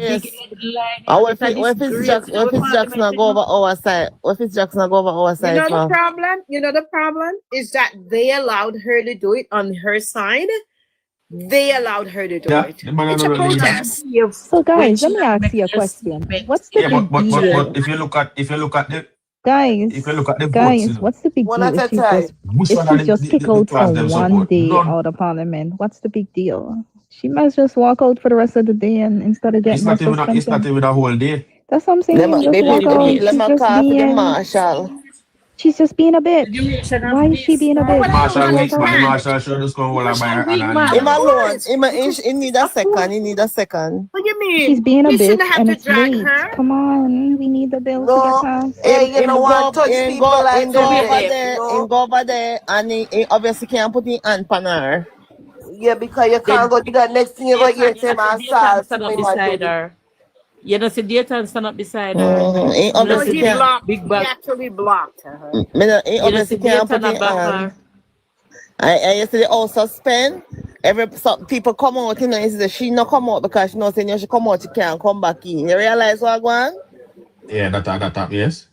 yes. big headline. Or if it's Jackson go over our side. If it's Jackson go over our side. You know the problem is that they allowed her to do it on her side. They allowed her to do it. It's a protest. So guys, let me ask you a question. What's the big deal? But if you look at the guys, what's the big deal if she just kick out for one day out of Parliament? What's the big deal? She must just walk out for the rest of the day and instead of getting it's not even a whole day. That's what I'm saying. Let me call the marshal. She's just being a bitch. Why is she being a bitch? Marshall should just go over by him alone. He need a second. What do you mean? She's being a bitch have and to it's drag late. her? Come on, we need the bill to get passed. You know what? Go over there and he obviously can't put his hand on her. Yeah, because you can't go to that next thing you go hear him and stand up beside her. You know, see data stand up beside her. He actually blocked her. He obviously can't put his hand. I yesterday also spend. People come out, you know, he said she not come out because she knows saying she come out, she can't come back in. You realize what going? Yeah, that yes.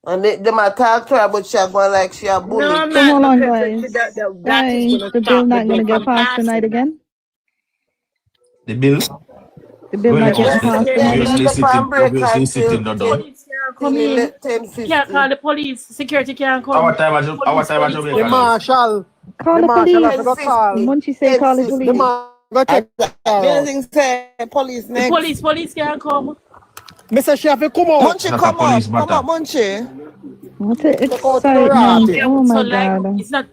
And they might talk to her, but she's going like she a bully. No, Come on, guys. The bill not going to get passed tonight again? The bill? The bill not getting passed tonight. Obviously sitting down. Come in. Can't call the police. Security can't come. Our time at Jamaica. The marshal. Call the police. Munchie say call the police. Police next. Police can't come. Mr. Chef, come on. Munchie, come up, Munchie. What an excitement. Oh my God. It's not.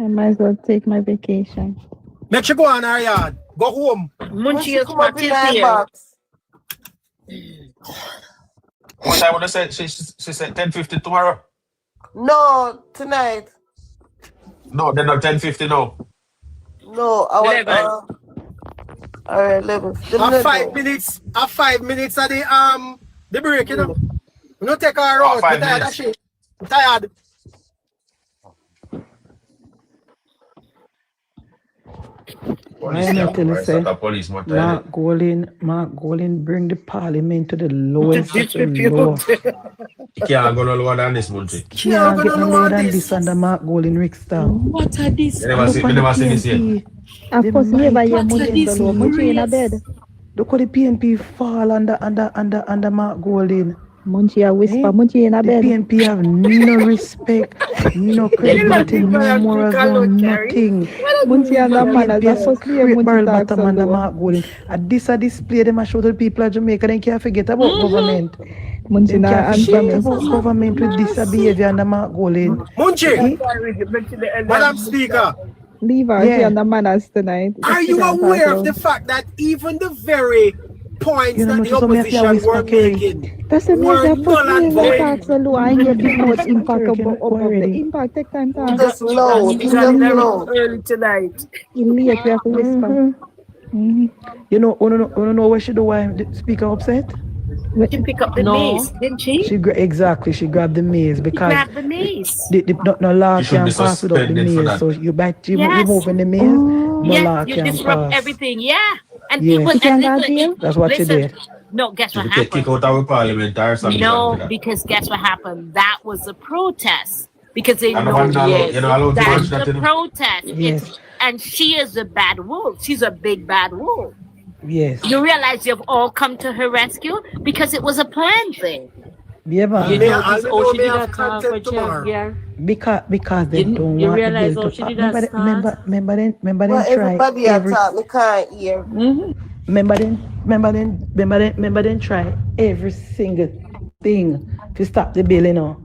I might as well take my vacation. Make sure go on our yard. Go home. Munchie is here. What time would I say? She said 10:50 tomorrow? No, tonight. No, they're not 10:50 now. No, I was 11. 5 minutes. 5 minutes of the break, you know. We don't take our out. I'm tired. Mark Golin bring the Parliament to the lowest of the low. You can't go no lower than this, Munchie. Can't get no lower than this under Mark Golin Rickster. What are these? You never see this yet. Of course, never hear Munchie in a bed. Look how the PNP fall under Mark Golin. Munchie a whisper, Munchie in a bed. The PNP have no respect, no credibility, no moral, nothing. Munchie and the man as a first year Munchie talks under Mark Golin. At this a display, them a show to the people of Jamaica, they can't forget about government. Munchie na answer me. Government with this behavior under Mark Golin. Munchie, Madam Speaker. Leave her here on the manners tonight. Are you aware of the fact that even the very points that the opposition were making were null and void? So low and yet the most impact of the impact take time to Just slow. Early tonight. in late we have to whisper. You know what she do why the speaker upset? She pick up the mace, didn't she? She grabbed the maze because grabbed the mace. No law can pass without the maze. So you moving the maze, no law you can disrupt pass. everything, yeah. And Yeah. people, That's what she did. No, guess what You happened? kick out our parliament or something. No, because guess what happened? That was a protest. Because they know that's the protest. Yes. And she is a bad wolf. She's a big bad wolf. Yes. You realize you've all come to her rescue because it was a planned thing. Yeah, but You notice she did that for Chef, yeah. because they don't you want realize the bill how to she did pass. that Remember then Well, try everybody every. attack, we can't hear. Remember then try every single thing to stop the bill, you know.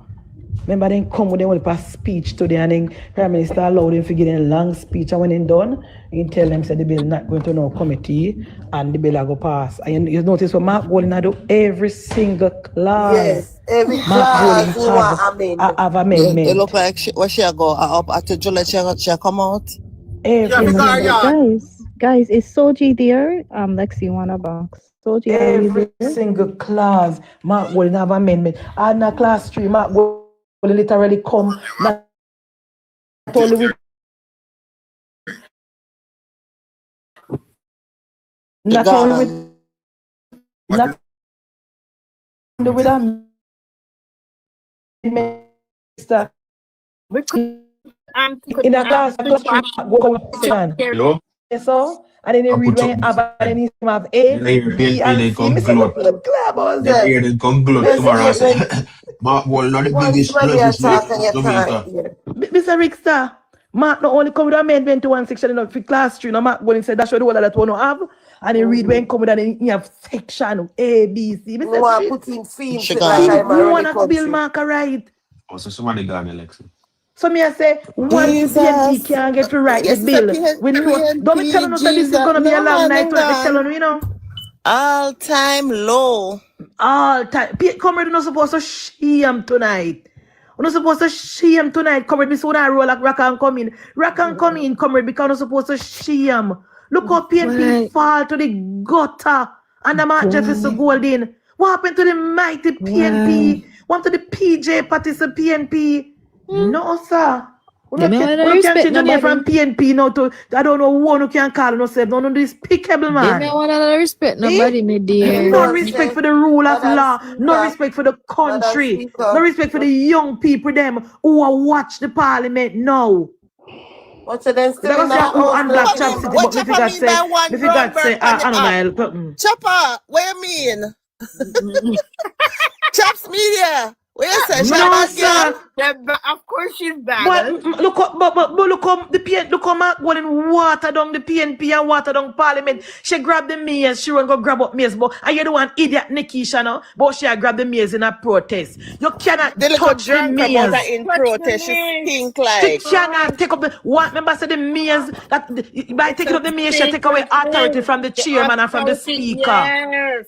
Remember then come with them with a speech today and then Prime Minister allowed them to give them a long speech, and when it's done, you tell them say the bill not going to no committee and the bill will go pass. And you notice what Mark Golin do every single clause. Yes, every clause you want amendment. Have amendment. It look like she go up at the July she come out. Guys, is Soji there? Lexi wanna box. Soji, Every single clause, Mark Golin have amendment. And na class 3, Mark Golin literally come not only with Not only with not only with a minister in a class Hello? so and then they read when you have any of A, B, and C. Me say the club was They there. hear them come gloat tomorrow. Mark Wall, not the biggest legislator in Jamaica. Mr. Rickster, Mark not only come with amendment to one section enough for class 3, no Mark going say that's what the whole that one have. And he read when come with and he have section A, B, C. No one put in themes like He I'm already want to build country. marker right. Also, somebody got an election. So me I say, once the PNP can't get to write the bill, we know, don't be telling us that this is going to be a long night, what they telling you know? All time low. All time. Comrade, you're not supposed to shame tonight. You're not supposed to shame tonight, comrade. This one I roll like rock and come in. Rock and come in, comrade, because you're not supposed to shame. Look how PNP fall to the gutter. And the man Jefferson Golden. What happened to the mighty PNP? What happened to the PJ parties of PNP? No, sir. We can't change the name from PNP now to, I don't know, one who can call themselves. No, this pickable man. They don't want to respect nobody, my dear. No respect for the rule of law. No respect for the country. No respect for the young people, them who are watch the parliament now. What's the then still in that house? What Chopper mean by one brown bird on the app? Chopper, what you mean? Chops Media. What you say? No, sir. Of course she's bad. But look up the PNP, look how going and water down the PNP and water down Parliament. She grabbed the maze, she won't go grab up maze, but I the one idiot Nikisha now, but she grabbed the maze in a protest. You cannot touch the maze. In protest, she stink like. She cannot take up the one member said the maze that by taking up the maze, she take away authority from the chairman and from the speaker. Yes.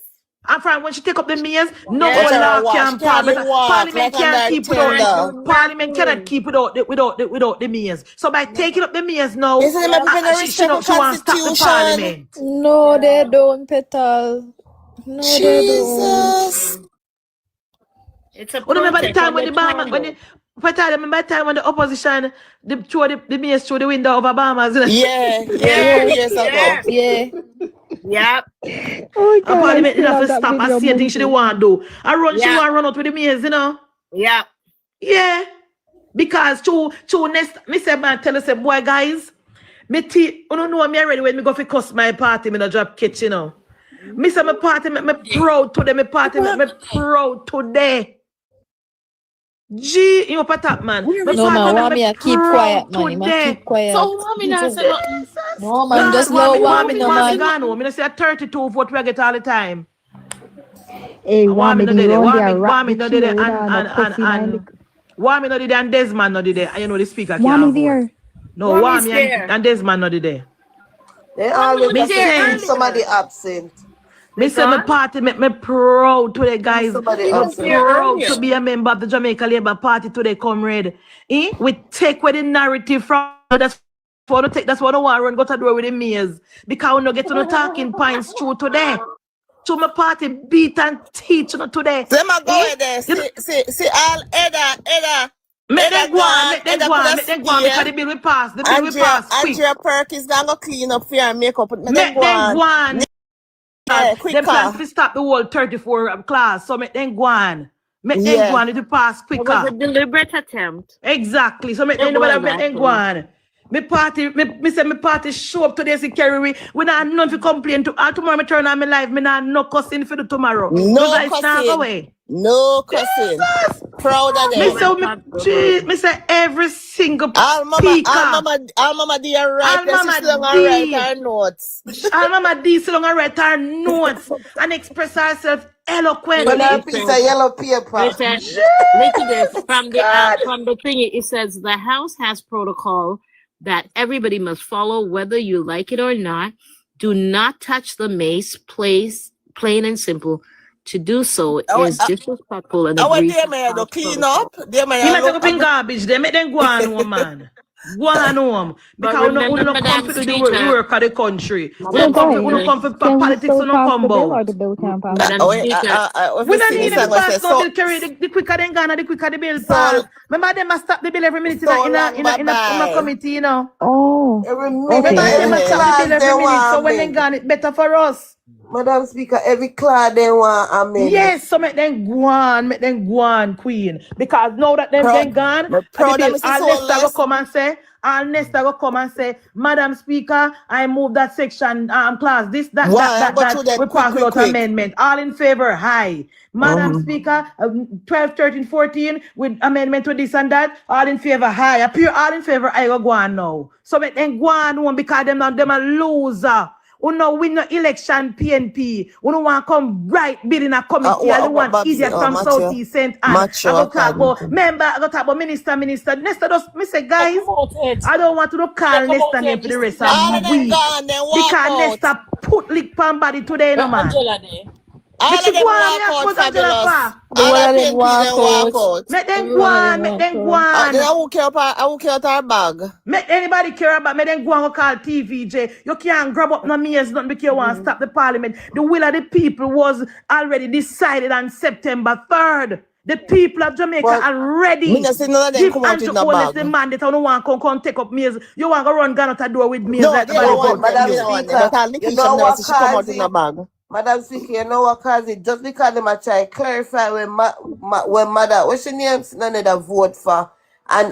And from when she take up the maze, no law can Parliament can't keep without Parliament cannot keep without the maze. So by taking up the maze now, she wants to stop the Parliament. No, they don't, Petal. No, they don't. It's a Remember the time when the opposition threw the maze through the window of Obama's. Years ago. Yeah. Yep. Oh, Parliament did have to stop and see a thing she didn't want to do. She want to run out with the maze, you know? Yep. Yeah. Because to next, me say, man, tell us, boy, guys, me don't know me already when me go for cuss my party, me no drop kitchen, you know. Me say my party, me proud today, me party, me proud today. G, you up a top, man. No, man, want me to keep quiet, man. Keep quiet. So, mommy, now say nothing. No, man, just no want me, no, man. I say a 32 vote we get all the time. Hey, want me to did it, and Desmond no did it. You know the speaker can't want me there. No, want me and Desmond no did it. They always say somebody absent. Me say my party make me proud today, guys. I'm proud to be a member of the Jamaica Labour Party today, comrade. We take away the narrative from that's what I want to run go to do with the mayor's because we no get to no talking points through today. So my party beat and teach today. Them a go there. See all Edda. Make them go on because the bill will pass. The bill will pass quick. Angela Perkins gonna clean up here and make up. Make them go on. Them plans to stop the whole 34 class, so make them go on. Make them go on to pass quicker. It was a deliberate attempt. Exactly. So make them go on. My party show up today, see carry we not none to complain to all tomorrow. Me turn on my life. Me not no cussing for the tomorrow. No cussing. No cussing. Proud of them. Me say every single speaker. All mama D are right. Write her notes. All mama D still on write her notes and express herself eloquently. When I piece of yellow paper. Look at this from the thing. It says the House has protocol that everybody must follow, whether you like it or not. Do not touch the mace, plain and simple. To do so is disrespectful and egregious. They may clean up. They may take up in garbage. They make them go on, woman. Go on home. Because we don't come to do the work of the country. We don't come for politics, we don't come about. The bill can't pass. We don't need them to pass no bill carry. The quicker they gone, the quicker the bill pass. Remember them must stop the bill every minute in a committee, you know. Oh. Every Remember them must stop the bill every minute. So when they gone, it's better for us. Madam Speaker, every class they want amend. Yes, so make them go on, Queen. Because now that them gone, all Nesta will come and say, Madam Speaker, I move that section class. This that requires without amendment. All in favor, aye. Madam Speaker, 12, 13, 14 with amendment to this and that. All in favor, aye. Appear all in favor, I go on now. So make them go on because them a loser. We no win no election PNP. We don't want to come right building a committee. I don't want idiot from Southeast St. Anne. I go talk about member, I go talk about minister. Nesta does me say, guys, I don't want to call Nesta name for the rest of the week. Because Nesta put lick pan body today, no man. All of them walk out fabulous. All of them walk out. Make them go on. I won't care about our bag. Make anybody care about me, then go and call TVJ. You can't grab up no meals, nothing because you want to stop the parliament. The will of the people was already decided on September 3rd. The people of Jamaica are ready. Give Andrew Holness the mandate. I don't want to come take up meals. You want to run gun out the door with meals. No, like Madam Speaker, you know what cause it? Just because them are trying to clarify when mother, what's your name? None of them vote for. And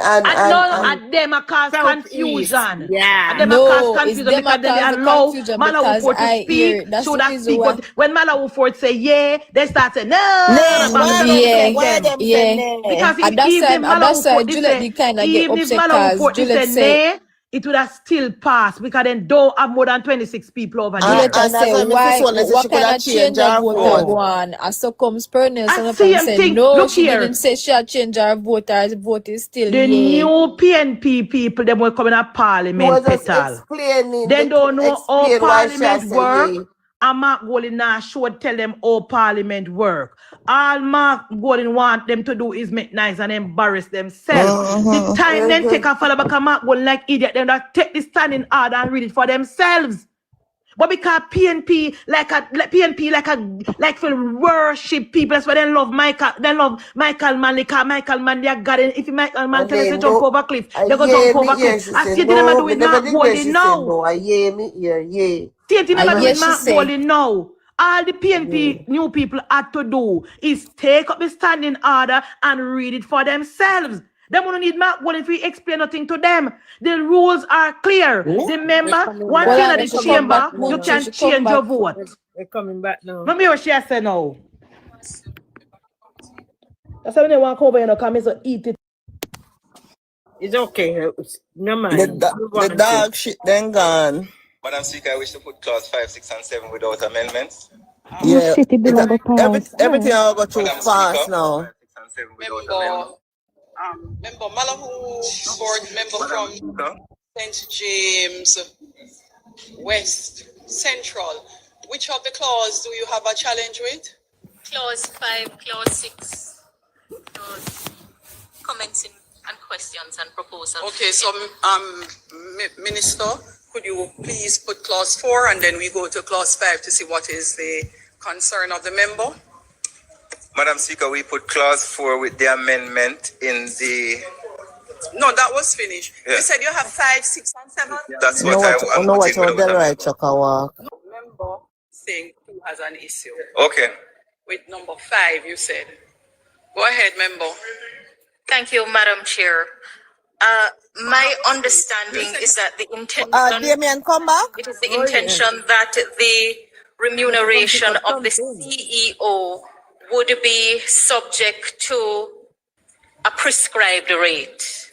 them are cause confusion. Yeah. And them are cause confusion because they allow Mala Woodford to speak. So that speak. But when Mala Woodford say yeah, they start saying no. Because if Mala Woodford say it would have still passed because then don't have more than 26 people over there. Let us say why, what kind of change of vote go on? As so comes Pernell and say no, she didn't say she'll change her vote, her vote is still the new PNP people, them will come in a parliament petal. They don't know how parliament work. And Mark Golding now should tell them how parliament work. All Mark Golding want them to do is make nice and embarrass themselves. The time then take a follow back and Mark Golding like idiot, them that take the standing order and read it for themselves. But because PNP like for worship people, that's why they love Michael. They love Michael Manley. Because Michael Manley are God. If Michael Manley tells you to jump over cliff, they go jump over cliff. I see them do it Mark Golding now. See it never do it Mark Golding now. All the PNP new people had to do is take up the standing order and read it for themselves. They won't need Mark Golding if we explain nothing to them. The rules are clear. Remember, once you're in the chamber, you can change your vote. We're coming back now. Let me hear what she has said now. That's why they want to come over here and come so eat it. It's okay. No man. The dog shit then gone. Madam Speaker, I wish to put clause 5, 6, and 7 without amendments. Yeah, everything will go too fast now. Member Malahoo board member from St. James West Central. Which of the clause do you have a challenge with? Clause 5, clause 6. Clause comments and questions and proposals. Okay, so Minister, could you please put clause 4 and then we go to clause 5 to see what is the concern of the member? Madam Speaker, we put clause 4 with the amendment in the... No, that was finished. Yeah. You said you have 5, 6, and 7? That's what I'm putting with the member saying who has an issue. Okay. With number 5, you said. Go ahead, member. Thank you, Madam Chair. My understanding is that the intention... Damien, come back. It is the intention that the remuneration of the CEO would be subject to a prescribed rate.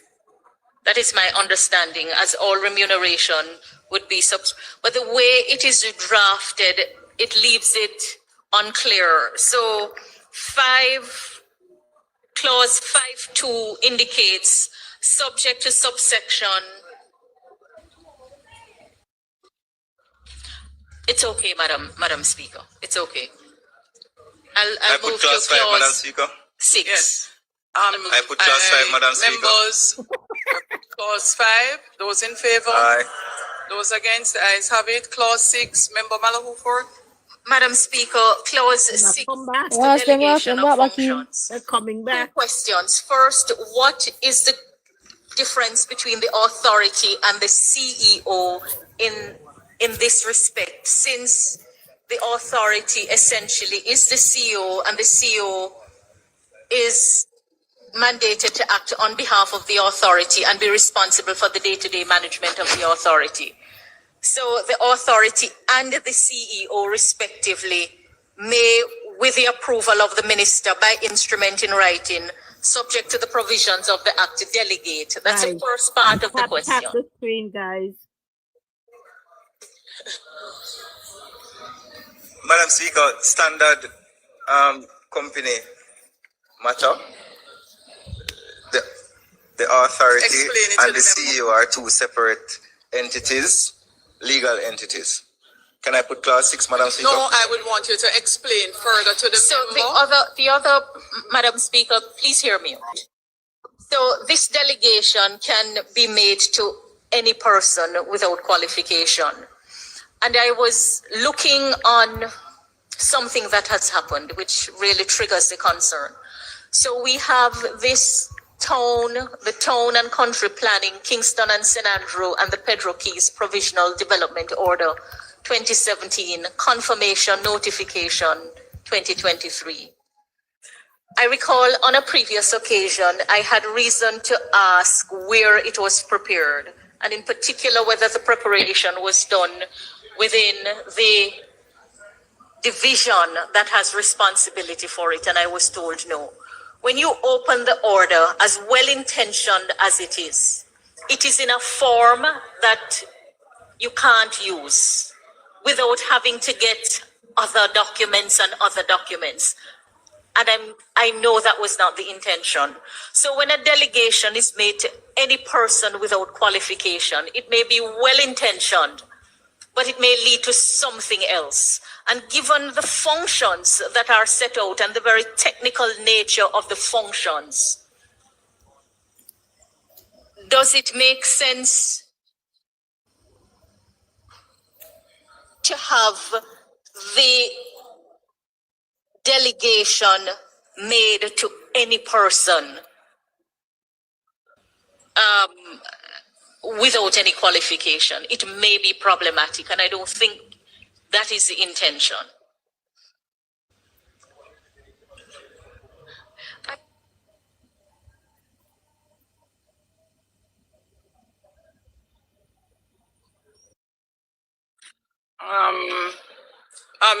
That is my understanding, as all remuneration would be but the way it is drafted, it leaves it unclear. So clause 5.2 indicates subject to subsection. It's okay, Madam Speaker. It's okay. I'll move to clause 5, Madam Speaker. 6. Yes. I put clause 5, Madam Speaker. Members, Clause 5, those in favor? Aye. Those against, the ayes have it. Clause 6, Member Malahuford. Madam Speaker, clause 6, Once them rock, delegation them of back back in. functions. They're coming Two back. questions. First, what is the difference between the authority and the CEO in this respect, since the authority essentially is the CEO and the CEO is mandated to act on behalf of the authority and be responsible for the day-to-day management of the authority. So the authority and the CEO respectively may, with the approval of the minister by instrument in writing, subject to the provisions of the act, to delegate. That's the first part of the question. Tap the screen, guys. Madam Speaker, standard company matter. The authority and the CEO are two separate entities, legal entities. Can I put clause 6, Madam Speaker? No, I would want you to explain further to the member. The other, Madam Speaker, please hear me. So this delegation can be made to any person without qualification. And I was looking on something that has happened, which really triggers the concern. So we have this the town and country planning, Kingston and St. Andrew, and the Pedro Keys Provisional Development Order 2017, confirmation notification 2023. I recall on a previous occasion, I had reason to ask where it was prepared, and in particular, whether the preparation was done within the division that has responsibility for it, and I was told no. When you open the order, as well-intentioned as it is in a form that you can't use without having to get other documents and other documents. And I know that was not the intention. So when a delegation is made to any person without qualification, it may be well-intentioned, but it may lead to something else. And given the functions that are set out and the very technical nature of the functions, does it make sense to have the delegation made to any person without any qualification? It may be problematic, and I don't think that is the intention.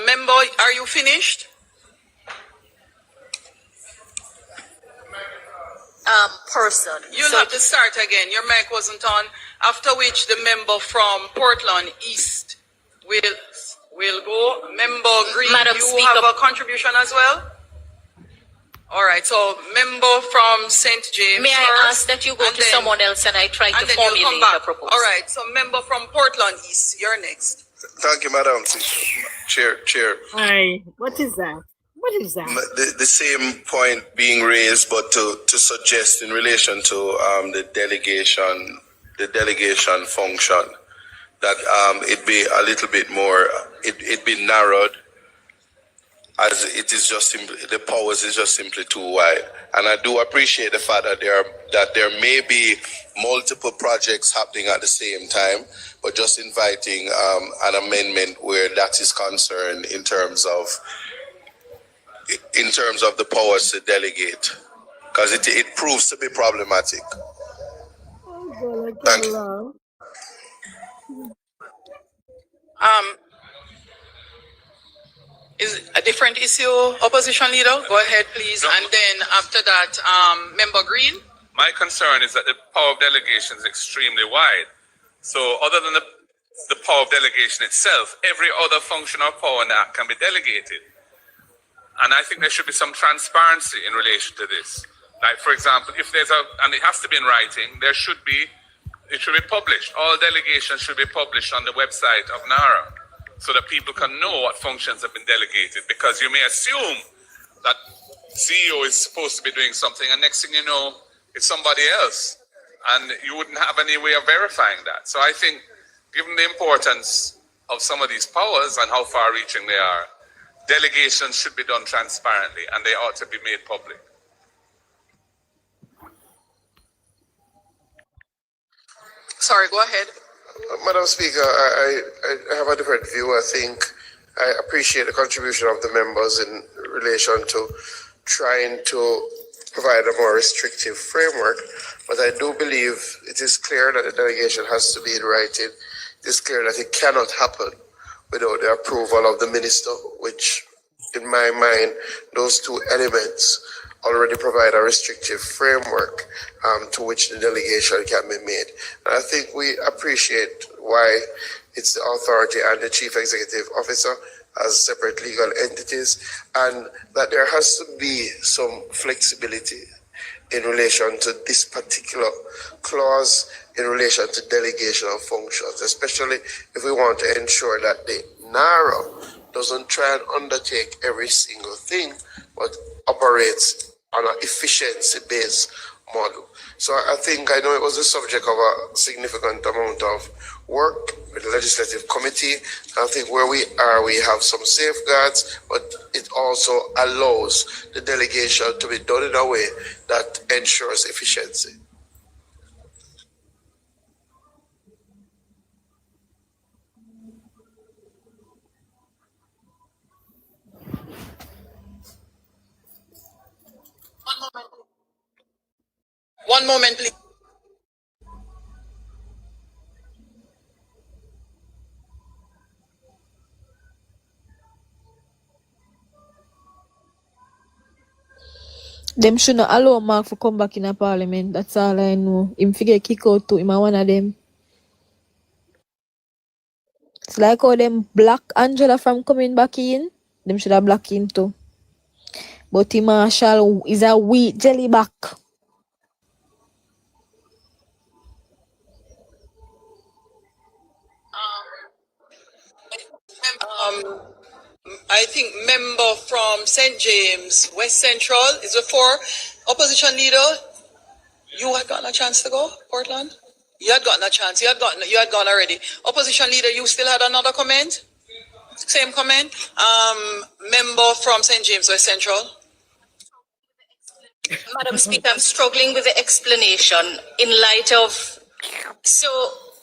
Member, are you finished? Person. You'll have to start again. Your mic wasn't on. After which the member from Portland East will go. Member Green, Madam you Speaker, have a contribution as well? All right, so member from St. James. May I ask that you go to someone else and I try to formulate a proposal? All right, so member from Portland East, you're next. Thank you, Madam Chair. Hi, what is that? What is that? The same point being raised, but to suggest in relation to the delegation function, that it be a little bit more, it be narrowed, as it is just simply, the powers is just simply too wide. And I do appreciate the fact that there may be multiple projects happening at the same time, but just inviting an amendment where that is concerned in terms of the powers to delegate, because it proves to be problematic. Thank you. Is a different issue, opposition leader? Go ahead, please. No. And then after that, member Green. My concern is that the power of delegation is extremely wide. So other than the power of delegation itself, every other function or power in that can be delegated. And I think there should be some transparency in relation to this. Like, for example, if there's and it has to be in writing, it should be published. All delegations should be published on the website of NARA, so that people can know what functions have been delegated, because you may assume that CEO is supposed to be doing something and next thing you know, it's somebody else. and you wouldn't have any way of verifying that. So I think, given the importance of some of these powers and how far-reaching they are, delegations should be done transparently, and they ought to be made public. Sorry, go ahead. Madam Speaker, I have a different view. I think I appreciate the contribution of the members in relation to trying to provide a more restrictive framework, but I do believe it is clear that the delegation has to be in writing. It is clear that it cannot happen without the approval of the minister, which in my mind, those two elements already provide a restrictive framework to which the delegation can be made. And I think we appreciate why it's the authority and the chief executive officer as separate legal entities, and that there has to be some flexibility in relation to this particular clause in relation to delegation of functions, especially if we want to ensure that the NARA doesn't try and undertake every single thing, but operates on an efficiency-based model. So I think, I know it was the subject of a significant amount of work with the legislative committee. I think where we are, we have some safeguards, but it also allows the delegation to be done in a way that ensures efficiency. One moment, please. Them should not allow Mark to come back in a parliament. That's all I know. Him figure kick out too. Him a one of them. It's like how them block Angella from coming back in. Them should have blocked him too. But him Marshall is a wheat jelly back. I think member from St. James, West Central, is before opposition leader. You had gotten a chance to go, Portland? You had gotten a chance. You had gone already. Opposition leader, you still had another comment? Same comment? Member from St. James, West Central. Madam Speaker, I'm struggling with the explanation in light of, so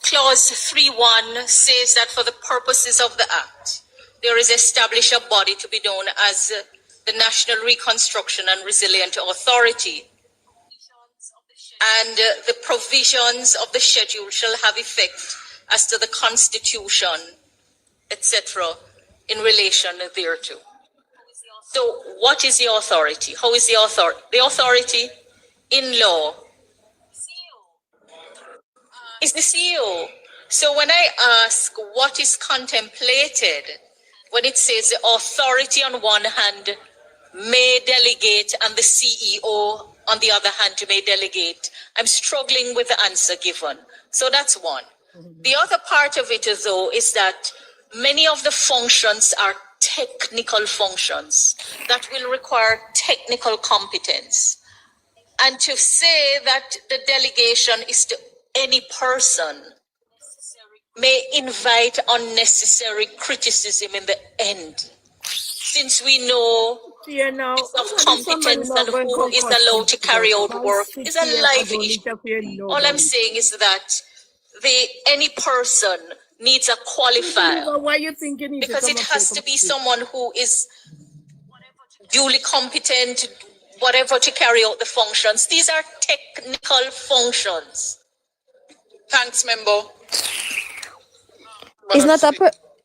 clause 3.1 says that for the purposes of the Act, there is established a body to be known as the National Reconstruction and Resilient Authority. And the provisions of the schedule shall have effect as to the Constitution, etc., in relation thereto. So what is the authority? How is the authority? The authority in law is the CEO. So when I ask what is contemplated, when it says the authority on one hand may delegate and the CEO on the other hand may delegate, I'm struggling with the answer given. So that's one. The other part of it, though, is that many of the functions are technical functions that will require technical competence. And to say that the delegation is to any person may invite unnecessary criticism in the end, since we know of competence and who is allowed to carry out work is a life issue. All I'm saying is that any person needs a qualifier. Why you think you need because it has to be someone who is duly competent, whatever, to carry out the functions. These are technical functions. Thanks, member. It's not a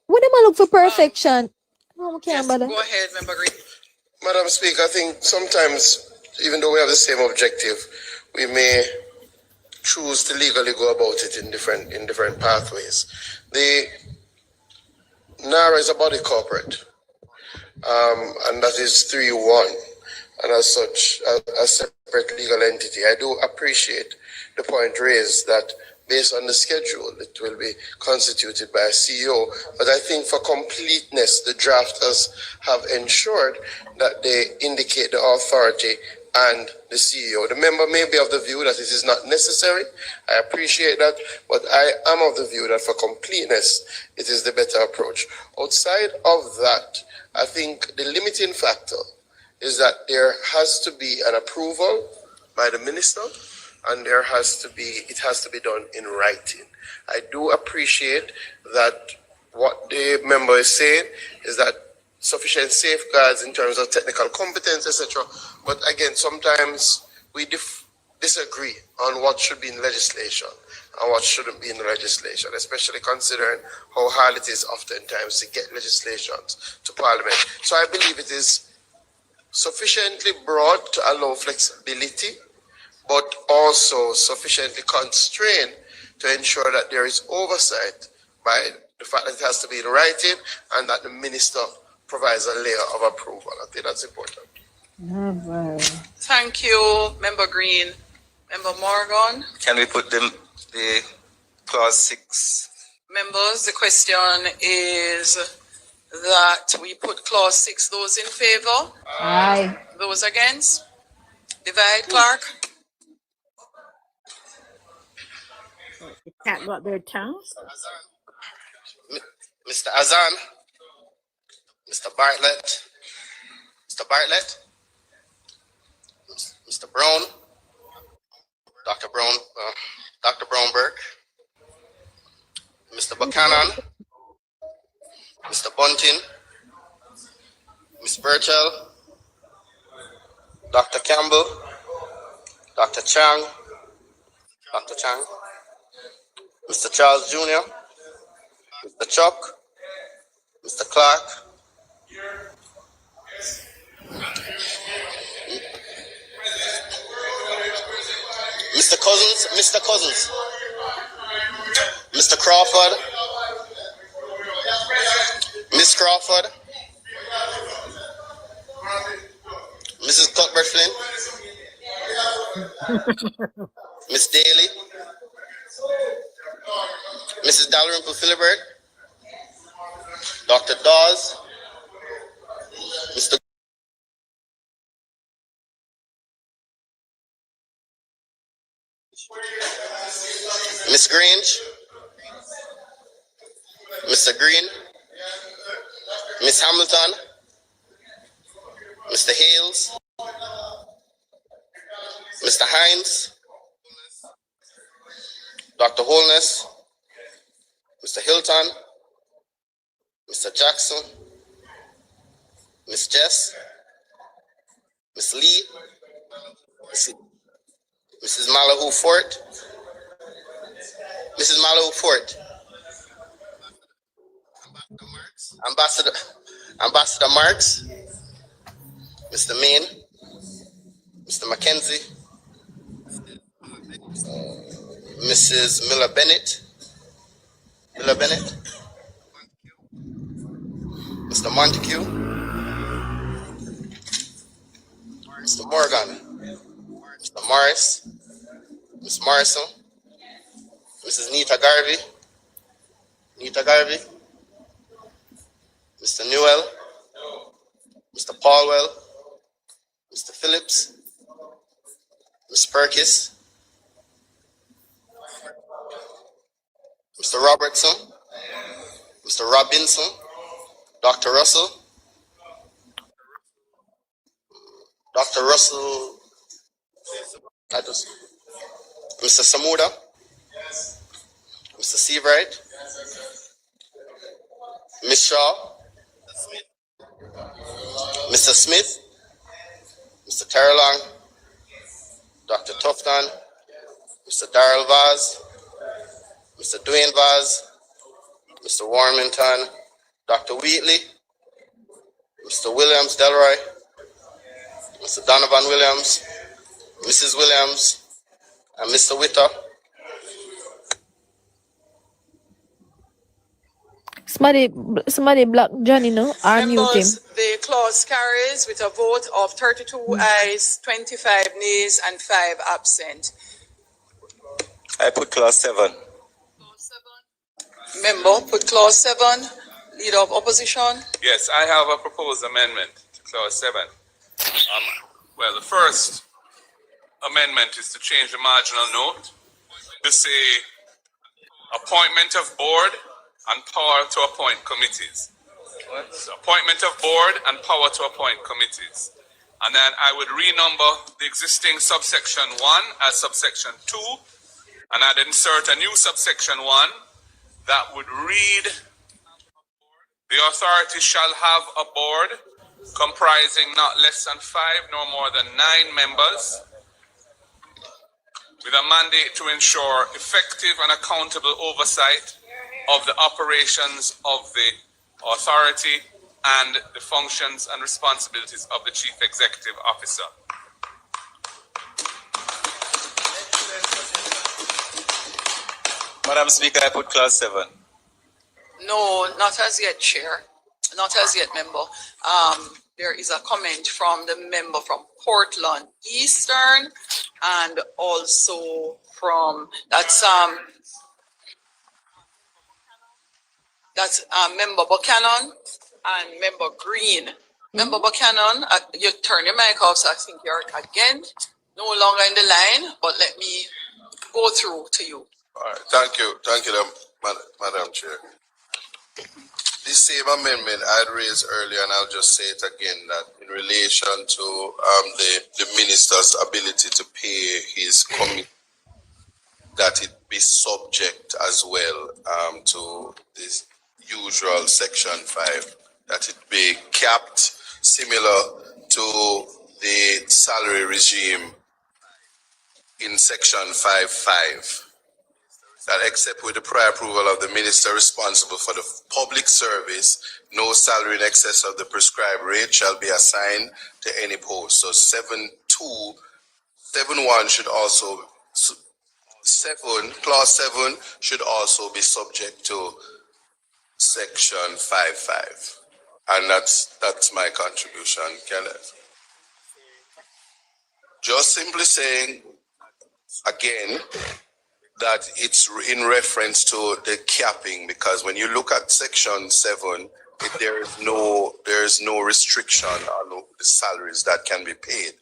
when am I look for perfection? Yes, go ahead, member Green. Madam Speaker, I think sometimes, even though we have the same objective, we may choose to legally go about it in different pathways. The NARA is a body corporate, and that is 3.1, and as such, a separate legal entity. I do appreciate the point raised that based on the schedule, it will be constituted by a CEO. But I think for completeness, the drafters have ensured that they indicate the authority and the CEO. The member may be of the view that it is not necessary. I appreciate that, but I am of the view that for completeness, it is the better approach. Outside of that, I think the limiting factor is that there has to be an approval by the minister, and it has to be done in writing. I do appreciate that what the member is saying is that sufficient safeguards in terms of technical competence, etc. But again, sometimes we disagree on what should be in legislation and what shouldn't be in the legislation, especially considering how hard it is oftentimes to get legislations to Parliament. So I believe it is sufficiently broad to allow flexibility, but also sufficiently constrained to ensure that there is oversight by the fact that it has to be in writing and that the minister provides a layer of approval. I think that's important. Thank you, Member Green. Member Morgan. Can we put the clause 6? Members, the question is that we put clause 6. Those in favor? Aye. Those against? Divide, Clark. The cat got their tongues. Mr. Azan, Mr. Bartlett, Mr. Brown, Dr. Brownberg, Mr. Buchanan, Mr. Bunting, Ms. Burchell, Dr. Campbell, Dr. Chang, Mr. Charles Jr., Mr. Chuck, Mr. Clark, Mr. Cousins, Mr. Crawford, Miss Crawford, Mrs. Cuthbert Flynn, Miss Daly, Mrs. Dalrymple Philibert, Dr. Dawes, Mr. Miss Grange, Mr. Green, Miss Hamilton, Mr. Hales, Mr. Hines, Dr. Holness, Mr. Hilton, Mr. Jackson, Miss Jess, Miss Lee, Mrs. Malahoo Fort, Ambassador Marks, Mr. Main, Mr. Mackenzie, Mrs. Miller Bennett, Mr. Montague, Mr. Morgan, Mr. Morris, Ms. Morrison, Mrs. Nita Garvey, Mr. Newell, Mr. Paulwell, Mr. Phillips, Ms. Perkis, Mr. Robertson, Mr. Robinson, Dr. Russell, Mr. Samuda, Mr. Seabright, Ms. Shaw, Mr. Smith, Mr. Terrelong, Dr. Tufton, Mr. Darrell Vaz, Mr. Dwayne Vaz, Mr. Warmington, Dr. Wheatley, Mr. Williams Delroy, Mr. Donovan Williams, Mrs. Williams, and Mr. Witter. Somebody block Johnny, no? Or mute him. Members, the clause carries with a vote of 32 ayes, 25 nays, and 5 absent. I put clause 7. Member, put clause 7. Leader of opposition. Yes, I have a proposed amendment to clause 7. Well, the first amendment is to change the marginal note to say appointment of board and power to appoint committees. So appointment of board and power to appoint committees. And then I would renumber the existing subsection 1 as subsection 2, and I'd insert a new subsection 1 that would read, the authority shall have a board comprising not less than 5 nor more than 9 members, with a mandate to ensure effective and accountable oversight of the operations of the authority and the functions and responsibilities of the Chief Executive Officer. Madam Speaker, I put clause 7. No, not as yet, Chair. Not as yet, member. There is a comment from the member from Portland Eastern, and also from member Buchanan and member Green. Member Buchanan, you turn your mic off, so I think you're again no longer in the line, but let me go through to you. All right, thank you, Madam Chair. This same amendment I had raised earlier, and I'll just say it again, that in relation to the minister's ability to pay his committee, that it be subject as well to this usual section 5, that it be capped similar to the salary regime in section 5.5. That except with the prior approval of the minister responsible for the public service, no salary in excess of the prescribed rate shall be assigned to any post. So 7.1 should also, clause 7 should also be subject to section 5.5. And that's my contribution, Kenneth. Just simply saying, again, that it's in reference to the capping, because when you look at section 7, there is no restriction on the salaries that can be paid.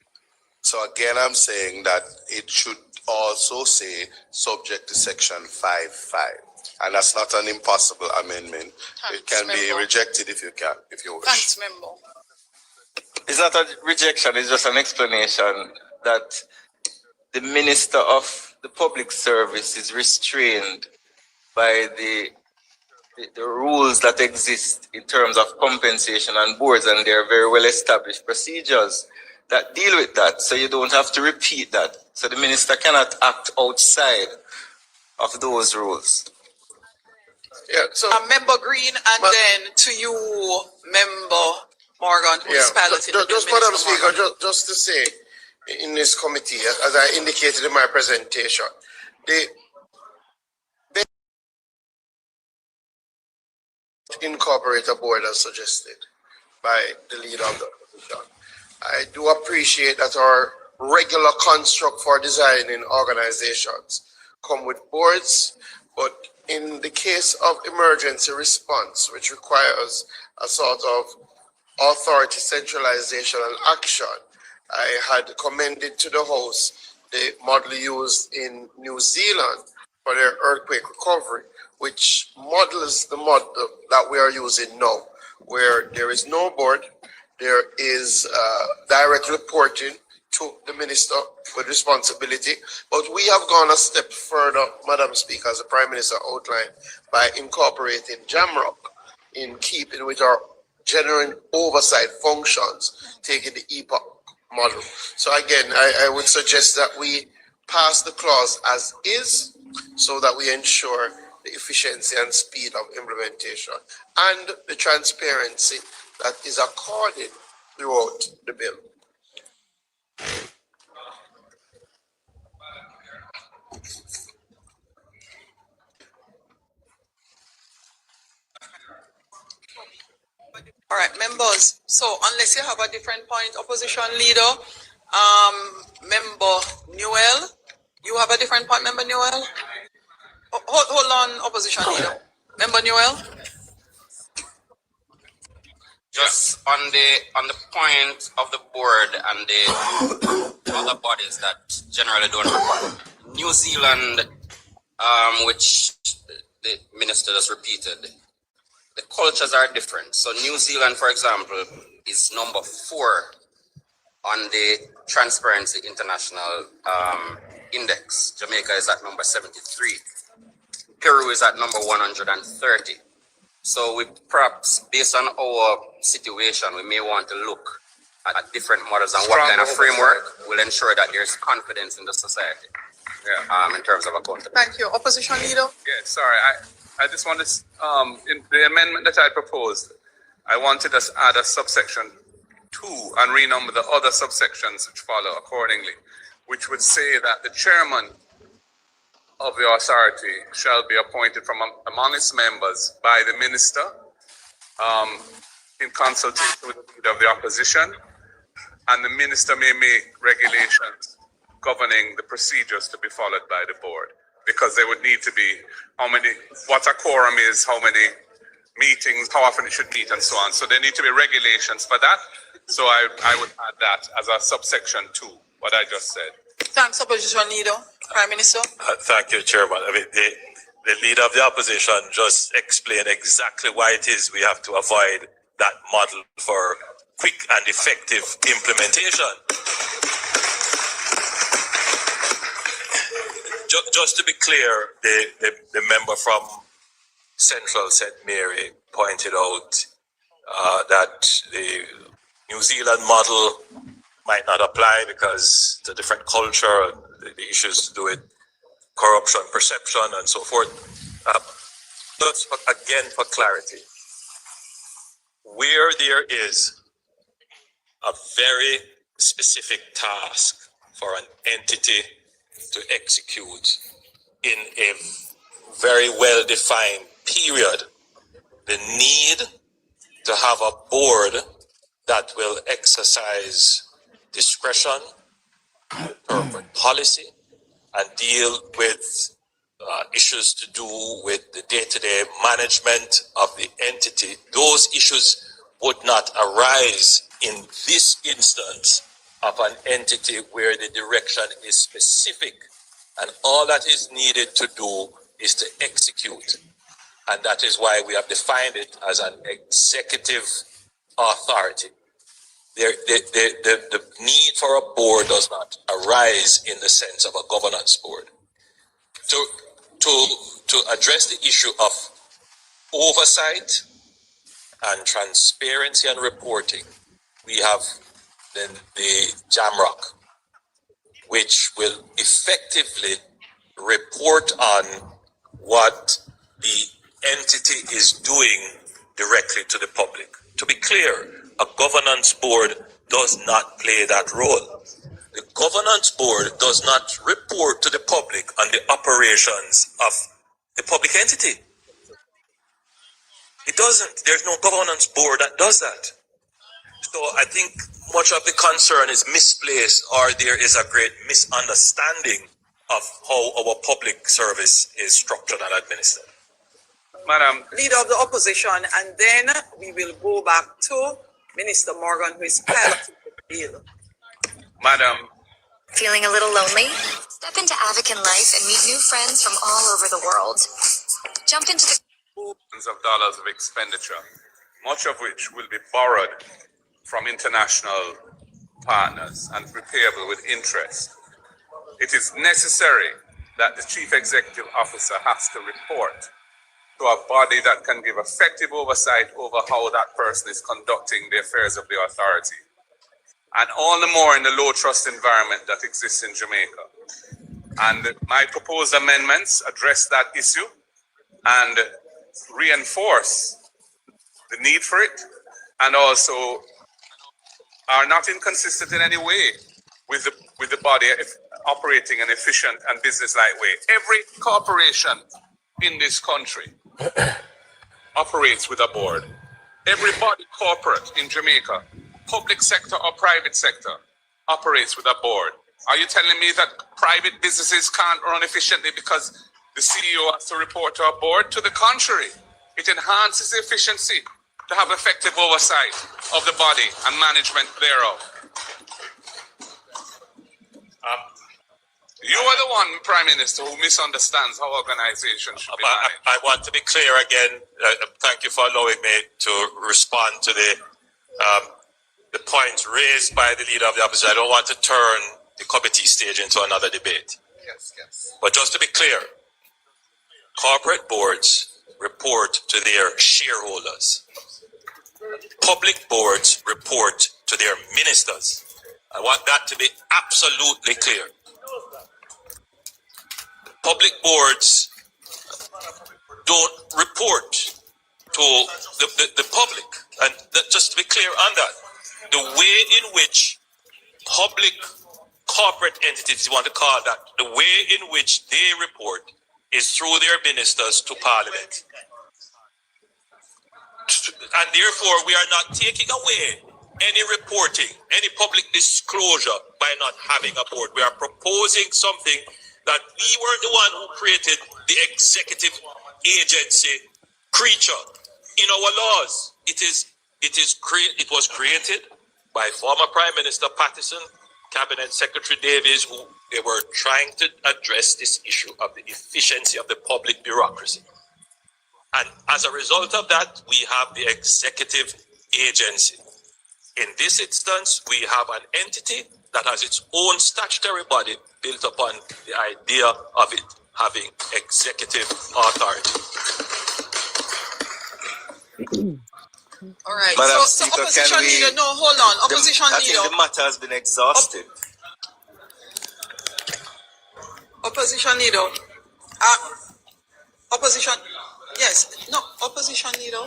So again, I'm saying that it should also say subject to section 5.5, and that's not an impossible amendment. Thanks, it can be rejected if you wish. Thanks, member. It's not a rejection, it's just an explanation that the Minister of the Public Service is restrained by the rules that exist in terms of compensation and boards, and there are very well established procedures that deal with that, so you don't have to repeat that. So the minister cannot act outside of those rules. Yeah, so member Green, and then to you, member Morgan, who is piloting. Just Madam Speaker, just to say, in this committee, as I indicated in my presentation, they incorporate a board as suggested by the leader of the opposition. I do appreciate that our regular construct for designing organizations come with boards, but in the case of emergency response, which requires a sort of authority centralization and action, I had commended to the House the model used in New Zealand for their earthquake recovery, which models the model that we are using now, where there is no board, there is direct reporting to the minister with responsibility, but we have gone a step further, Madam Speaker, as the Prime Minister outlined, by incorporating JAMROC in keeping with our general oversight functions, taking the EPOC model. So again, I would suggest that we pass the clause as is, so that we ensure the efficiency and speed of implementation and the transparency that is accorded throughout the bill. All right, members. So unless you have a different point, opposition leader, member Newell, you have a different point, member Newell? Hold on, opposition leader. Member Newell? Just on the point of the board and the other bodies that generally don't report. New Zealand, which the minister just repeated, the cultures are different. So New Zealand, for example, is number 4 on the Transparency International Index. Jamaica is at number 73. Peru is at number 130. So we perhaps, based on our situation, we may want to look at different models and what kind of framework will ensure that there's confidence in the society. In terms of accountability. Thank you. Opposition Leader? Yeah, sorry. I just want to, in the amendment that I proposed, I wanted us to add a subsection 2 and renumber the other subsections which follow accordingly, which would say that the chairman of the authority shall be appointed from among its members by the minister in consultation with the leader of the opposition, and the minister may make regulations governing the procedures to be followed by the board, because there would need to be what a quorum is, how many meetings, how often it should meet, and so on. So there need to be regulations for that. So I would add that as a subsection 2, what I just said. Thanks, Opposition Leader. Prime Minister. Thank you, Chairman. I mean, the leader of the opposition just explained exactly why it is we have to avoid that model for quick and effective implementation. Just to be clear, the member from Central St. Mary pointed out that the New Zealand model might not apply because it's a different culture, the issues to do with corruption, perception, and so forth. Just again, for clarity, where there is a very specific task for an entity to execute in a very well-defined period, the need to have a board that will exercise discretion, interpret policy, and deal with issues to do with the day-to-day management of the entity. Those issues would not arise in this instance of an entity where the direction is specific and all that is needed to do is to execute. And that is why we have defined it as an executive authority. The need for a board does not arise in the sense of a governance board. To address the issue of oversight and transparency and reporting, we have then the JAMROC, which will effectively report on what the entity is doing directly to the public. To be clear, a governance board does not play that role. The governance board does not report to the public on the operations of the public entity. It doesn't. There's no governance board that does that. So I think much of the concern is misplaced, or there is a great misunderstanding of how our public service is structured and administered. Madam Leader of the Opposition, and then we will go back to Minister Morgan, who is piloting the bill. Madam. Feeling a little lonely? Step into African life and meet new friends from all over the world. Jump into the billions of dollars of expenditure, much of which will be borrowed from international partners and repayable with interest. It is necessary that the Chief Executive Officer has to report to a body that can give effective oversight over how that person is conducting the affairs of the authority. And all the more in the low trust environment that exists in Jamaica. And my proposed amendments address that issue and reinforce the need for it, and also are not inconsistent in any way with the body operating an efficient and business-like way. Every corporation in this country operates with a board. Every body corporate in Jamaica, public sector or private sector, operates with a board. Are you telling me that private businesses can't run efficiently because the CEO has to report to a board? To the contrary, it enhances the efficiency to have effective oversight of the body and management thereof. You are the one, Prime Minister, who misunderstands how organizations should be managed. I want to be clear again. Thank you for allowing me to respond to the points raised by the Leader of the Opposition. I don't want to turn the committee stage into another debate. Yes, yes. But just to be clear, corporate boards report to their shareholders. Public boards report to their ministers. I want that to be absolutely clear. Public boards don't report to the public. And just to be clear on that, the way in which public corporate entities, you want to call that, the way in which they report is through their ministers to Parliament. And therefore, we are not taking away any reporting, any public disclosure by not having a board. We are proposing something that we were the one who created the executive agency creature in our laws. It was created by former Prime Minister Patterson, Cabinet Secretary Davies, who they were trying to address this issue of the efficiency of the public bureaucracy. And as a result of that, we have the executive agency. In this instance, we have an entity that has its own statutory body built upon the idea of it having executive authority. All right. Madam So Speaker, opposition leader, no, hold on. Opposition I leader. think the matter has been exhausted. Opposition leader. Opposition. Yes. No. Opposition leader.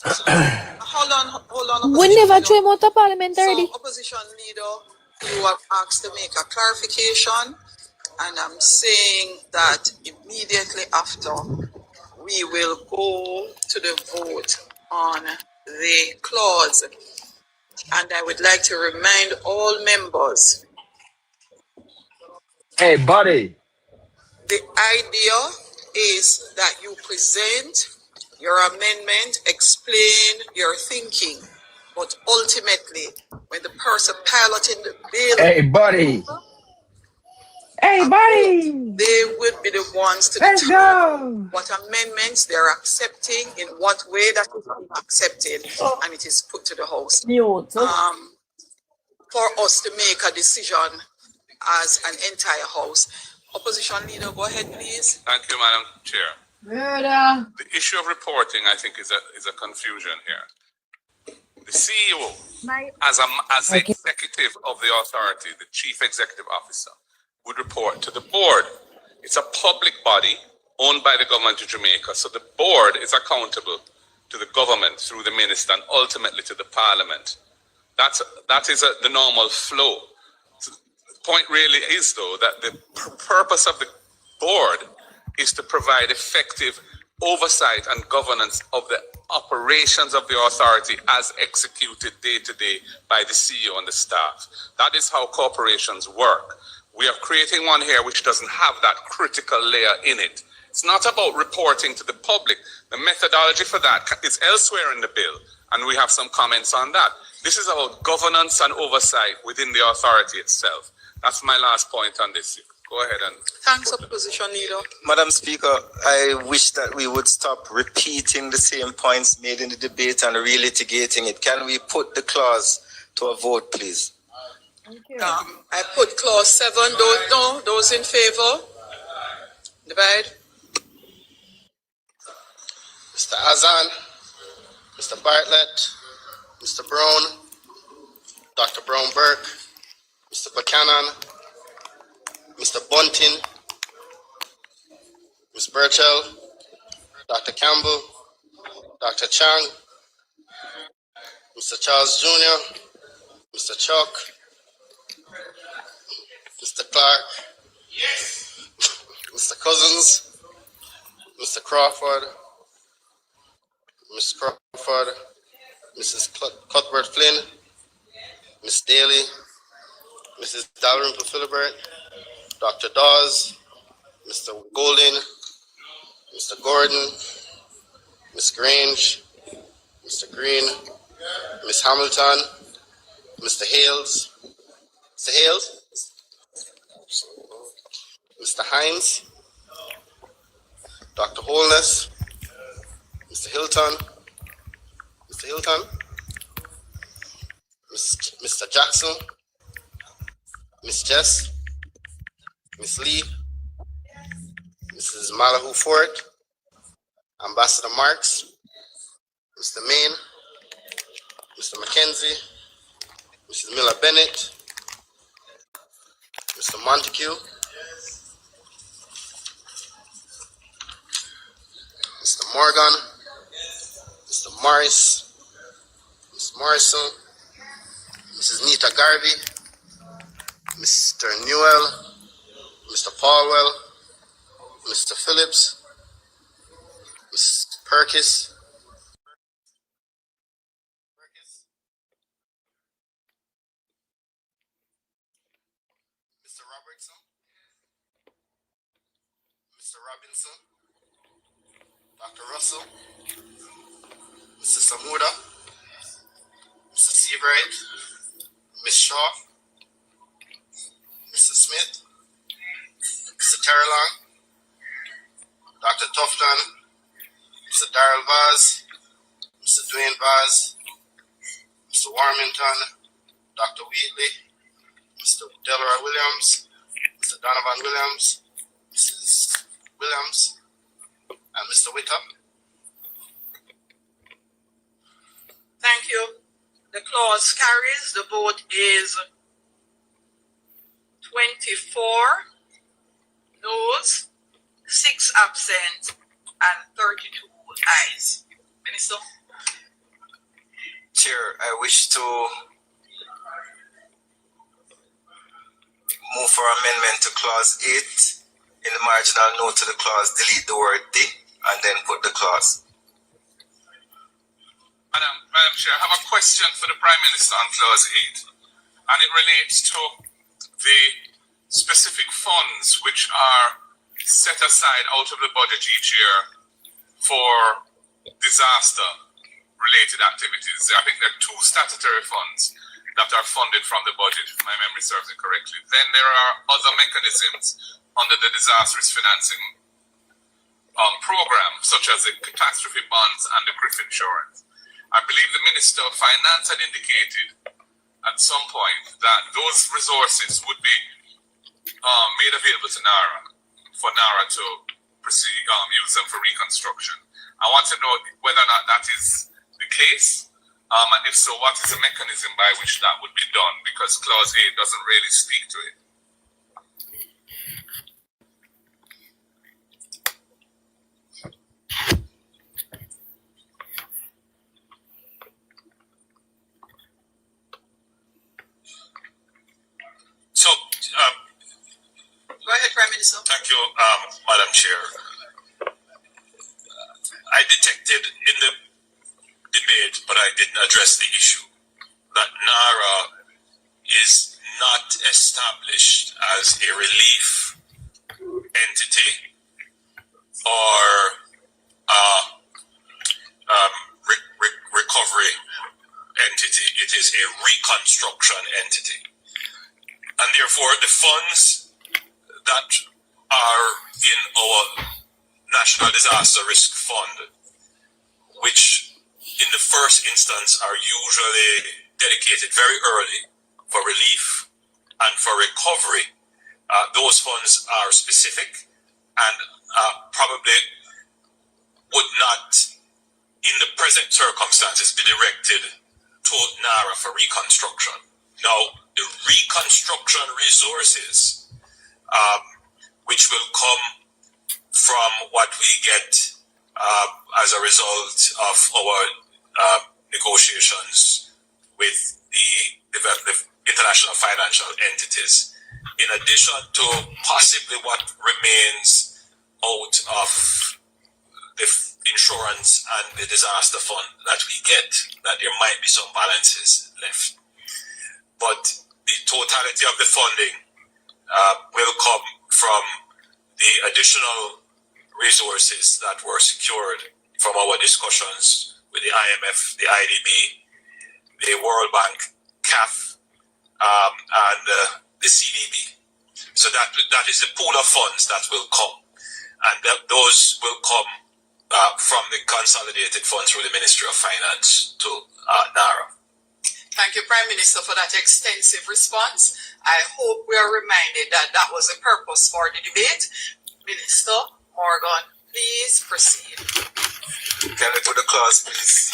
Hold on. We never try him out of parliamentary. So, opposition leader, you have asked to make a clarification, and I'm saying that immediately after we will go to the vote on the clause. And I would like to remind all members. Hey, buddy. The idea is that you present your amendment, explain your thinking, but ultimately, when the person piloting the bill, Hey, buddy. Hey, buddy. they would be the ones to Let's determine go. what amendments they're accepting, in what way that is accepted, and it is put to the House. For us to make a decision as an entire House. Opposition leader, go ahead, please. Thank you, Madam Chair. Murder. The issue of reporting, I think, is a confusion here. The CEO, as the executive of the authority, the chief executive officer, would report to the board. It's a public body owned by the government of Jamaica, so the board is accountable to the government through the minister and ultimately to the parliament. That is the normal flow. So the point really is, though, that the purpose of the board is to provide effective oversight and governance of the operations of the authority as executed day to day by the CEO and the staff. That is how corporations work. We are creating one here which doesn't have that critical layer in it. It's not about reporting to the public. The methodology for that is elsewhere in the bill, and we have some comments on that. This is about governance and oversight within the authority itself. That's my last point on this. Go ahead and... Thanks, opposition leader. Madam Speaker, I wish that we would stop repeating the same points made in the debate and relitigating it. Can we put the clause to a vote, please? I put clause 7. Those in favor? Divide. Mr. Azan, Mr. Bartlett, Mr. Brown, Dr. Brown Burke, Mr. Buchanan, Mr. Bunting, Ms. Burchell, Dr. Campbell, Dr. Chang, Mr. Charles Jr., Mr. Chuck, Mr. Clark, yes. Mr. Cousins, Mr. Crawford, Ms. Crawford, Mrs. Cuthbert Flynn, Ms. Daly, Mrs. Dalrymple Philibert, Dr. Dawes, Mr. Golding, Mr. Gordon, Ms. Grange, Mr. Green, Ms. Hamilton, Mr. Hales, Mr. Hales, Mr. Hines, Dr. Holness, Mr. Hilton, Mr. Jackson, Ms. Jess, Ms. Lee, Mrs. Malahoo Ford, Ambassador Marks, Mr. Main, Mr. McKenzie, Mrs. Miller Bennett, Mr. Montague, Mr. Morgan, Mr. Morris, Ms. Morrison, Mrs. Nita Garvey, Mr. Newell, Mr. Paulwell, Mr. Phillips, Ms. Perkis, Mr. Robertson, Mr. Robinson, Dr. Russell, Mr. Samuda, Mr. Seabright, Ms. Shaw, Mr. Smith, Mr. Terrelong, Dr. Tufton, Mr. Darrell Vaz, Mr. Dwayne Vaz, Mr. Warmington, Dr. Wheatley, Mr. Delroy Williams, Mr. Donovan Williams, Mrs. Williams, and Mr. Witter. Thank you. The clause carries. The vote is 24 noes, 6 absent, and 32 ayes. Minister? Chair, I wish to move for amendment to clause 8. In the marginal note to the clause, delete the word "the" and then put the clause. Madam Chair, I have a question for the Prime Minister on clause 8, and it relates to the specific funds which are set aside out of the budget each year for disaster-related activities. I think there are 2 statutory funds that are funded from the budget, if my memory serves it correctly. Then there are other mechanisms under the disaster risk financing program, such as the catastrophe bonds and the CRIF insurance. I believe the Minister of Finance had indicated at some point that those resources would be made available to NARA for NARA to proceed, use them for reconstruction. I want to know whether or not that is the case, and if so, what is the mechanism by which that would be done? Because clause 8 doesn't really speak to it. So, go ahead, Prime Minister. Thank you, Madam Chair. I detected in the debate, but I didn't address the issue, that NARA is not established as a relief entity or recovery entity. It is a reconstruction entity. And therefore, the funds that are in our National Disaster Risk Fund, which in the first instance are usually dedicated very early for relief and for recovery, those funds are specific and probably would not, in the present circumstances, be directed to NARA for reconstruction. Now, the reconstruction resources, which will come from what we get as a result of our negotiations with the international financial entities, in addition to possibly what remains out of the insurance and the disaster fund that we get, that there might be some balances left. But the totality of the funding will come from the additional resources that were secured from our discussions with the IMF, the IDB, the World Bank, CAF, and the CDB. So that is the pool of funds that will come, and those will come from the consolidated funds through the Ministry of Finance to NARA. Thank you, Prime Minister, for that extensive response. I hope we are reminded that that was the purpose for the debate. Minister Morgan, please proceed. Can we put the clause, please?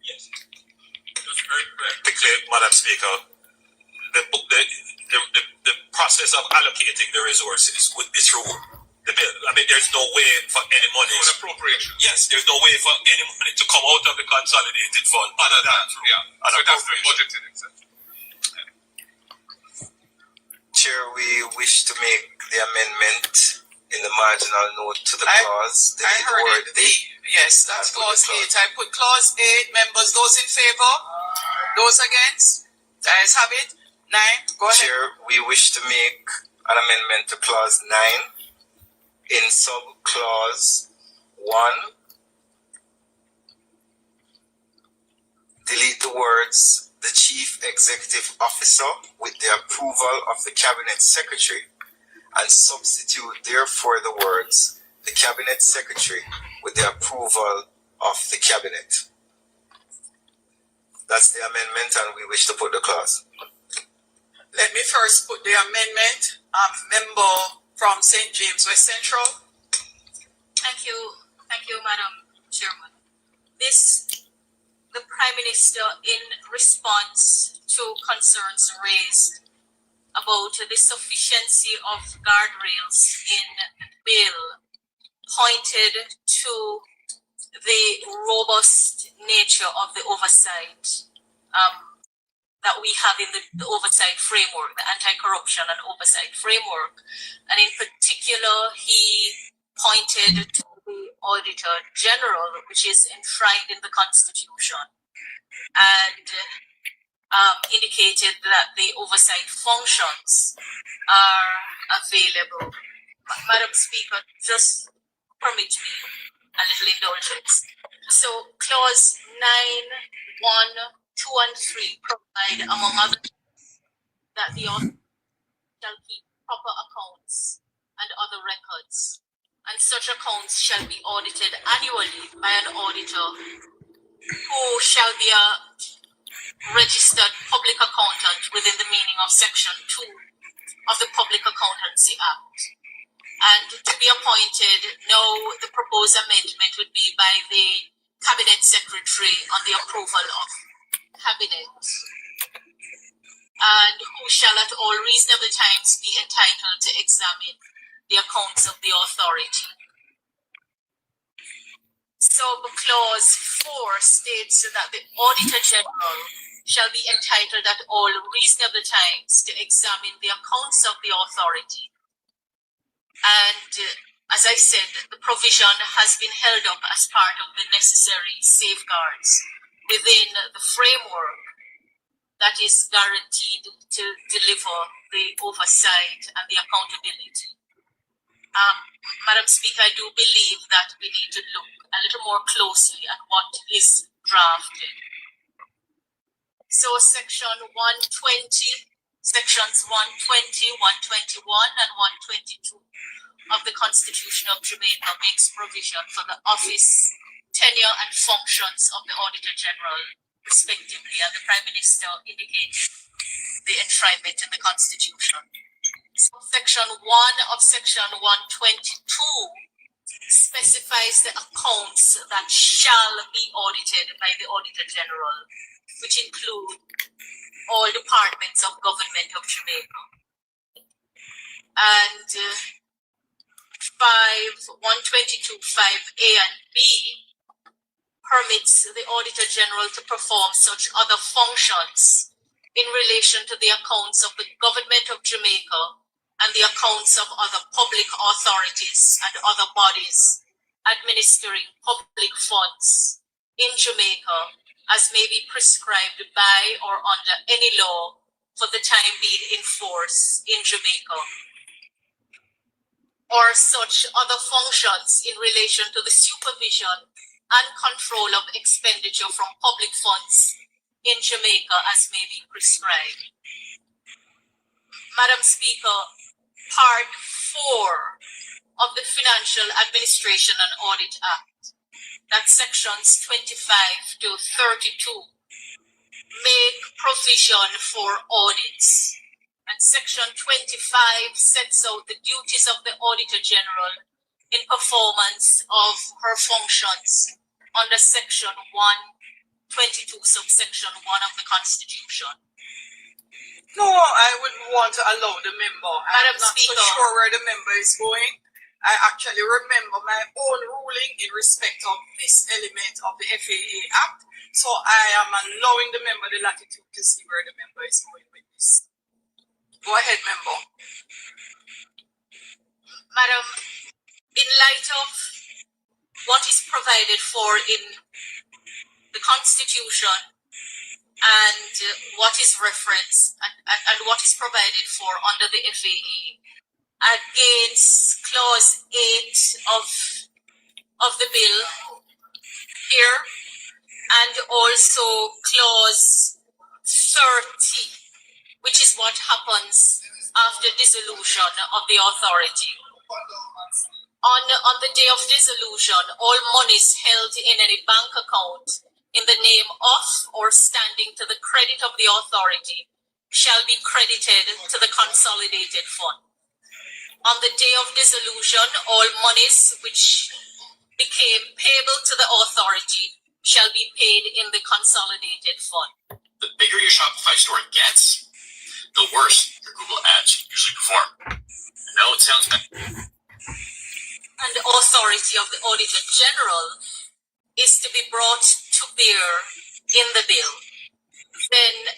Yes. Just very quickly, Madam Speaker, the process of allocating the resources would be through the bill. I mean, there's no way for any money. For an appropriation. Yes, there's no way for any money to come out of the consolidated fund other than through So that's the budgeted exemption. Chair, we wish to make the amendment in the marginal note to the clause. I heard it. Yes, that's clause 8. I put clause 8. Members, those in favor? Those against? The ayes have it. 9. Go ahead. Chair, we wish to make an amendment to clause 9 in sub-clause 1. Delete the words "the Chief Executive Officer with the approval of the Cabinet Secretary" and substitute therefore the words "the Cabinet Secretary with the approval of the Cabinet." That's the amendment, and we wish to put the clause. Let me first put the amendment. Member from St. James West Central. Thank you, Madam Chairman. The Prime Minister, in response to concerns raised about the sufficiency of guardrails in the bill, pointed to the robust nature of the oversight that we have in the oversight framework, the anti-corruption and oversight framework. And in particular, he pointed to the Auditor General, which is enshrined in the Constitution, and indicated that the oversight functions are available. Madam Speaker, just permit me a little indulgence. So clause 9, 1, 2 and 3 provide, among other things, that the author shall keep proper accounts and other records, and such accounts shall be audited annually by an auditor who shall be a registered public accountant within the meaning of Section 2 of the Public Accountancy Act. And to be appointed, now the proposed amendment would be by the Cabinet Secretary on the approval of Cabinet, and who shall at all reasonable times be entitled to examine the accounts of the authority. Sub-clause 4 states that the Auditor General shall be entitled at all reasonable times to examine the accounts of the authority. And as I said, the provision has been held up as part of the necessary safeguards within the framework that is guaranteed to deliver the oversight and the accountability. Madam Speaker, I do believe that we need to look a little more closely at what is drafted. So section 120, sections 120, 121, and 122 of the Constitution of Jamaica makes provision for the office, tenure, and functions of the Auditor General, respectively, and the Prime Minister indicates the enshrinement in the Constitution. So section 1 of section 122 specifies the accounts that shall be audited by the Auditor General, which include all departments of government of Jamaica. And 122, 5A and B permits the Auditor General to perform such other functions in relation to the accounts of the government of Jamaica and the accounts of other public authorities and other bodies administering public funds in Jamaica as may be prescribed by or under any law for the time being in force in Jamaica, or such other functions in relation to the supervision and control of expenditure from public funds in Jamaica as may be prescribed. Madam Speaker, Part 4 of the Financial Administration and Audit Act, that's sections 25 to 32, make provision for audits. And section 25 sets out the duties of the Auditor General in performance of her functions under section 122, subsection 1 of the Constitution. No, I wouldn't want to allow the member. I'm not Speaker, so sure where the member is going. I actually remember my own ruling in respect of this element of the FAA Act. So I am allowing the member the latitude to see where the member is going with this. Go ahead, member. Madam, in light of what is provided for in the Constitution and what is referenced and what is provided for under the FAA against clause 8 of the bill here, and also clause 30, which is what happens after dissolution of the authority. On the day of dissolution, all monies held in any bank account in the name of or standing to the credit of the authority shall be credited to the consolidated fund. On the day of dissolution, all monies which became payable to the authority shall be paid in the consolidated fund. The bigger your Shopify store gets, the worse your Google ads usually perform. I know it sounds bad. And the authority of the Auditor General is to be brought to bear in the bill. Then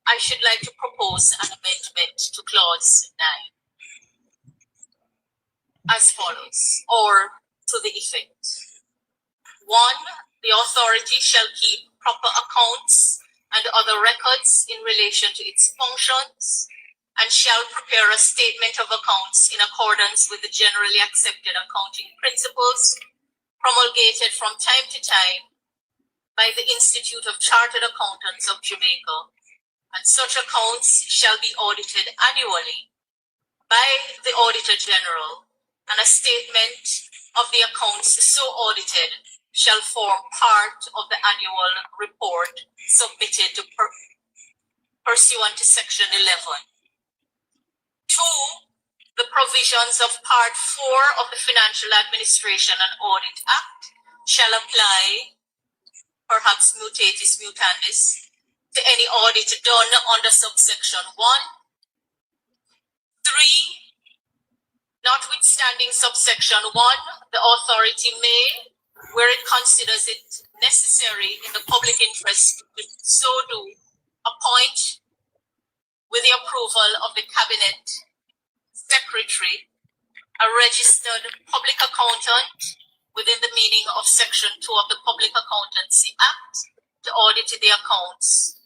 I should like to propose an amendment to clause 9 as follows, or to the effect. 1. The authority shall keep proper accounts and other records in relation to its functions, and shall prepare a statement of accounts in accordance with the generally accepted accounting principles promulgated from time to time by the Institute of Chartered Accountants of Jamaica, and such accounts shall be audited annually by the Auditor General, and a statement of the accounts so audited shall form part of the annual report submitted pursuant to Section 11. 2. The provisions of Part 4 of the Financial Administration and Audit Act shall apply, perhaps mutatis mutandis, to any audit done under subsection 1. 3. Notwithstanding subsection 1, the authority may, where it considers it necessary in the public interest to so do, appoint, with the approval of the Cabinet Secretary, a registered public accountant within the meaning of Section 2 of the Public Accountancy Act to audit the accounts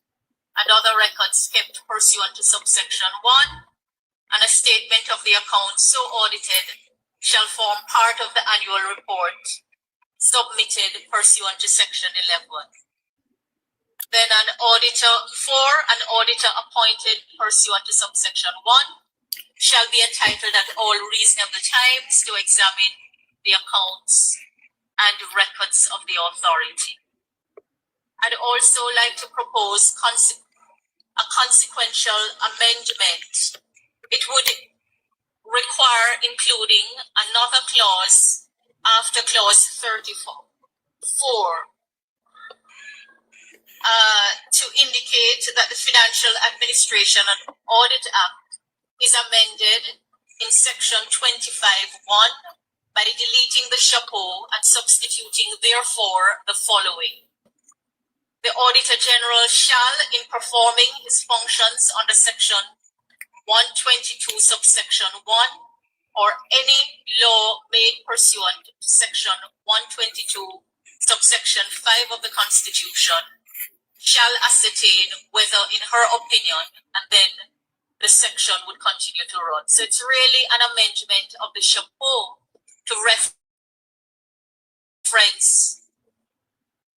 and other records kept pursuant to subsection 1, and a statement of the accounts so audited shall form part of the annual report submitted pursuant to Section 11. Then an auditor appointed pursuant to subsection 1 shall be entitled at all reasonable times to examine the accounts and records of the authority. I'd also like to propose a consequential amendment. It would require including another clause after clause 34 to indicate that the Financial Administration and Audit Act is amended in section 25(1) by deleting the chapeau and substituting therefore the following. The Auditor General shall, in performing his functions under section 122 subsection 1 or any law made pursuant to section 122 subsection 5 of the Constitution, shall ascertain whether, in her opinion, and then the section would continue to run. So it's really an amendment of the chapeau to reference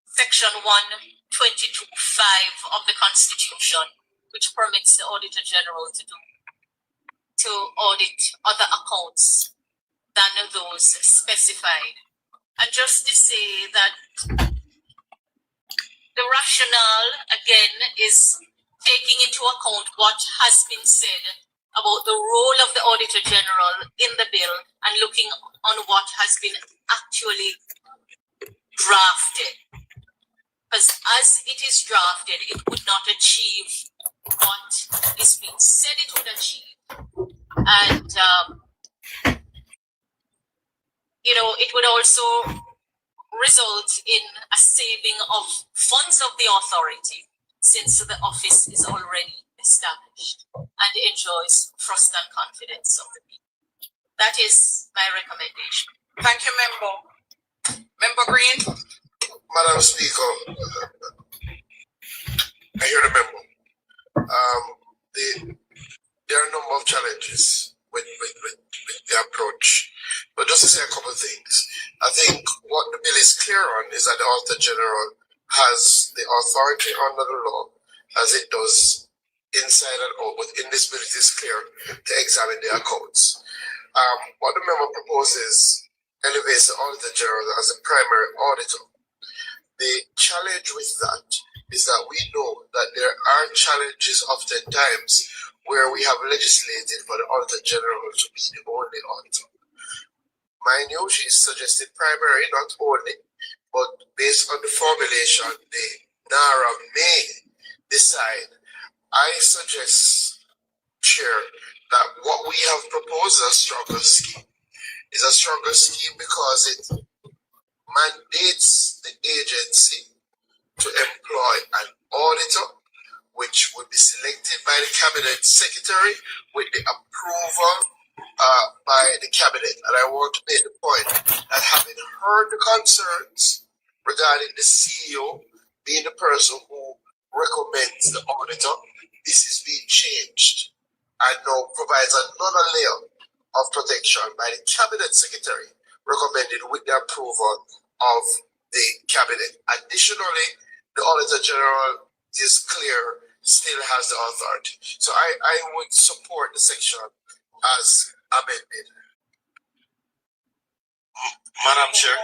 section 122.5 of the Constitution, which permits the Auditor General to audit other accounts than those specified. And just to say that the rationale, again, is taking into account what has been said about the role of the Auditor General in the bill and looking on what has been actually drafted. Because as it is drafted, it would not achieve what is being said it would achieve. And, it would also result in a saving of funds of the authority, since the office is already established and enjoys trust and confidence of the people. That is my recommendation. Thank you, Member. Member Green. Madam Speaker, I hear the member. There are a number of challenges with the approach, but just to say a couple of things. I think what the bill is clear on is that the Auditor General has the authority under the law, as it does inside and out, but in this bill it is clear to examine the accounts. What the member proposes elevates the Auditor General as the primary auditor. The challenge with that is that we know that there are challenges oftentimes where we have legislated for the Auditor General to be the only auditor. Mind you, she suggested primary, not only, but based on the formulation, the NARA may decide. I suggest, Chair, that what we have proposed as a stronger scheme is a stronger scheme because it mandates the agency to employ an auditor, which would be selected by the Cabinet Secretary with the approval by the Cabinet. And I want to make the point that having heard the concerns regarding the CEO being the person who recommends the auditor, this is being changed and now provides another layer of protection by the Cabinet Secretary recommended with the approval of the Cabinet. Additionally, the Auditor General is clear, still has the authority. So I would support the section as amended. Madam Chair.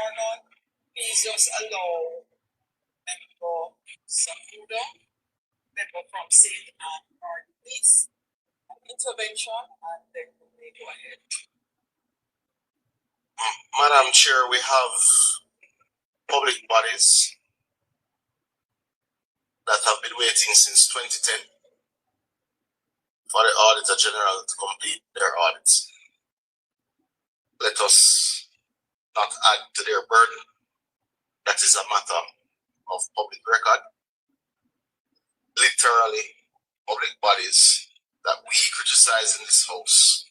Please just allow Member Safuda, Member from St. Anne, please, an intervention, and then we may go ahead. Madam Chair, we have public bodies that have been waiting since 2010 for the Auditor General to complete their audits. Let us not add to their burden. That is a matter of public record. Literally, public bodies that we criticize in this House,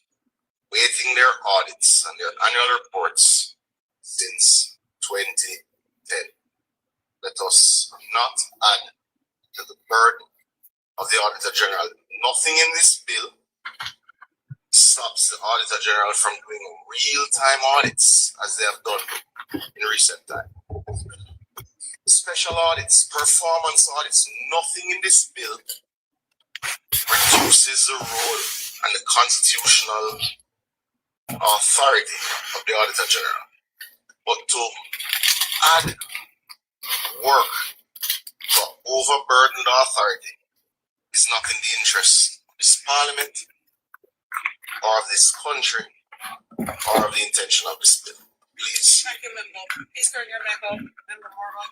waiting their audits and their annual reports since 2010. Let us not add to the burden of the Auditor General. Nothing in this bill stops the Auditor General from doing real-time audits as they have done in recent time. Special audits, performance audits, nothing in this bill reduces the role and the constitutional authority of the Auditor General. But to add work to overburden the authority is not in the interest of this Parliament or of this country or of the intention of this bill. Please. Thank you, Member. Please turn your mic off, Member Morgan.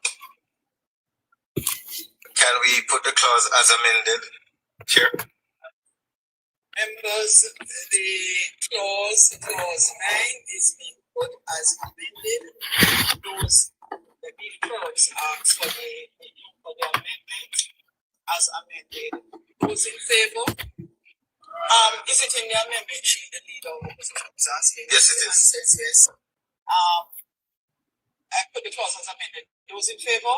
Can we put the clause as amended, Chair? Members, the clause 9 is being put as amended. The beef clerks ask for the amendment as amended. Those in favor? Is it in the amendment sheet the leader of opposition is asking? Yes, it is. Yes. I put the clause as amended. Those in favor?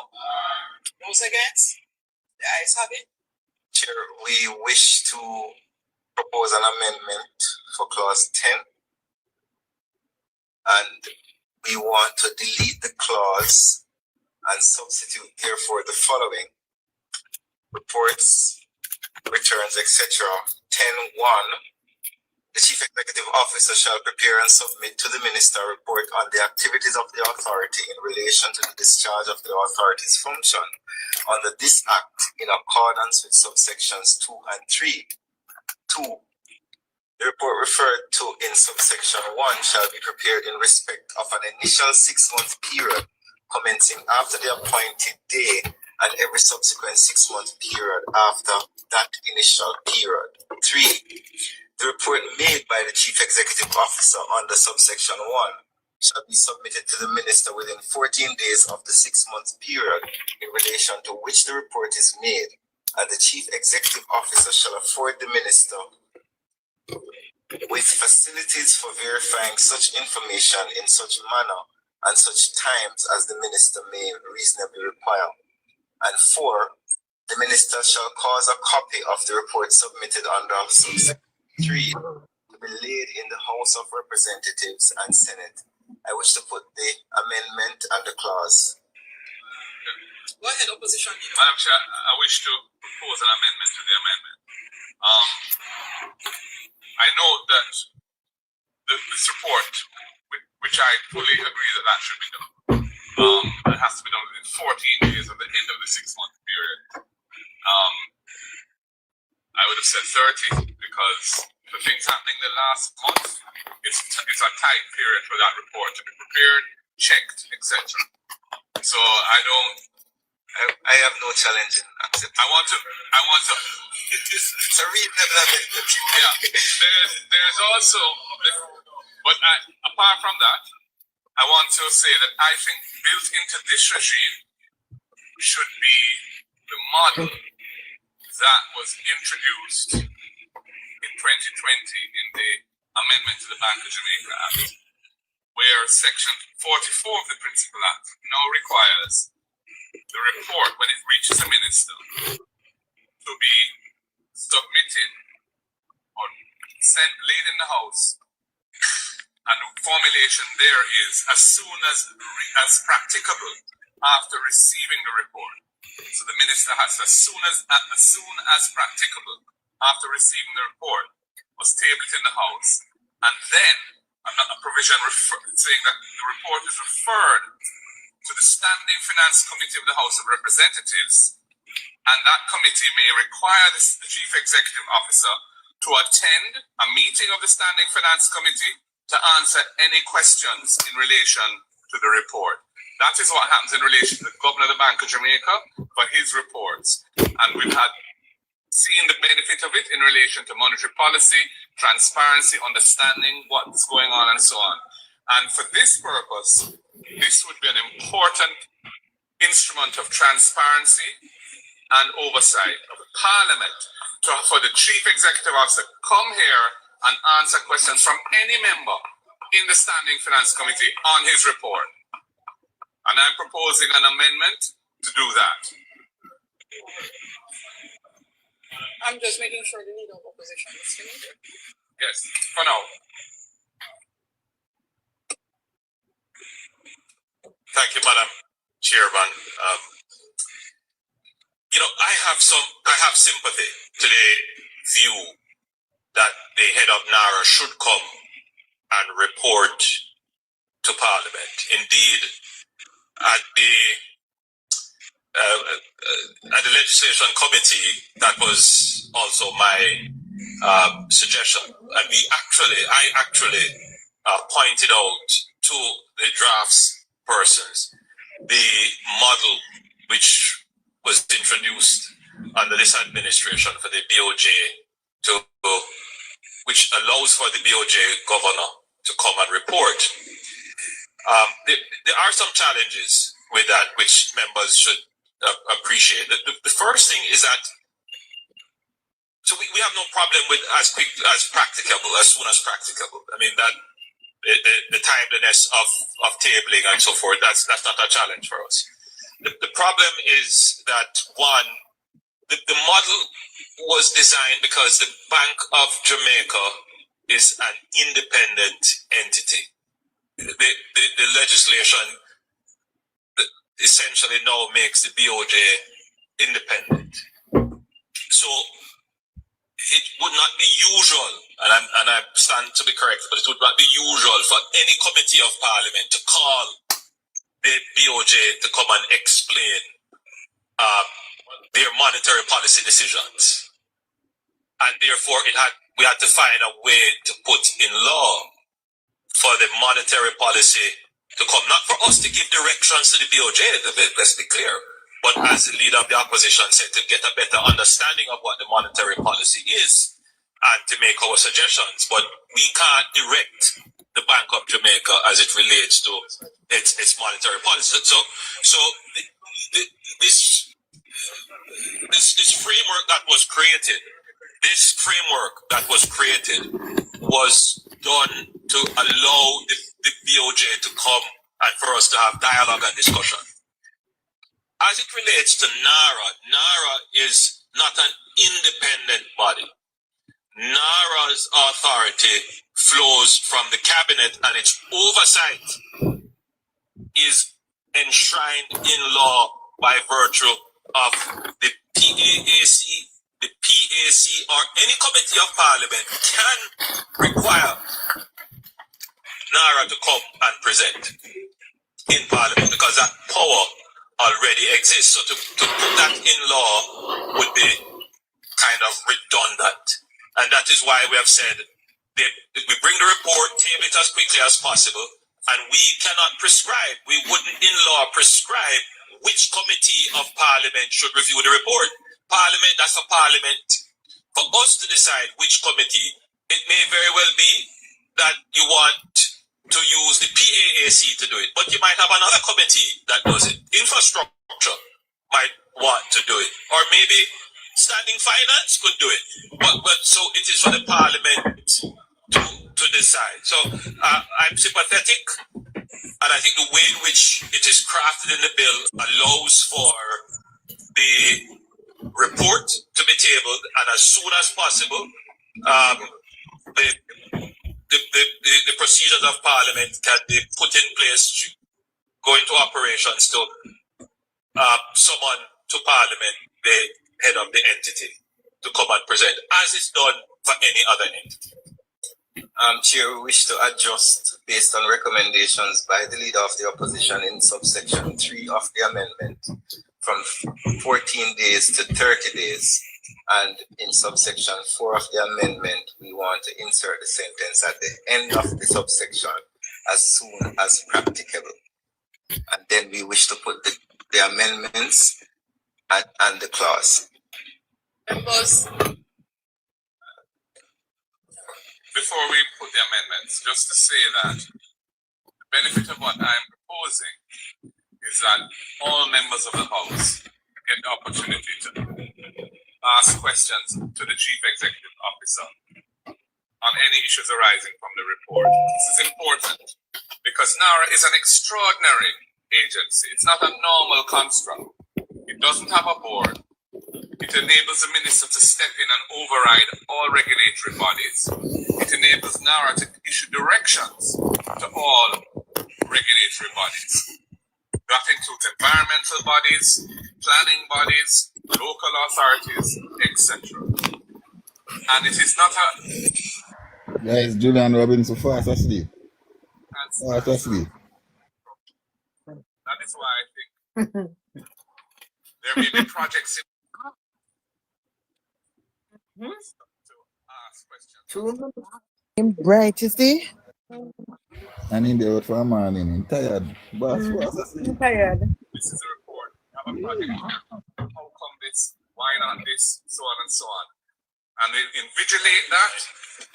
Those against? The ayes have it. Chair, we wish to propose an amendment for clause 10, and we want to delete the clause and substitute therefore the following: reports, returns, etc. 10.1. The Chief Executive Officer shall prepare and submit to the Minister a report on the activities of the authority in relation to the discharge of the authority's function under this Act in accordance with subsections 2 and 3. 2. The report referred to in subsection 1 shall be prepared in respect of an initial 6-month period commencing after the appointed day and every subsequent 6-month period after that initial period. 3. The report made by the Chief Executive Officer under subsection 1 shall be submitted to the Minister within 14 days of the 6-month period in relation to which the report is made, and the Chief Executive Officer shall afford the Minister with facilities for verifying such information in such manner and such times as the Minister may reasonably require. And 4, the Minister shall cause a copy of the report submitted under subsection 3 to be laid in the House of Representatives and Senate. I wish to put the amendment and the clause. Go ahead, opposition. Madam Chair, I wish to propose an amendment to the amendment. I know that this report, which I fully agree that should be done, it has to be done within 14 days of the end of the 6-month period. I would have said 30 because the things happening the last month, it's a tight period for that report to be prepared, checked, etc. So I have no challenge in accepting. I want to. It's a reasonable amendment. Yeah. There's also, apart from that, I want to say that I think built into this regime should be the model that was introduced in 2020 in the amendment to the Bank of Jamaica Act, where Section 44 of the Principal Act now requires the report, when it reaches the Minister, to be submitted or sent laid in the House, and the formulation there is as soon as practicable after receiving the report. So the Minister has as soon as practicable after receiving the report was tabled in the House, and then a provision saying that the report is referred to the Standing Finance Committee of the House of Representatives, and that committee may require the Chief Executive Officer to attend a meeting of the Standing Finance Committee to answer any questions in relation to the report. That is what happens in relation to the Governor of the Bank of Jamaica for his reports. And we've seen the benefit of it in relation to monetary policy, transparency, understanding what's going on, and so on. And for this purpose, this would be an important instrument of transparency and oversight of the Parliament for the Chief Executive Officer to come here and answer questions from any member in the Standing Finance Committee on his report. And I'm proposing an amendment to do that. I'm just making sure the leader of opposition is finished. Yes, for now. Thank you, Madam Chairman. I have sympathy to the view that the head of NARA should come and report to Parliament. Indeed, at the legislation committee, that was also my suggestion, and I actually pointed out to the drafts persons the model which was introduced under this administration for the BOJ which allows for the BOJ governor to come and report. There are some challenges with that which members should appreciate. The first thing is that we have no problem with as practicable, as soon as practicable. I mean that the timeliness of tabling and so forth, that's not a challenge for us. The problem is that one, the model was designed because the Bank of Jamaica is an independent entity. The legislation essentially now makes the BOJ independent. So it would not be usual, and I stand to be corrected, but it would not be usual for any committee of Parliament to call the BOJ to come and explain their monetary policy decisions. And therefore we had to find a way to put in law for the monetary policy to come, not for us to give directions to the BOJ, let's be clear, but as the leader of the opposition said, to get a better understanding of what the monetary policy is and to make our suggestions. But we can't direct the Bank of Jamaica as it relates to its monetary policy. So this framework that was created, was done to allow the BOJ to come and for us to have dialogue and discussion. As it relates to NARA is not an independent body. NARA's authority flows from the cabinet, and its oversight is enshrined in law by virtue of the PAC. The PAC or any committee of Parliament can require NARA to come and present in Parliament because that power already exists. So to put that in law would be kind of redundant. And that is why we have said that we bring the report, table it as quickly as possible, and we cannot prescribe, we wouldn't in law prescribe which committee of Parliament should review the report. Parliament, that's for Parliament. For us to decide which committee, it may very well be that you want to use the PAAC to do it, but you might have another committee that does it. Infrastructure might want to do it, or maybe standing finance could do it. But so it is for the Parliament to decide. So I'm sympathetic, and I think the way in which it is crafted in the bill allows for the report to be tabled, and as soon as possible, the procedures of Parliament can be put in place, go into operations to summon to Parliament the head of the entity to come and present, as is done for any other entity. Chair, we wish to adjust based on recommendations by the Leader of the Opposition in subsection 3 of the amendment from 14 days to 30 days. And in subsection 4 of the amendment, we want to insert the sentence at the end of the subsection as soon as practicable. And then we wish to put the amendments and the clause. Before we put the amendments, just to say that the benefit of what I'm proposing is that all members of the House get the opportunity to ask questions to the Chief Executive Officer on any issues arising from the report. This is important because NARA is an extraordinary agency. It's not a normal construct. It doesn't have a board. It enables the minister to step in and override all regulatory bodies. It enables NARA to issue directions to all regulatory bodies. That includes environmental bodies, planning bodies, local authorities, etc. And it is not a... Guys, Julian Robinson fast asleep. Fast asleep. That is why I think there may be projects in... to ask questions. Bright, you see? And in the out for a morning, I'm tired. Boss, fast asleep. I'm tired. This is a report. We have a project. How come this? Why not this? So on and so on. And we invigilate that,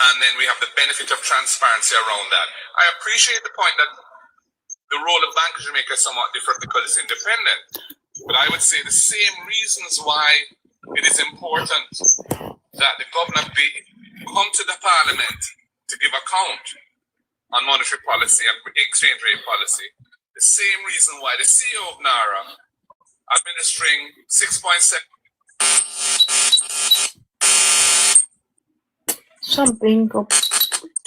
and then we have the benefit of transparency around that. I appreciate the point that the role of Bank of Jamaica is somewhat different because it's independent. But I would say the same reasons why it is important that the governor come to the Parliament to give account on monetary policy and exchange rate policy. The same reason why the CEO of NARA administering 6.7 Something up.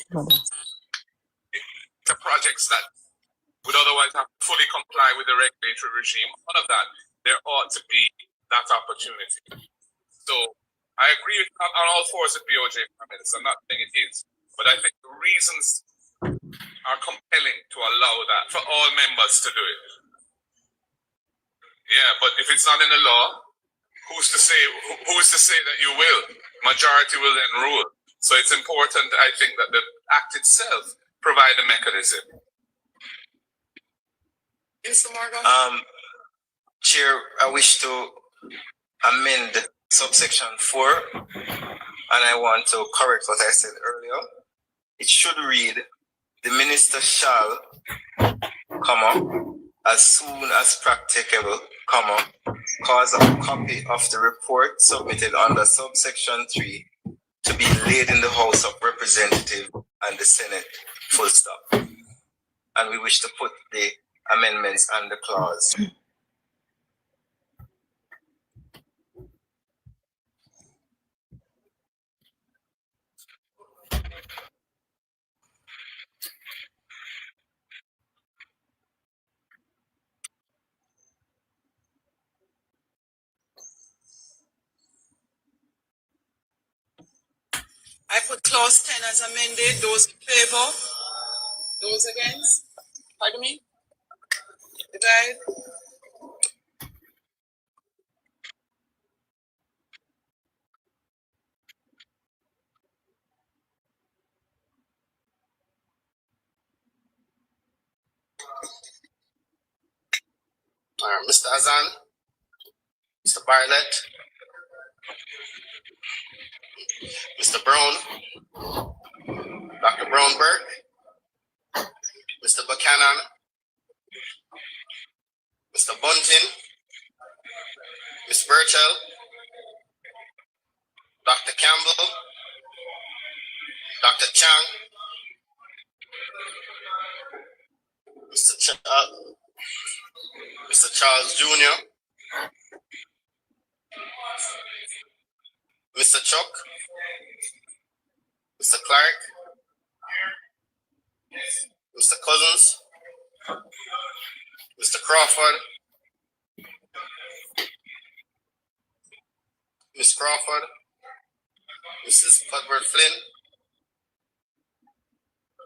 The projects that would otherwise have to fully comply with the regulatory regime, all of that, there ought to be that opportunity. So I agree with on all fours with BOJ comments. I'm not saying it is, but I think the reasons are compelling to allow that for all members to do it. Yeah, but if it's not in the law, who's to say that you will? Majority will then rule. So it's important, I think, that the act itself provide a mechanism. Mr. Morgan? Chair, I wish to amend subsection 4, and I want to correct what I said earlier. It should read, the minister shall, as soon as practicable, cause a copy of the report submitted under subsection 3 to be laid in the House of Representatives and the Senate, full stop. And we wish to put the amendments and the clause. I put clause 10 as amended. Those in favor? Those against? Pardon me? Did I? Mr. Azan, Mr. Bartlett, Mr. Brown, Dr. Brownberg, Mr. Buchanan, Mr. Bunting, Ms. Burchell, Dr. Campbell, Dr. Chang, Mr. Charles Jr., Mr. Chuck, Mr. Clark, Mr. Cousins, Mr. Crawford, Ms. Crawford, Mrs. Cuthbert Flynn,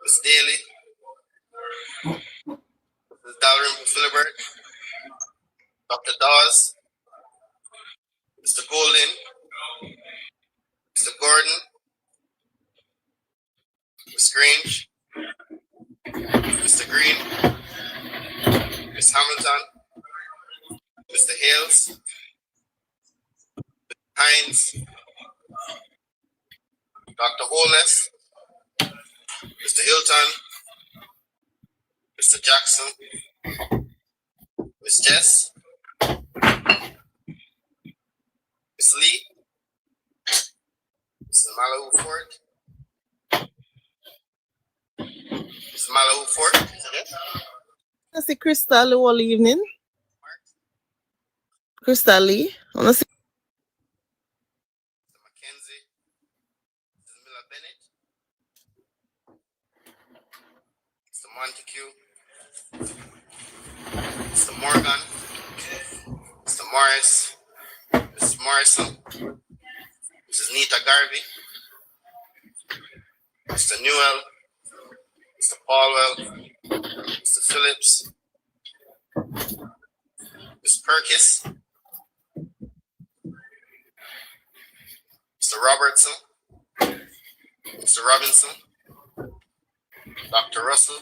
Ms. Daly, Ms. Dalrymple Philibert, Dr. Dawes, Mr. Golden, Mr. Gordon, Ms. Grange, Mr. Green, Ms. Hamilton, Mr. Hales, Hines, Dr. Holness, Mr. Hilton, Mr. Jackson, Ms. Jess, Ms. Lee, Mr. Malawu Ford, Mr. Malawu Ford, I see Crystal all evening. Crystal Lee. I want to see. Mr. Mackenzie, Mrs. Miller Bennett, Mr. Montague, Mr. Morgan, Mr. Morris, Mrs. Morrison, Mrs. Nita Garvey, Mr. Newell, Mr. Paulwell, Mr. Phillips, Ms. Perkis, Mr. Robertson, Mr. Robinson, Dr. Russell,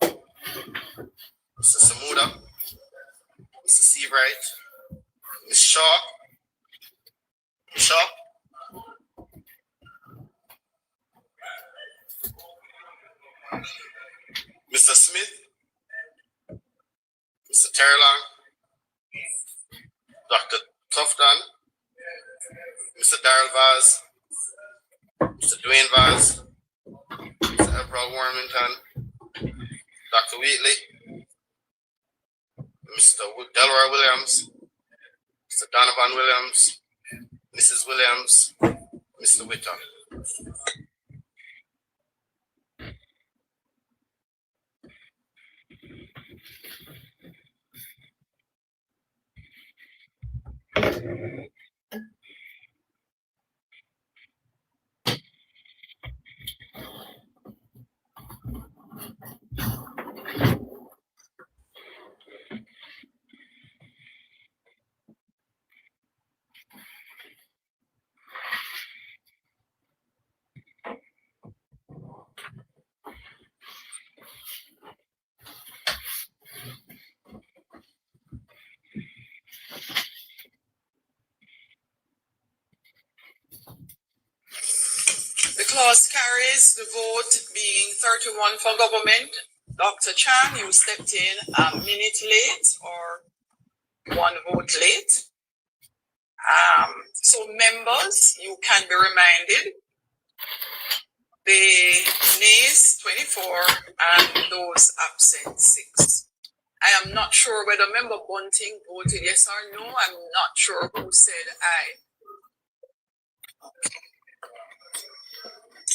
Mr. Samuda, Mr. Seabright, Ms. Shaw, Mr. Smith, Mr. Terlong, Dr. Tufton, Mr. Darrell Vaz, Mr. Dwayne Vaz, Mr. Everall Warmington, Dr. Wheatley, Mr. Delroy Williams, Mr. Donovan Williams, Mrs. Williams, Mr. Whitton. The clause carries, the vote being 31 for government. Dr. Chan, you stepped in a minute late or 1 vote late. So members, you can be reminded, the nays 24 and those absent 6. I am not sure whether member Bunting voted yes or no. I'm not sure who said aye.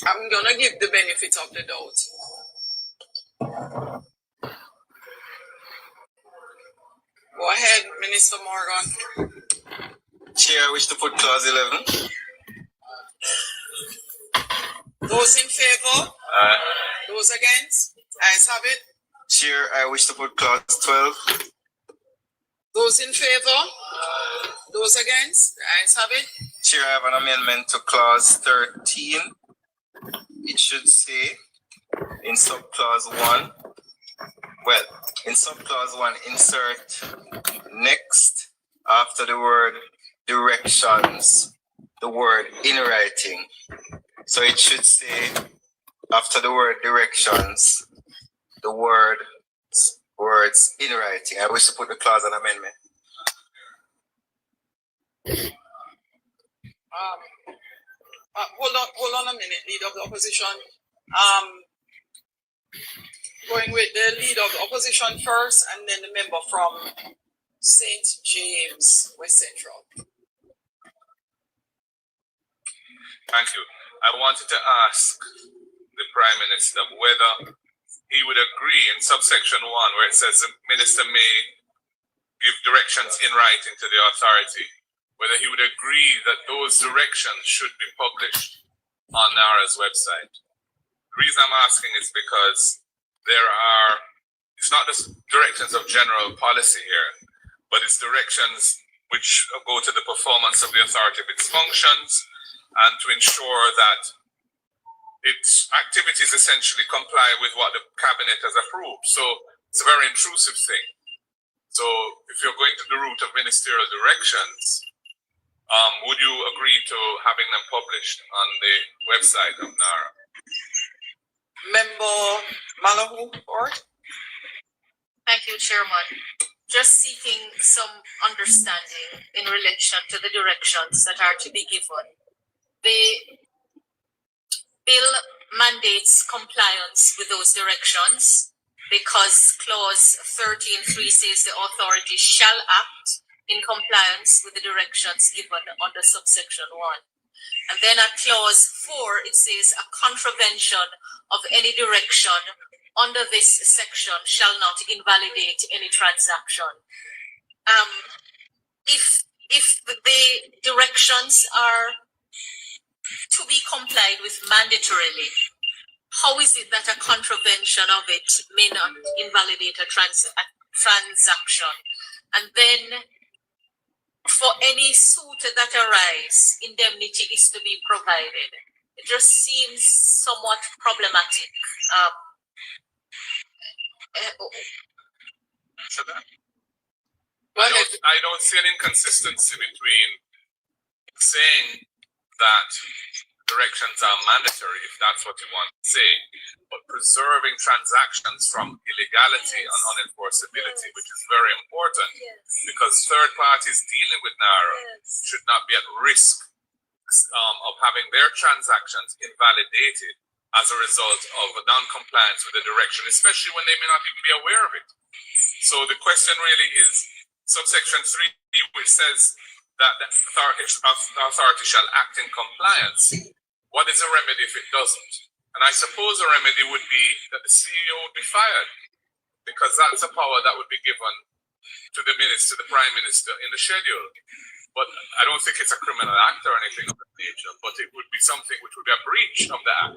I'm gonna give the benefit of the doubt. Go ahead, Minister Morgan. Chair, I wish to put clause 11. Those in favor? Those against? Ayes have it. Chair, I wish to put clause 12. Those in favor? Those against? Ayes have it. Chair, I have an amendment to clause 13. It should say in subclause 1, well, in subclause 1, insert next after the word directions, the word in writing. So it should say after the word directions, the words in writing. I wish to put the clause on amendment. Hold on a minute, Leader of the Opposition. Going with the Leader of the Opposition first, and then the member from St. James, West Central. Thank you. I wanted to ask the Prime Minister whether he would agree in subsection 1 where it says the Minister may give directions in writing to the authority, whether he would agree that those directions should be published on NARA's website. The reason I'm asking is because it's not just directions of general policy here, but it's directions which go to the performance of the authority of its functions and to ensure that its activities essentially comply with what the cabinet has approved. So it's a very intrusive thing. So if you're going to the route of ministerial directions, would you agree to having them published on the website of NARA? Member Malahu, or? Thank you, Chairman. Just seeking some understanding in relation to the directions that are to be given. The bill mandates compliance with those directions because clause 13.3 says the authority shall act in compliance with the directions given under subsection 1. And then at clause 4, it says a contravention of any direction under this section shall not invalidate any transaction. If the directions are to be complied with mandatorily, how is it that a contravention of it may not invalidate a transaction? And then for any suit that arise, indemnity is to be provided. It just seems somewhat problematic. I don't see an inconsistency between saying that directions are mandatory, if that's what you want to say, but preserving transactions from illegality and unenforceability, which is very important, because third parties dealing with NARA should not be at risk of having their transactions invalidated as a result of non-compliance with the direction, especially when they may not even be aware of it. So the question really is, subsection 3, which says that the authority shall act in compliance. What is a remedy if it doesn't? And I suppose a remedy would be that the CEO would be fired. because that's a power that would be given to the minister, the prime minister, in the schedule. But I don't think it's a criminal act or anything of that nature, but it would be something which would be a breach of the act,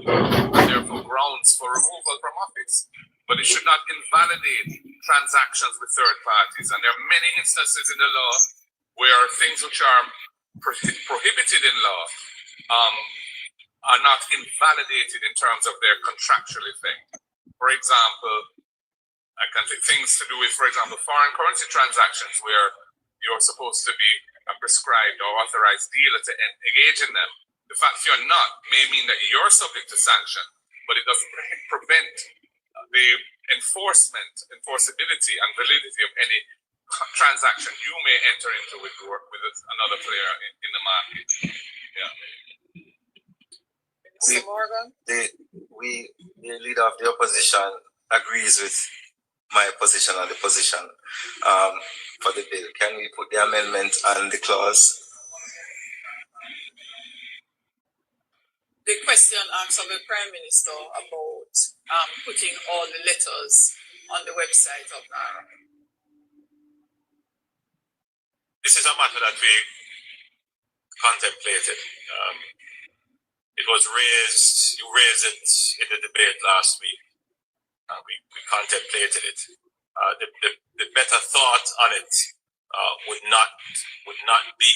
and therefore grounds for removal from office. But it should not invalidate transactions with third parties. And there are many instances in the law where things which are prohibited in law are not invalidated in terms of their contractual effect. For example, I can think things to do with, for example, foreign currency transactions where you're supposed to be a prescribed or authorized dealer to engage in them. The fact you're not may mean that you're subject to sanction, but it doesn't prevent the enforceability and validity of any transaction you may enter into with another player in the market. Yeah. Mr. Morgan? The leader of the opposition agrees with my position and the position for the bill. Can we put the amendment and the clause? The question from the Prime Minister about putting all the letters on the website of NARA. This is a matter that we contemplated. It was raised, you raised it in the debate last week. We contemplated it. The better thought on it would not be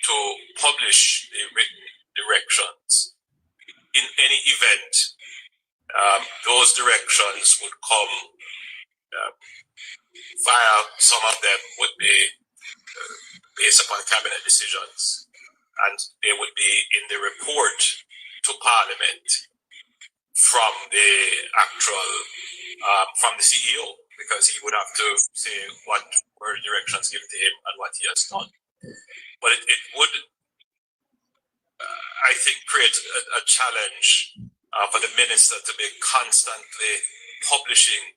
to publish the written directions. In any event, those directions would come via, some of them would be based upon cabinet decisions, and they would be in the report to Parliament from the actual, from the CEO, because he would have to say what were directions given to him and what he has done. But it would, I think, create a challenge for the minister to be constantly publishing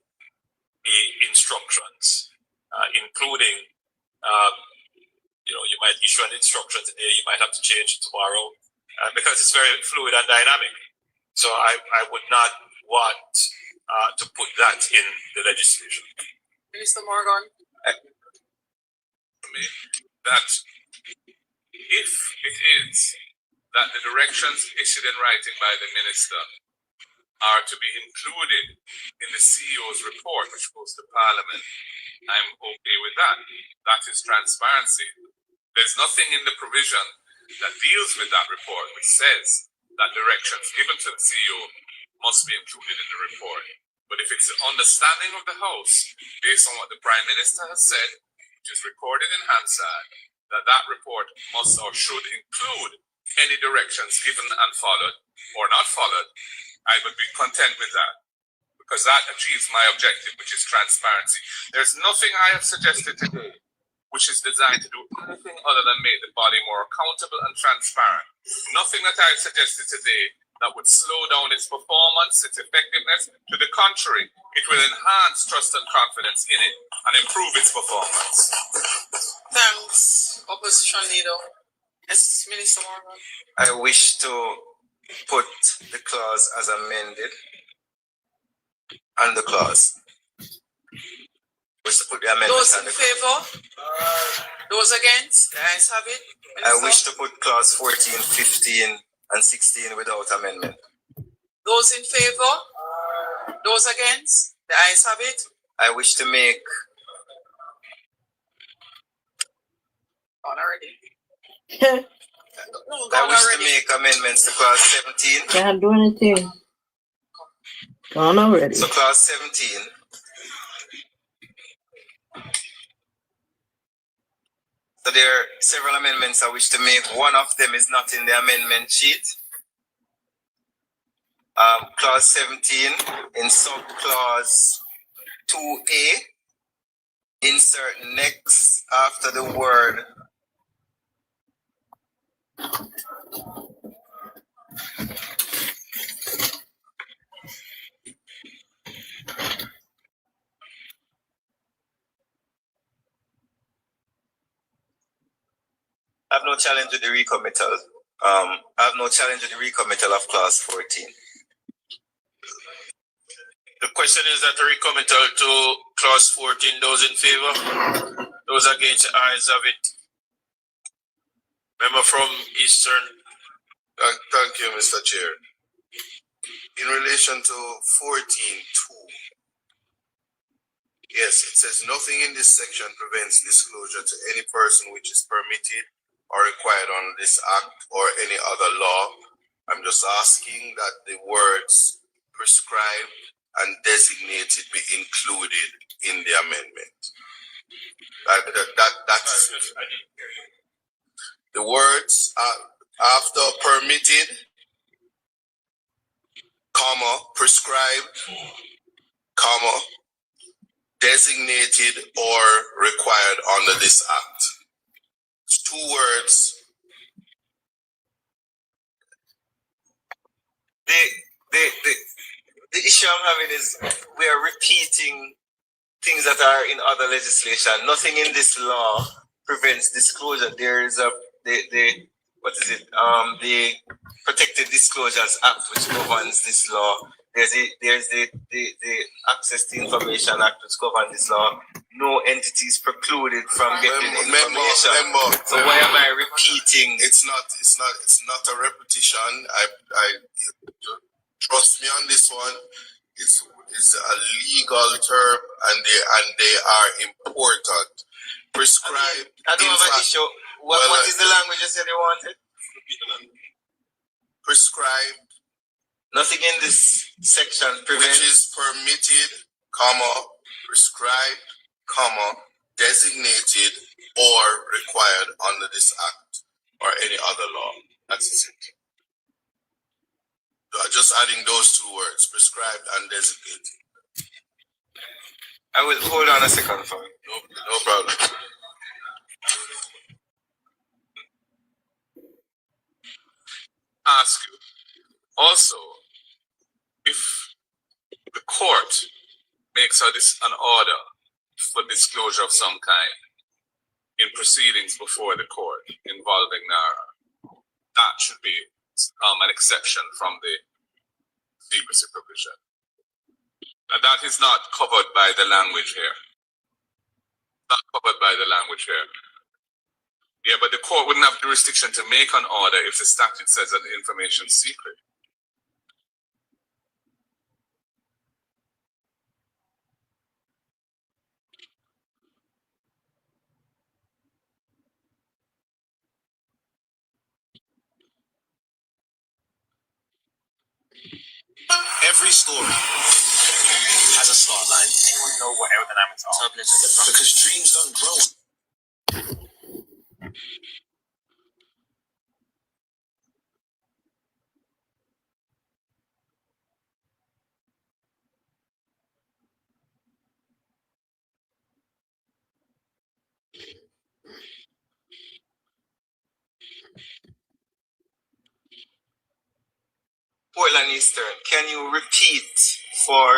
the instructions, including, you might issue an instruction today, you might have to change it tomorrow, because it's very fluid and dynamic. So I would not want to put that in the legislation. Minister Morgan? That if it is that the directions issued in writing by the minister are to be included in the CEO's report, which goes to Parliament, I'm okay with that. That is transparency. There's nothing in the provision that deals with that report which says that directions given to the CEO must be included in the report. But if it's an understanding of the House, based on what the Prime Minister has said, which is recorded in Hansard, that report must or should include any directions given and followed or not followed, I would be content with that, because that achieves my objective, which is transparency. There's nothing I have suggested today which is designed to do anything other than make the body more accountable and transparent. Nothing that I suggested today that would slow down its performance, its effectiveness. To the contrary, it will enhance trust and confidence in it and improve its performance. Thanks, Opposition Leader. Yes, Minister Morgan. I wish to put the clause as amended and the clause. Wish to put the amendment. Those in favor? Those against? The ayes have it. Minister? I wish to put clause 14, 15, and 16 without amendment. Those in favor? Those against? The ayes have it. I wish to make. Gone already. I wish to make amendments to clause 17. Can't do anything. Gone already. So clause 17. So there are several amendments I wish to make. One of them is not in the amendment sheet. Clause 17 in subclause 2A, insert next after the word I have no challenge with the recommittal. I have no challenge with the recommittal of clause 14. The question is that the recommittal to clause 14, those in favor, those against, the ayes have it. Member from Eastern. Thank you, Mr. Chair. In relation to 14.2, yes, it says nothing in this section prevents disclosure to any person which is permitted or required under this act or any other law. I'm just asking that the words prescribed and designated be included in the amendment. That's the words after permitted, comma, prescribed, comma, designated or required under this act. It's 2 words. The issue I'm having is we are repeating things that are in other legislation. Nothing in this law prevents disclosure. There is the Protected Disclosures Act which governs this law. There's the Access to Information Act which governs this law. No entity is precluded from getting information. So why am I repeating? It's not a repetition. I trust me on this one. It's a legal term and they are important. Prescribed. I don't have an issue. What is the language you said you wanted? Prescribed. Nothing in this section prevents. Which is permitted, comma, prescribed, comma, designated or required under this act or any other law. That's it. Just adding those 2 words, prescribed and designated. I will hold on a second for you. No problem. Ask you also if the court makes an order for disclosure of some kind in proceedings before the court involving NARA, that should be an exception from the secrecy provision. Now that is not covered by the language here. Not covered by the language here. Yeah, but the court wouldn't have jurisdiction to make an order if the statute says that the information is secret. Every story has a start line. Anyone know what aerodynamics are? Because dreams don't grow. Portland Eastern, can you repeat for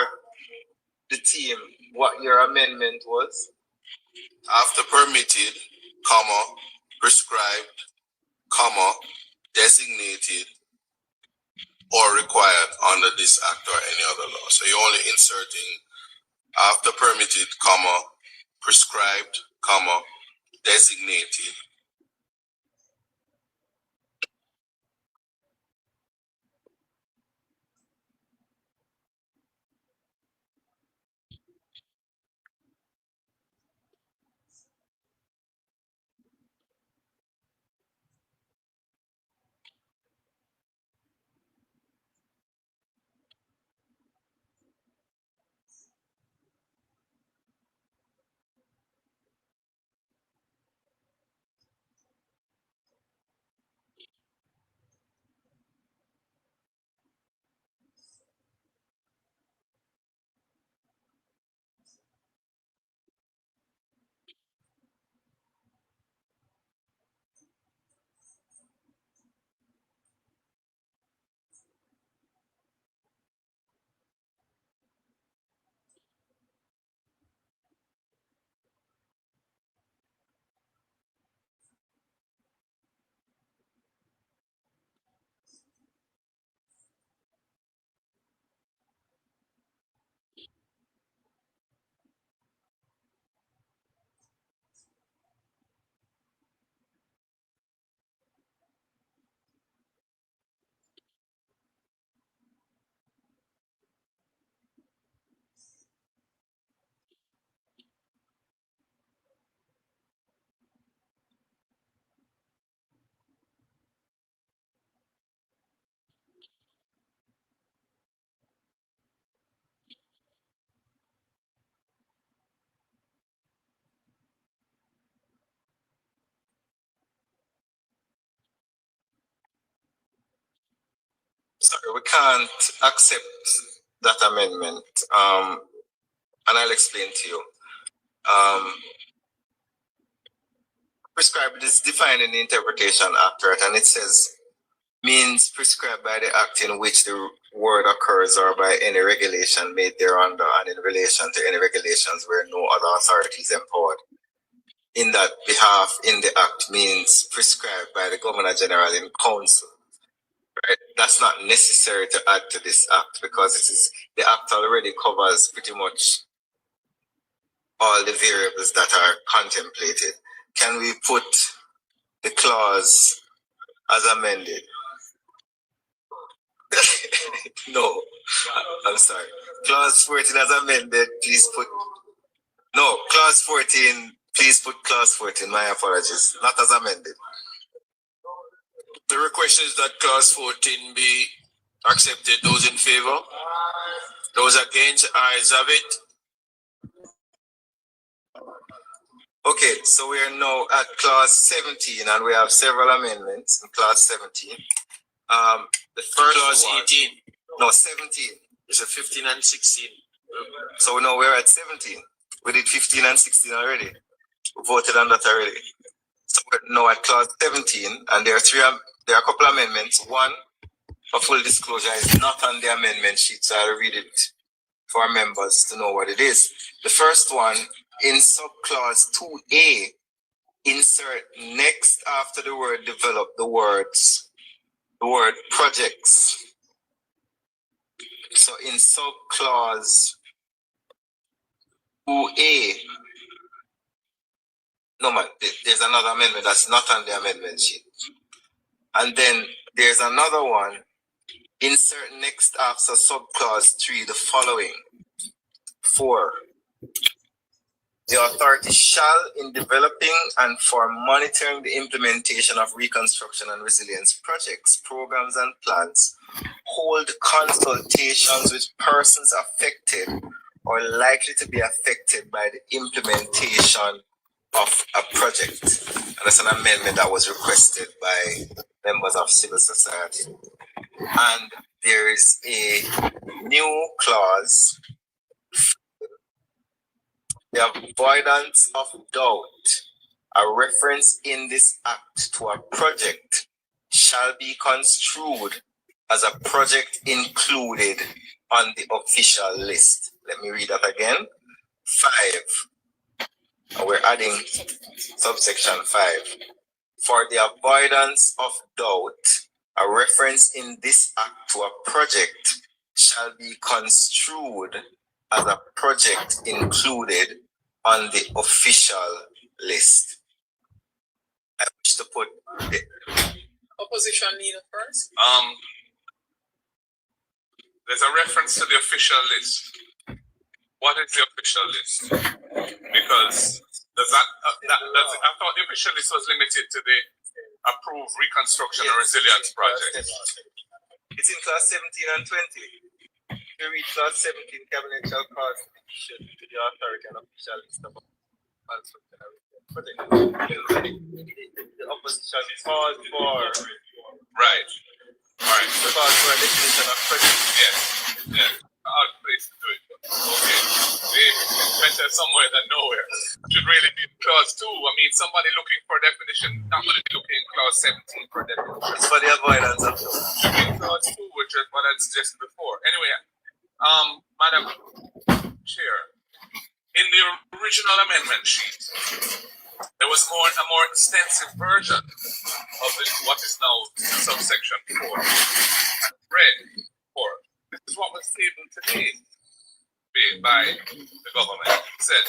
the team what your amendment was? After permitted, comma, prescribed, comma, designated or required under this act or any other law. So you're only inserting after permitted, comma, prescribed, comma, designated. Sorry, we can't accept that amendment. And I'll explain to you. Prescribed is defined in the Interpretation Act, right? And it says, means prescribed by the act in which the word occurs or by any regulation made thereunder and in relation to any regulations where no other authority is empowered. In that behalf, in the act means prescribed by the Governor General in Council. Right? That's not necessary to add to this act because the act already covers pretty much all the variables that are contemplated. Can we put the clause as amended? No, I'm sorry. Clause 14 as amended, please put. No, clause 14, please put clause 14. My apologies. Not as amended. The request is that clause 14 be accepted. Those in favor? Those against? Ayes have it. Okay, so we are now at clause 17 and we have several amendments in clause 17. The first clause one, 18. No, 17. It's a 15 and 16. So now we're at 17. We did 15 and 16 already. We voted on that already. So we're now at clause 17 and there are a couple amendments. One, for full disclosure, is not on the amendment sheet, so I'll read it for our members to know what it is. The first one, in subclause 2A, insert next after the word develop the word projects. So in subclause 2A, no man, there's another amendment that's not on the amendment sheet. And then there's another one, insert next after subclause 3 the following. 4. The authority shall, in developing and for monitoring the implementation of reconstruction and resilience projects, programs, and plans, hold consultations with persons affected or likely to be affected by the implementation of a project. And that's an amendment that was requested by members of civil society. And there is a new clause, the avoidance of doubt, a reference in this act to a project shall be construed as a project included on the official list. Let me read that again. 5. And we're adding subsection 5. For the avoidance of doubt, a reference in this act to a project shall be construed as a project included on the official list. I wish to put the Opposition leader first. There's a reference to the official list. What is the official list? Because I thought the official list was limited to the approved reconstruction and resilience project. It's in clause 17 and 20. To read clause 17, cabinet shall cause petition to the authority and official list of construction and resilience project. The opposition called for. Right. All right. Called for a definition of project. Yes. Yeah. Hard place to do it. Okay. It's better somewhere than nowhere. Should really be clause 2. I mean, somebody looking for a definition, not going to be looking in clause 17 for a definition. It's for the avoidance of doubt. Should be in clause 2, which is what I suggested before. Anyway, Madam Chair, in the original amendment sheet, there was a more extensive version of what is now subsection 4. Read 4. This is what was tabled today by the government. It said,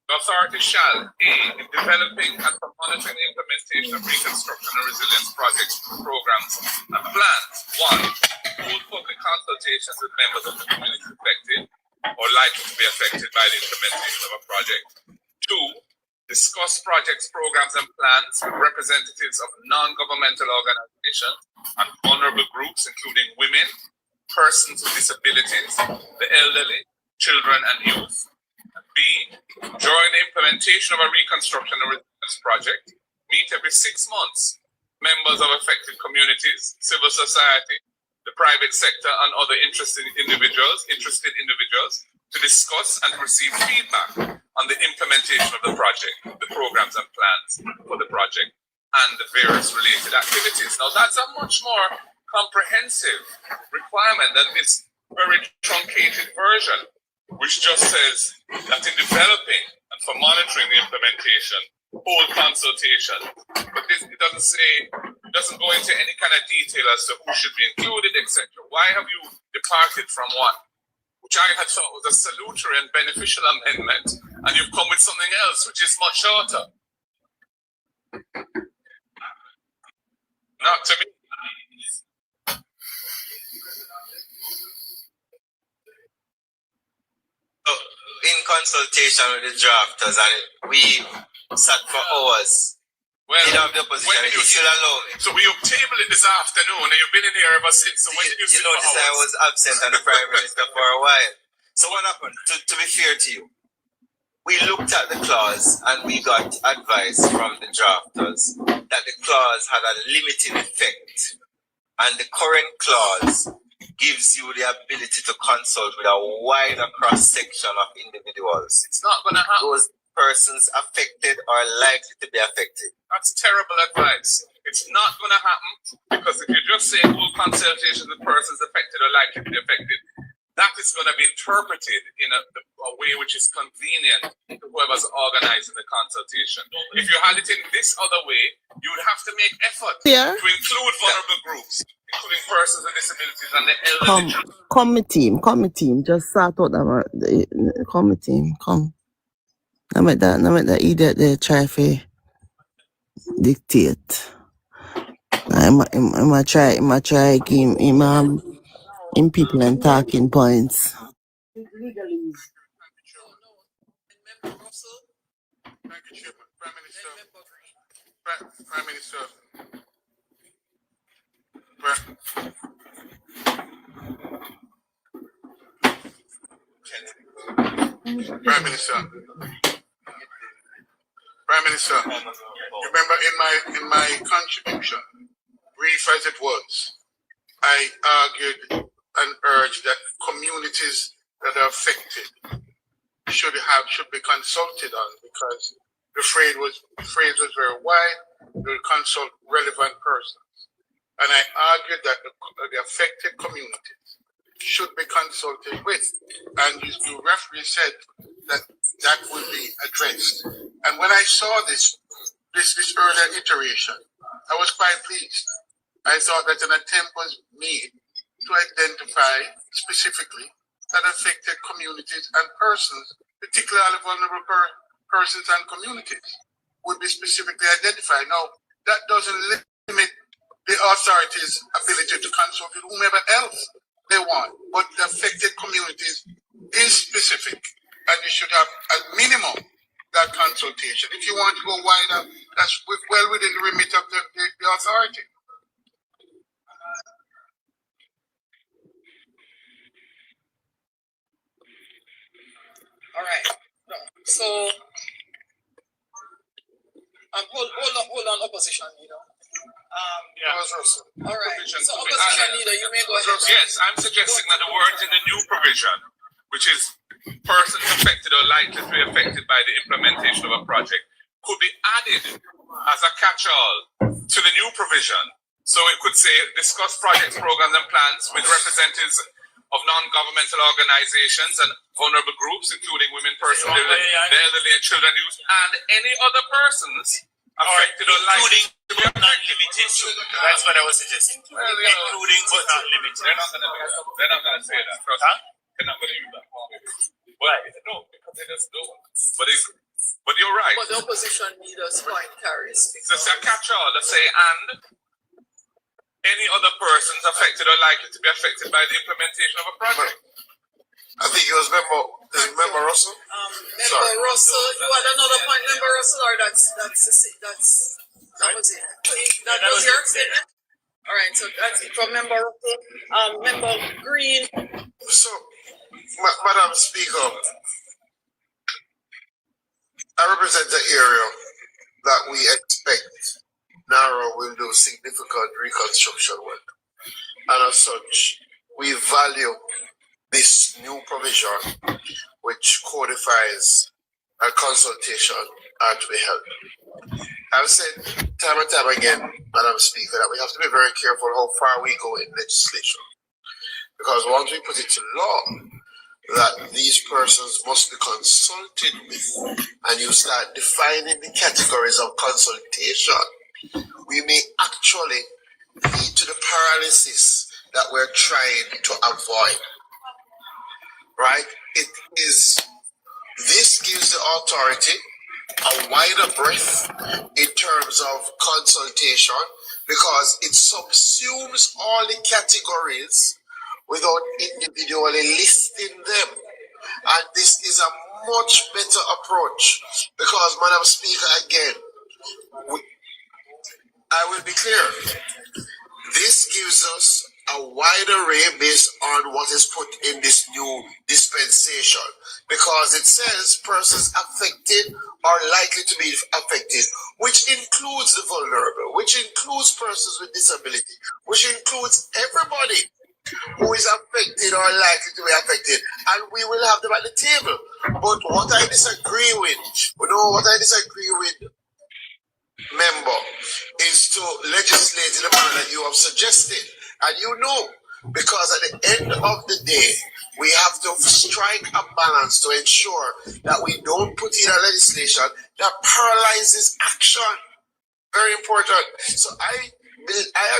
the authority shall, A, in developing and monitoring the implementation of reconstruction and resilience projects, programs, and plans, 1, hold public consultations with members of the community affected or likely to be affected by the implementation of a project. 2, discuss projects, programs, and plans with representatives of non-governmental organizations and vulnerable groups, including women, persons with disabilities, the elderly, children, and youth. B, during the implementation of a reconstruction and resilience project, meet every 6 months members of affected communities, civil society, the private sector and other interested individuals to discuss and receive feedback on the implementation of the project, the programs and plans for the project, and the various related activities. Now, that's a much more comprehensive requirement than this very truncated version, which just says that in developing and for monitoring the implementation, hold consultation. But it doesn't go into any kind of detail as to who should be included, etc. Why have you departed from one, which I had thought was a salutary and beneficial amendment, and you've come with something else which is much shorter? Not to me. In consultation with the drafters, and we sat for hours. Well, of the opposition, if you'll allow me. So we tabled it this afternoon, and you've been in here ever since. So when did you sit for hours? I was absent on the Prime Minister for a while. So what happened? To be fair to you, we looked at the clause and we got advice from the drafters that the clause had a limited effect, and the current clause gives you the ability to consult with a wider cross-section of individuals. It's not going to happen. Those persons affected are likely to be affected. That's terrible advice. It's not going to happen, because if you just say full consultation with persons affected or likely to be affected, that is going to be interpreted in a way which is convenient to whoever's organizing the consultation. If you had it in this other way, you would have to make effort to include vulnerable groups, including persons with disabilities and the elderly. Come my team, just sort out that. Come my team, come. I make that idiot there try to dictate. I might try give him people and talking points. Prime Minister. Prime Minister, remember in my contribution, brief as it was, I argued and urged that communities that are affected should be consulted on, because the phrase was very wide. They will consult relevant persons, and I argued that the affected communities should be consulted with, and the referee said that will be addressed. And when I saw this earlier iteration, I was quite pleased. I thought that an attempt was made to identify specifically that affected communities and persons, particularly vulnerable persons and communities, would be specifically identified. Now, that doesn't limit the authorities' ability to consult with whomever else they want, but the affected communities is specific, and you should have at minimum that consultation. If you want to go wider, that's well within the remit of the authority. All right. So, hold on, opposition leader. All right. So, opposition leader, you may go ahead. Yes, I'm suggesting that the words in the new provision, which is persons affected or likely to be affected by the implementation of a project, could be added as a catch-all to the new provision. So it could say, discuss projects, programs, and plans with representatives of non-governmental organizations and vulnerable groups, including women, persons, the elderly, and children, youth, and any other persons affected or likely to be affected. Not limited. That's what I was suggesting. Including but not limited. They're not going to say that. They're not going to use that. Why? No, because they just don't. But you're right. But the opposition leader's point carries. It's a catch-all. Let's say, and any other persons affected or likely to be affected by the implementation of a project. I think it was member Russell. Member Russell, you had another point, member Russell, or that was it. That was your statement. All right, so that's it from member Russell. Member Green. So, Madam Speaker, I represent the area that we expect NARA will do significant reconstruction work. and as such, we value this new provision which codifies a consultation are to be held. I've said time and time again, Madam Speaker, that we have to be very careful how far we go in legislation. Because once we put it to law, that these persons must be consulted with, and you start defining the categories of consultation, we may actually lead to the paralysis that we're trying to avoid. Right? This gives the authority a wider breadth in terms of consultation because it subsumes all the categories without individually listing them. And this is a much better approach because, Madam Speaker, again, I will be clear. This gives us a wide array based on what is put in this new dispensation because it says persons affected are likely to be affected, which includes the vulnerable, which includes persons with disability, which includes everybody who is affected or likely to be affected, and we will have them at the table. But what I disagree with, member, is to legislate in the manner that you have suggested. And you know, because at the end of the day, we have to strike a balance to ensure that we don't put in a legislation that paralyzes action. Very important. So I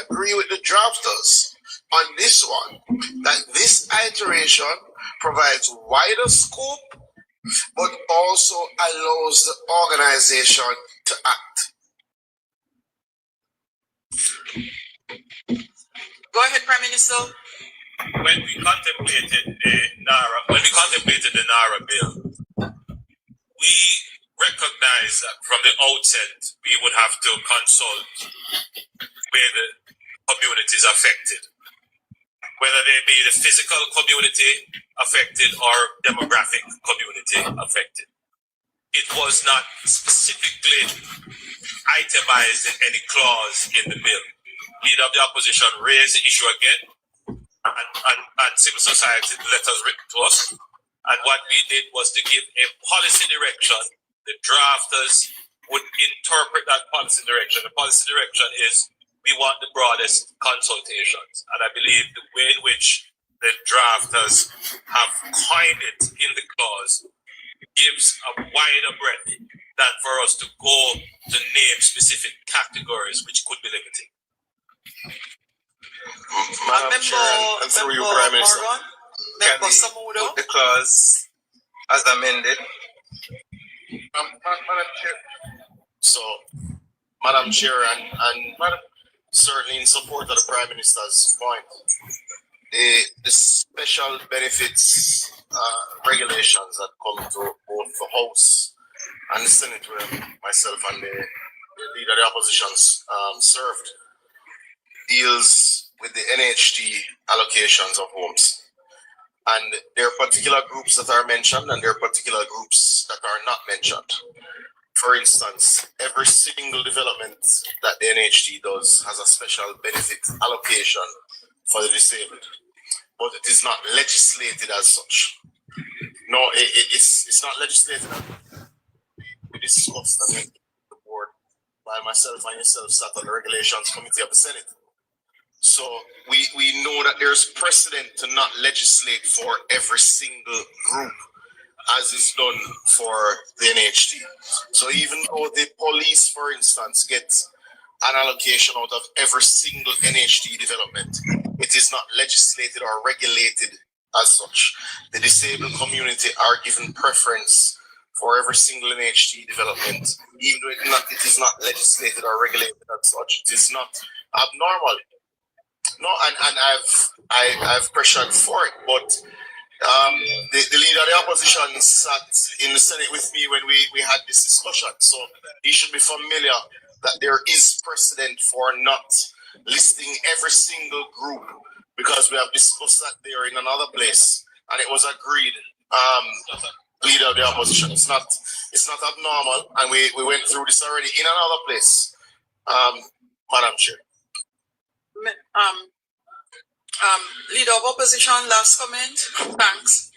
agree with the drafters on this one, that this iteration provides wider scope, but also allows the organization to act. Go ahead, Prime Minister. When we contemplated the NARA bill, we recognized that from the outset we would have to consult with the communities affected, whether they be the physical community affected or demographic community affected. It was not specifically itemized in any clause in the bill. Leader of the opposition raised the issue again, and civil society letters written to us. And what we did was to give a policy direction. The drafters would interpret that policy direction. The policy direction is we want the broadest consultations. And I believe the way in which the drafters have coined it in the clause gives a wider breadth than for us to go to name specific categories which could be limiting. Madam Chair, and through you, Prime Minister, can we put the clause as amended? Madam Chair. So, Madam Chair, and certainly in support of the Prime Minister's point, the special benefits regulations that come to both the House and the Senate, where myself and the leader of the opposition served, deals with the NHT allocations of homes. And there are particular groups that are mentioned and there are particular groups that are not mentioned. For instance, every single development that the NHT does has a special benefit allocation for the disabled, but it is not legislated as such. No, it's not legislated. We discussed and the board, while myself and yourself sat on the Regulations Committee of the Senate. So we know that there's precedent to not legislate for every single group as is done for the NHT. So even though the police, for instance, gets an allocation out of every single NHT development, it is not legislated or regulated as such. The disabled community are given preference for every single NHT development, even though it is not legislated or regulated as such. It is not abnormal. No, and I've pressured for it, but the leader of the opposition sat in the Senate with me when we had this discussion, so he should be familiar that there is precedent for not listing every single group, because we have discussed that there in another place, and it was agreed. Leader of the opposition, it's not abnormal, and we went through this already in another place, Madam Chair. Leader of Opposition, last comment. Thanks.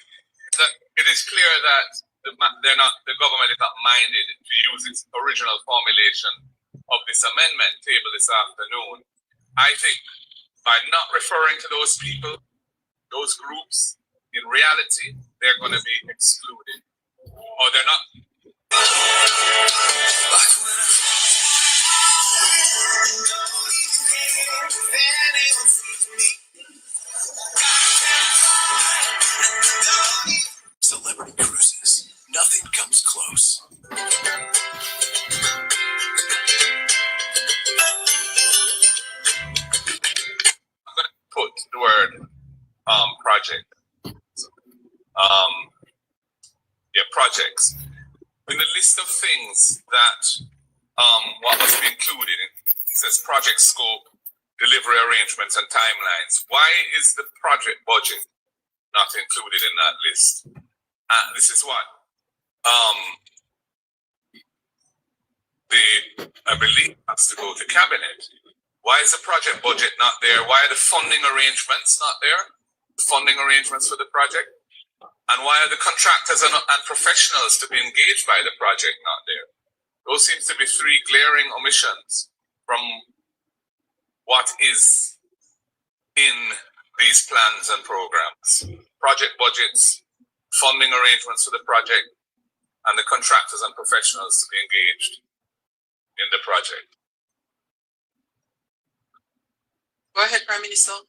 It is clear that the government is not minded to use its original formulation of this amendment table this afternoon. I think by not referring to those people, those groups, in reality, they're going to be excluded. Or they're not. Celebrity cruises. Nothing comes close. I'm going to put the word project. Projects. In the list of things that what must be included, it says project scope, delivery arrangements, and timelines. Why is the project budget not included in that list? This is what I believe has to go to cabinet. Why is the project budget not there? Why are the funding arrangements not there? The funding arrangements for the project? And why are the contractors and professionals to be engaged by the project not there? Those seems to be three glaring omissions from what is in these plans and programs. Project budgets, funding arrangements for the project, and the contractors and professionals to be engaged in the project. Go ahead, Prime Minister.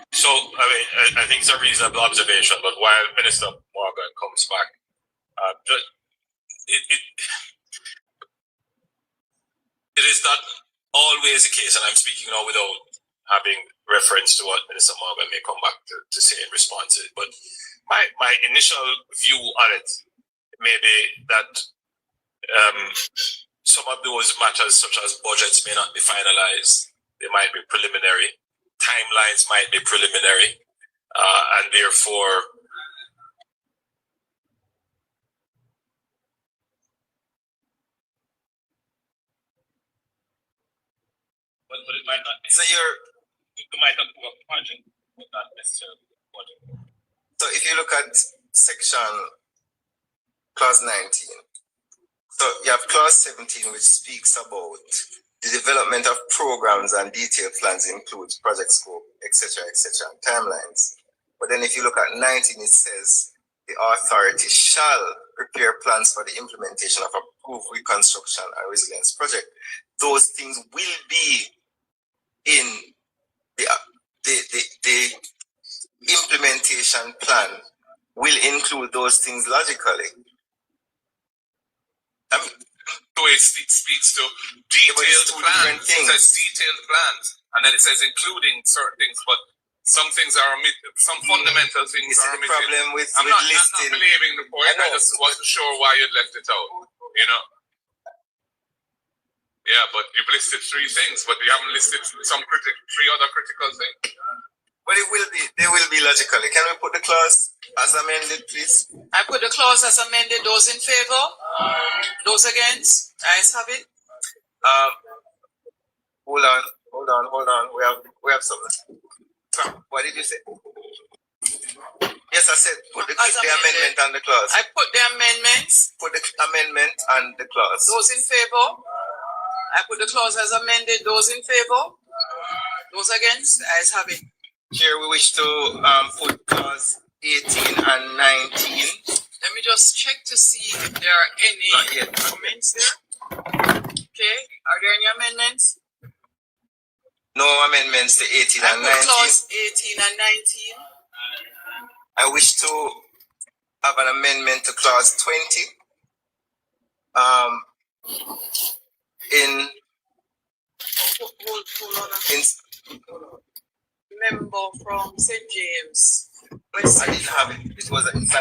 So, I think it's a reasonable observation, but while Minister Morgan comes back, it is not always the case, and I'm speaking now without having reference to what Minister Morgan may come back to say in response to it. But my initial view on it may be that some of those matters, such as budgets, may not be finalized. They might be preliminary. Timelines might be preliminary, and therefore but it might not be. So you might not do a project, but not necessarily a project. So if you look at section clause 19, so you have clause 17, which speaks about the development of programs and detailed plans includes project scope, etc., and timelines. But then if you look at 19, it says the authority shall prepare plans for the implementation of approved reconstruction and resilience project. Those things will be in the implementation plan, will include those things logically. The way it speaks to detailed plans. It says detailed plans, and then it says including certain things, but some things are omitted, some fundamental things are omitted. Problem with I'm not listing. believing the point. I just wasn't sure why you'd left it out. You know. Yeah, but you've listed three things, but you haven't listed three other critical things. But they will be logically. Can we put the clause as amended, please? I put the clause as amended. Those in favor? Those against? Ayes have it. Hold on. We have something. What did you say? Yes, I said put the amendment and the clause. I put the amendments. Put the amendment and the clause. Those in favor? I put the clause as amended. Those in favor? Those against? Ayes have it. Chair, we wish to put clause 18 and 19. Let me just check to see if there are any comments there. Okay, are there any amendments? No amendments to 18 and 19. Clause 18 and 19. I wish to have an amendment to clause 20. Hold on. Member from St. James. I didn't have it. It's a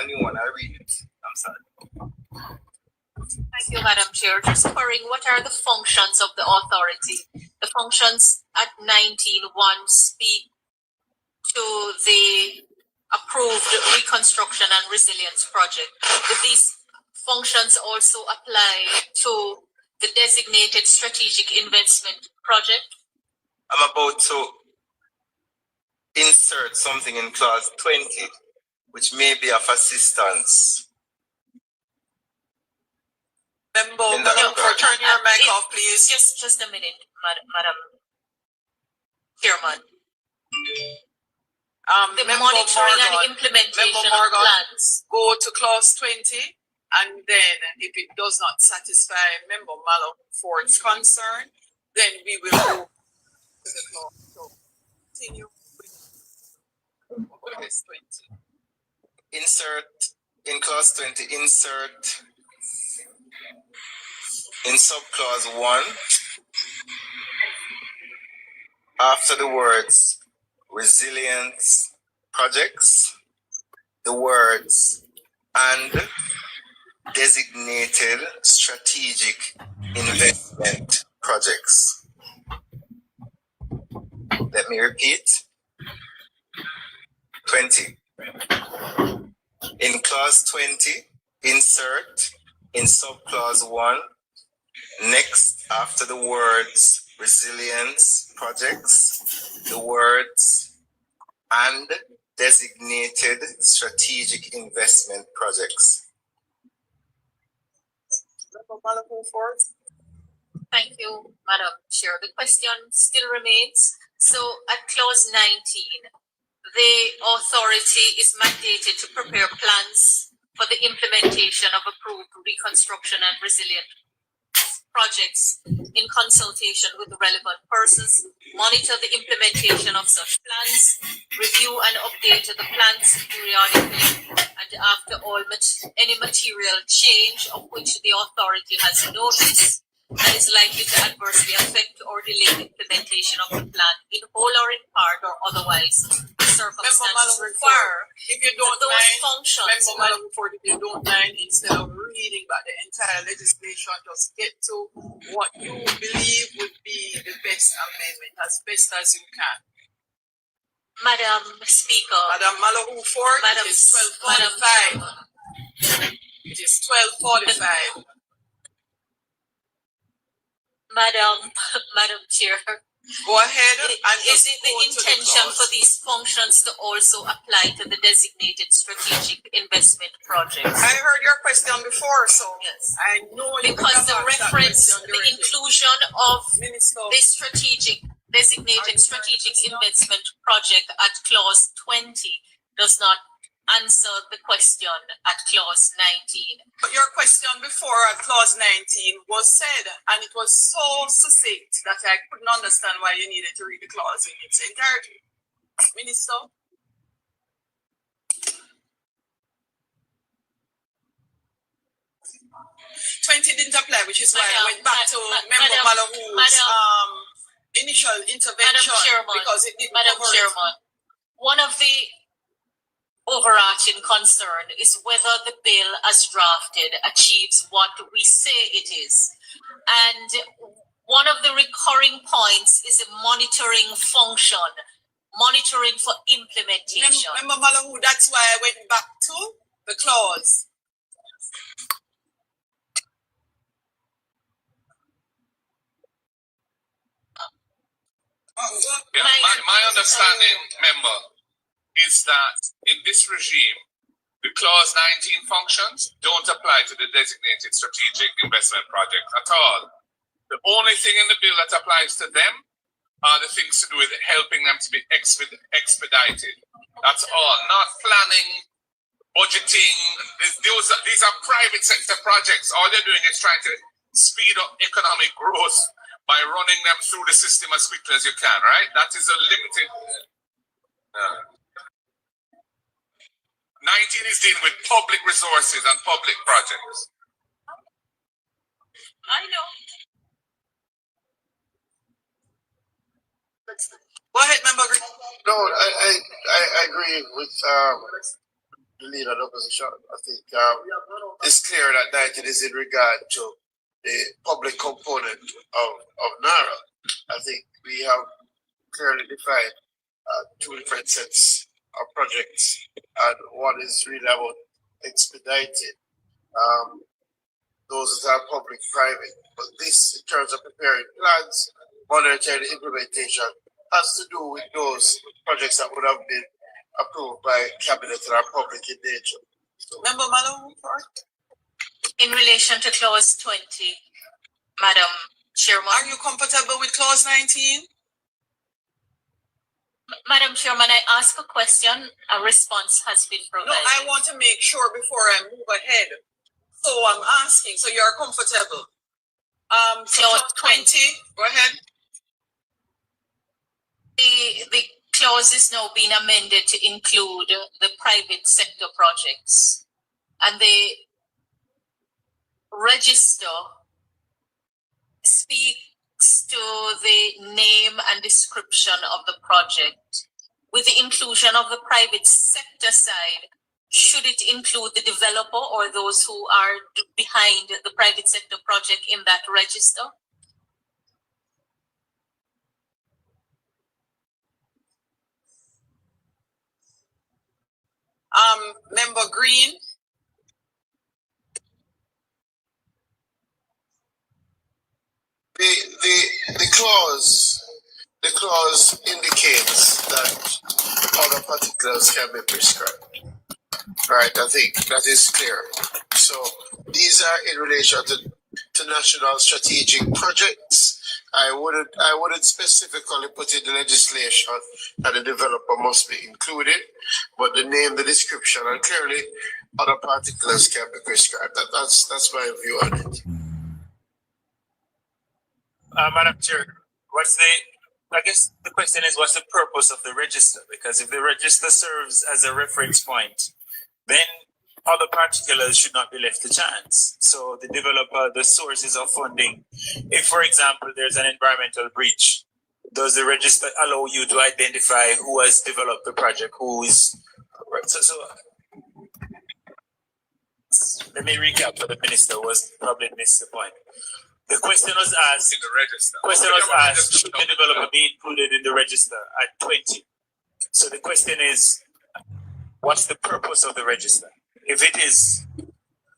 new one. I'll read it. I'm sorry. Thank you, Madam Chair. Just covering what are the functions of the authority. The functions at 19.1 speak to the approved reconstruction and resilience project. Do these functions also apply to the designated strategic investment project? I'm about to insert something in clause 20, which may be of assistance. Member, turn your mic off, please. Just a minute, Madam Chairman. The monitoring and implementation of plans. Go to clause 20, and then if it does not satisfy Member Malaford's concern, then we will go to the clause. So continue with clause 20. Insert in clause 20, insert in subclause 1 after the words resilience projects, the words and designated strategic investment projects. Let me repeat. 20. In clause 20, insert in subclause 1, next after the words resilience projects, the words and designated strategic investment projects. Thank you, Madam Chair. The question still remains. So at clause 19, the authority is mandated to prepare plans for the implementation of approved reconstruction and resilience projects in consultation with the relevant persons, monitor the implementation of such plans, review and update the plans periodically, and after all any material change of which the authority has notice that is likely to adversely affect or delay the implementation of the plan in whole or in part or otherwise circumstances require if you don't those mind, functions. Member Malaford, if you don't mind, instead of reading back the entire legislation, just get to what you believe would be the best amendment as best as you can. Madam Speaker. Madam Malaford, it is 12:45. It is 12:45. Madam Chair. Go ahead. Is it the intention for these functions to also apply to the designated strategic investment projects? I heard your question before, so yes, I know because the reference, the inclusion of the designated strategic investment project at clause 20 does not answer the question at clause 19. But your question before at clause 19 was said, and it was so succinct that I couldn't understand why you needed to read the clause in its entirety. Minister? Didn't apply, which is why I went back to Member Malahu's initial intervention because it didn't Madam Chairman, one of the overarching concern is whether the bill as drafted achieves what we say it is. And one of the recurring points is a monitoring function, monitoring for implementation. Member Malahu, that's why I went back to the clause. Yeah, my understanding, member, is that in this regime, the clause 19 functions don't apply to the designated strategic investment projects at all. The only thing in the bill that applies to them are the things to do with helping them to be expedited. That's all. Not planning, budgeting. These are private sector projects. All they're doing is trying to speed up economic growth by running them through the system as quickly as you can, right? That is a limited... 19 is dealing with public resources and public projects. I know. Go ahead, Member Green. No, I agree with the leader of the opposition. I think it's clear that 19 is in regard to the public component of NARA. I think we have clearly defined two different sets of projects, and one is really about expedited. Those are public-private, but this, in terms of preparing plans, monitoring implementation, has to do with those projects that would have been approved by cabinet and are public in nature. Member Malone, In relation to clause 20, Madam Chairman. Are you comfortable with clause 19? Madam Chairman, I ask a question. A response has been provided. No, I want to make sure before I move ahead. So I'm asking, so you're comfortable. Clause 20, go ahead. The clause is now being amended to include the private sector projects. And the register speaks to the name and description of the project. With the inclusion of the private sector side, should it include the developer or those who are behind the private sector project in that register? Member Green. The clause indicates that other particulars can be prescribed. Right, I think that is clear. So these are in relation to national strategic projects. I wouldn't specifically put in the legislation that the developer must be included, but the name, the description, and clearly other particulars can be prescribed. That's my view on it. Madam Chair, I guess the question is, what's the purpose of the register? Because if the register serves as a reference point, then other particulars should not be left to chance. So the developer, the sources of funding, if, for example, there's an environmental breach, does the register allow you to identify who has developed the project, who is... So let me recap for the minister was probably missed the point. The question was asked, should the developer be included in the register at 20? So the question is, what's the purpose of the register? If it is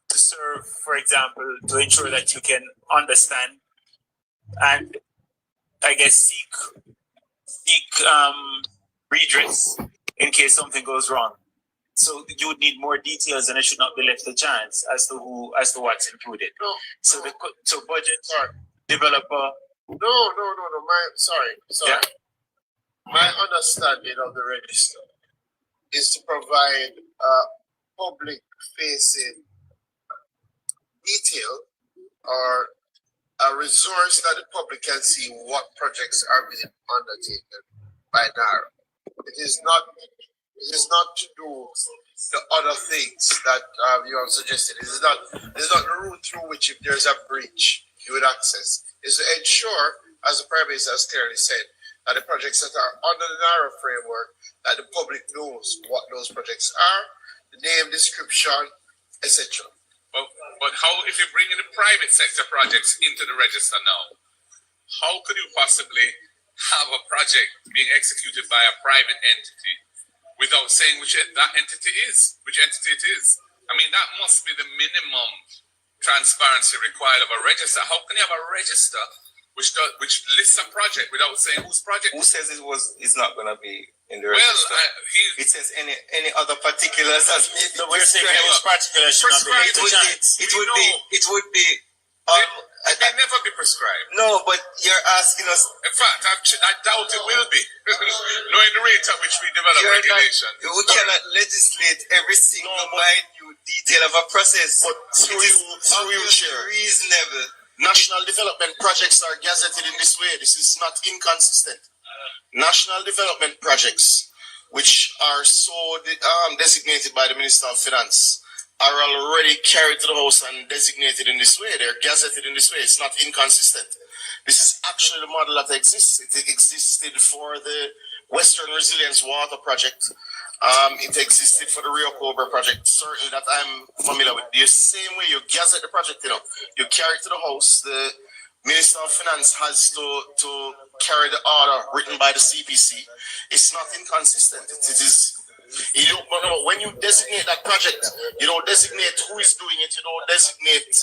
to serve, for example, to ensure that you can understand and, I guess, seek redress in case something goes wrong. So you would need more details, and it should not be left to chance as to what's included. No. So budget or developer. No. Sorry. Yeah. My understanding of the register is to provide public-facing detail or a resource that the public can see what projects are being undertaken by NARA. It is not to do the other things that you have suggested. It is not the route through which, if there's a breach, you would access. It's to ensure, as the Prime Minister has clearly said, that the projects that are under the NARA framework, that the public knows what those projects are, the name, description, etc. But how, if you bring in the private sector projects into the register now, how could you possibly have a project being executed by a private entity without saying which entity it is? I mean, that must be the minimum transparency required of a register. How can you have a register which lists a project without saying whose project? Who says it's not going to be in the register? It says any other particulars as so we're saying those particulars should not be left to chance. It would be. It may never be prescribed. No, but you're asking us. In fact, I doubt it will be, knowing the rate at which we develop regulation. We cannot legislate every single minute detail of a process. But through you, Chair, reasonable. National development projects are gazetted in this way. This is not inconsistent. National development projects, which are so designated by the Minister of Finance, are already carried to the House and designated in this way. They're gazetted in this way. It's not inconsistent. This is actually the model that exists. It existed for the Western Resilience Water Project. It existed for the Rio Cobra project, certainly that I'm familiar with. The same way you gazette the project, you carry it to the House. The Minister of Finance has to carry the order written by the CPC. It's not inconsistent. It is. When you designate that project, you don't designate who is doing it. You don't designate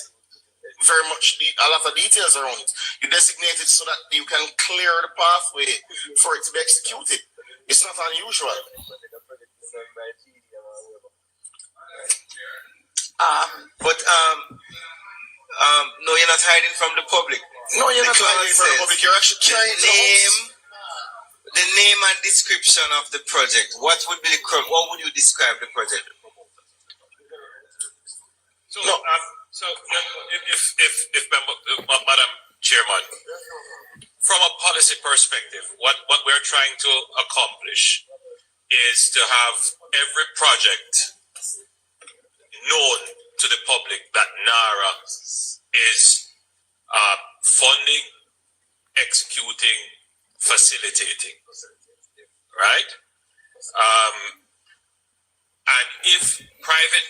very much a lot of details around it. You designate it so that you can clear the pathway for it to be executed. It's not unusual. No, you're not hiding from the public. No, you're not hiding from the public. You're actually trying to the name and description of the project. What would you describe the project? So, if Madam Chairman, from a policy perspective, what we're trying to accomplish is to have every project known to the public that NARA is funding, executing, facilitating, right? And if private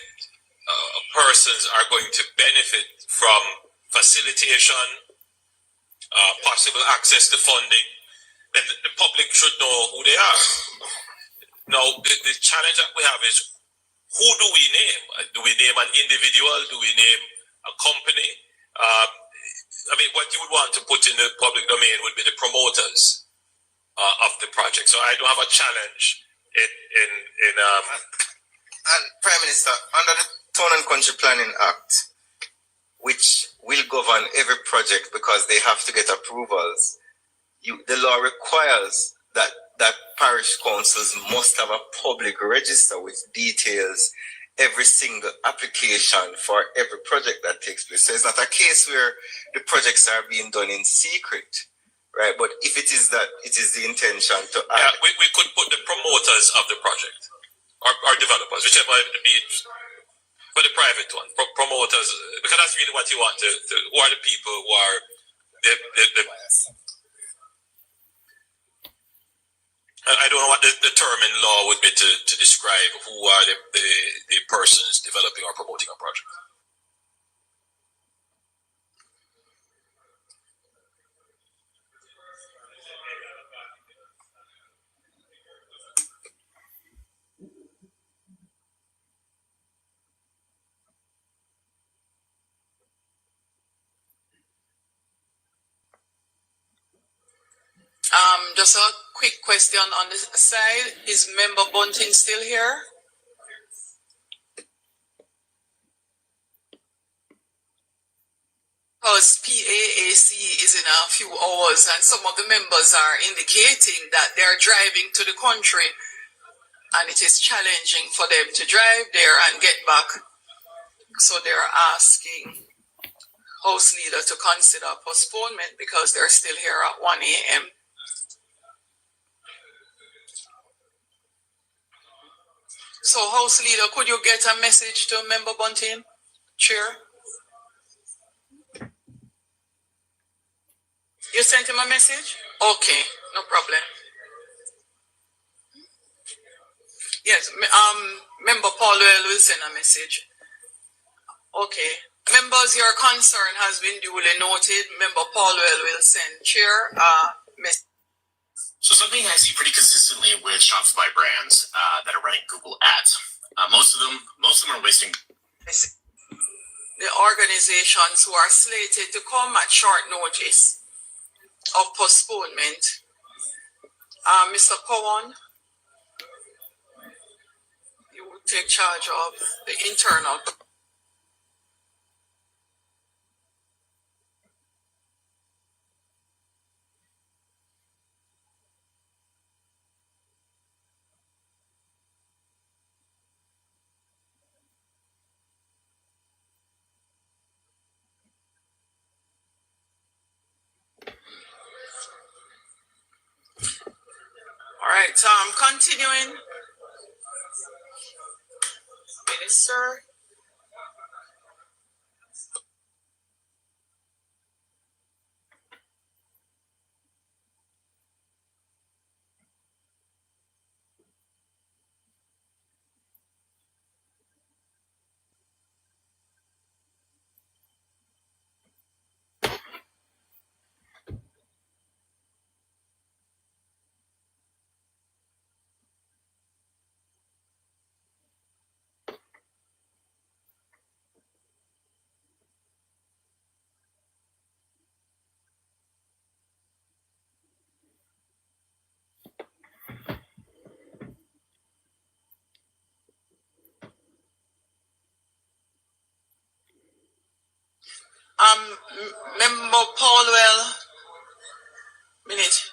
persons are going to benefit from facilitation, possible access to funding, then the public should know who they are. Now, the challenge that we have is, who do we name? Do we name an individual? Do we name a company? I mean, what you would want to put in the public domain would be the promoters of the project. So I do have a challenge in And Prime Minister, under the Town and Country Planning Act, which will govern every project because they have to get approvals, the law requires that parish councils must have a public register which details every single application for every project that takes place. So it's not a case where the projects are being done in secret, right? But if it is that, it is the intention to add. Yeah, we could put the promoters of the project or developers, whichever it be, for the private one, promoters, because that's really what you want to who are the people who are the I don't know what the term in law would be to describe who are the persons developing or promoting a project. Just a quick question on the side. Is Member Bunting still here? Because PAAC is in a few hours and some of the members are indicating that they're driving to the country and it is challenging for them to drive there and get back. So they're asking House Leader to consider postponement because they're still here at 1 a.m. So House Leader, could you get a message to Member Bunting, Chair? You sent him a message? Okay, no problem. Yes, Member Paul will send a message. Okay. Members, your concern has been duly noted. Member Paul will send Chair a message. So something I see pretty consistently with Shopify brands that are running Google ads. Most of them are wasting. The organizations who are slated to come at short notice of postponement. Mr. Cowan, you will take charge of the internal. All right, continuing. Minister. Member Paulwell, minute.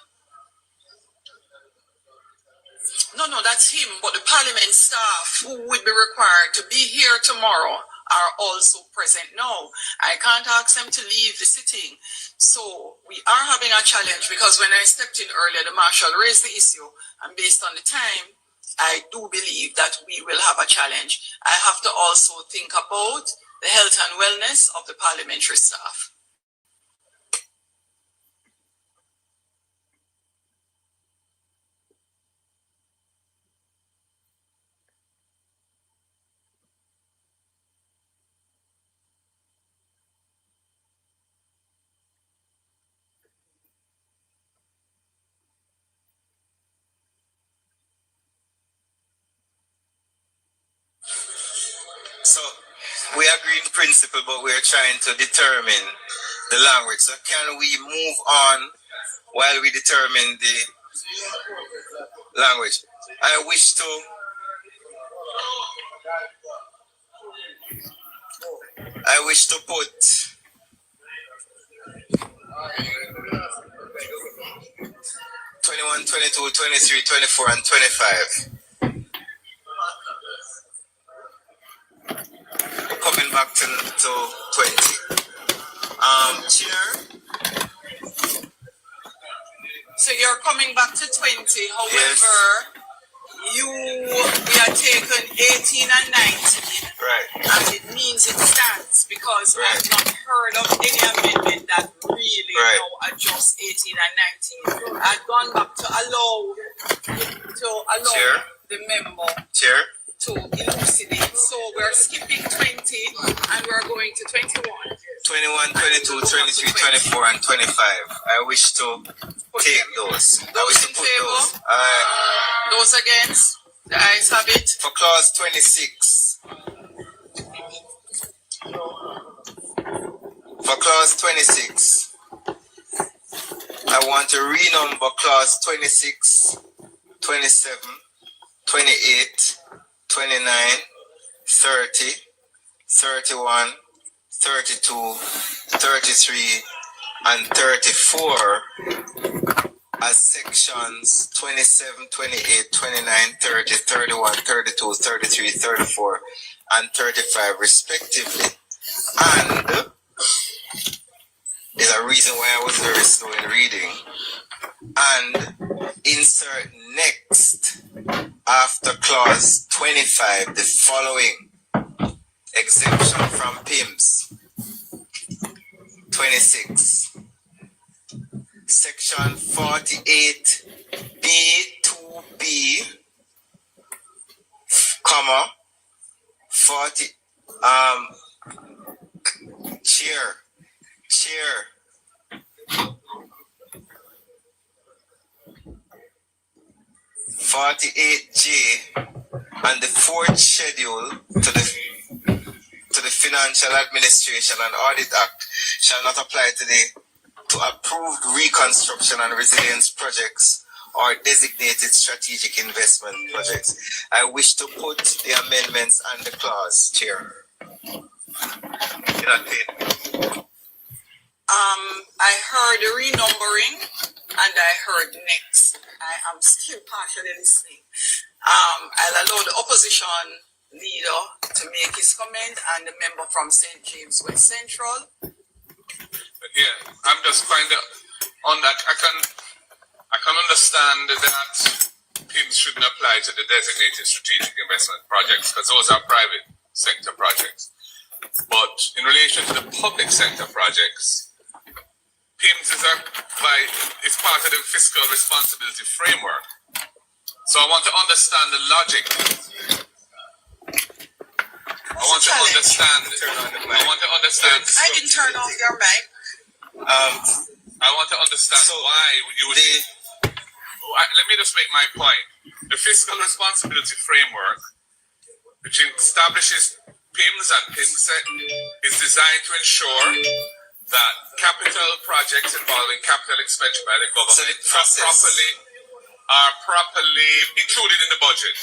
No, that's him. But the Parliament staff who would be required to be here tomorrow are also present now. I can't ask them to leave the sitting. So we are having a challenge because when I stepped in earlier, the Marshal raised the issue, and based on the time, I do believe that we will have a challenge. I have to also think about the health and wellness of the parliamentary staff. So we agree in principle, but we're trying to determine the language. So can we move on while we determine the language? I wish to put 21, 22, 23, 24, and 25. Coming back to 20. Chair. So you're coming back to 20. However, Yes. we are taking 18 and 19. Right. And it means it stands because I've not heard of any amendment that really now adjusts 18 and 19. I've gone back to allow Chair. the member Chair. to elucidate. So we're skipping 20 and we're going to 21. 21, 22, 23, 24, and 25. I wish to take those. I wish to put those. Those against? The ayes have it. For clause 26. For clause 26, I want to renumber clause 26, 27, 28, 29, 30, 31, 32, 33, and 34 as sections 27, 28, 29, 30, 31, 32, 33, 34, and 35 respectively. And there's a reason why I was very slow in reading. And insert next after clause 25 the following: exemption from PIMS. 26. Section 48B2B, comma, 40, chair, 48J and the fourth schedule to the Financial Administration and Audit Act shall not apply to approved reconstruction and resilience projects or designated strategic investment projects. I wish to put the amendments and the clause, Chair. I heard renumbering and I heard next. I am still partially listening. I'll allow the opposition leader to make his comment and the member from St. James West Central. Yeah, I'm just kind of on that. I can understand that PIMS shouldn't apply to the designated strategic investment projects because those are private sector projects. But in relation to the public sector projects, PIMS is part of the fiscal responsibility framework. So I want to understand the logic. I want to understand. I can turn off your mic. I want to understand why you would. Let me just make my point. The fiscal responsibility framework, which establishes PIMS and PIMSEC, is designed to ensure that capital projects involving capital expenditure by the government are properly included in the budget,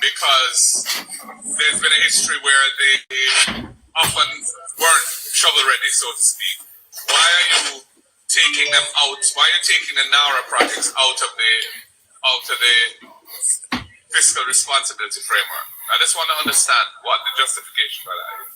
because there's been a history where often weren't shovel ready, so to speak. Why are you taking them out? Why are you taking the NARA projects out of the fiscal responsibility framework? I just want to understand what the justification for that is.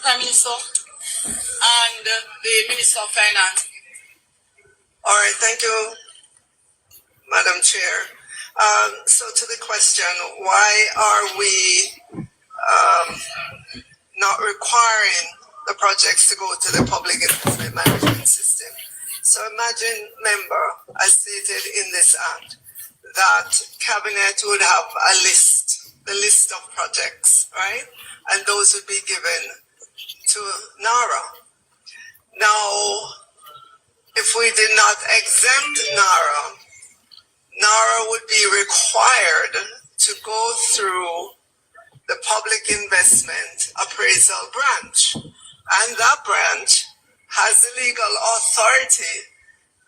Prime Minister and the Minister of Finance. All right, thank you, Madam Chair. So to the question, why are we not requiring the projects to go to the public investment management system? So imagine, member, as stated in this act, that cabinet would have a list, the list of projects, right? And those would be given to NARA. Now, if we did not exempt NARA, NARA would be required to go through the public investment appraisal branch. And that branch has the legal authority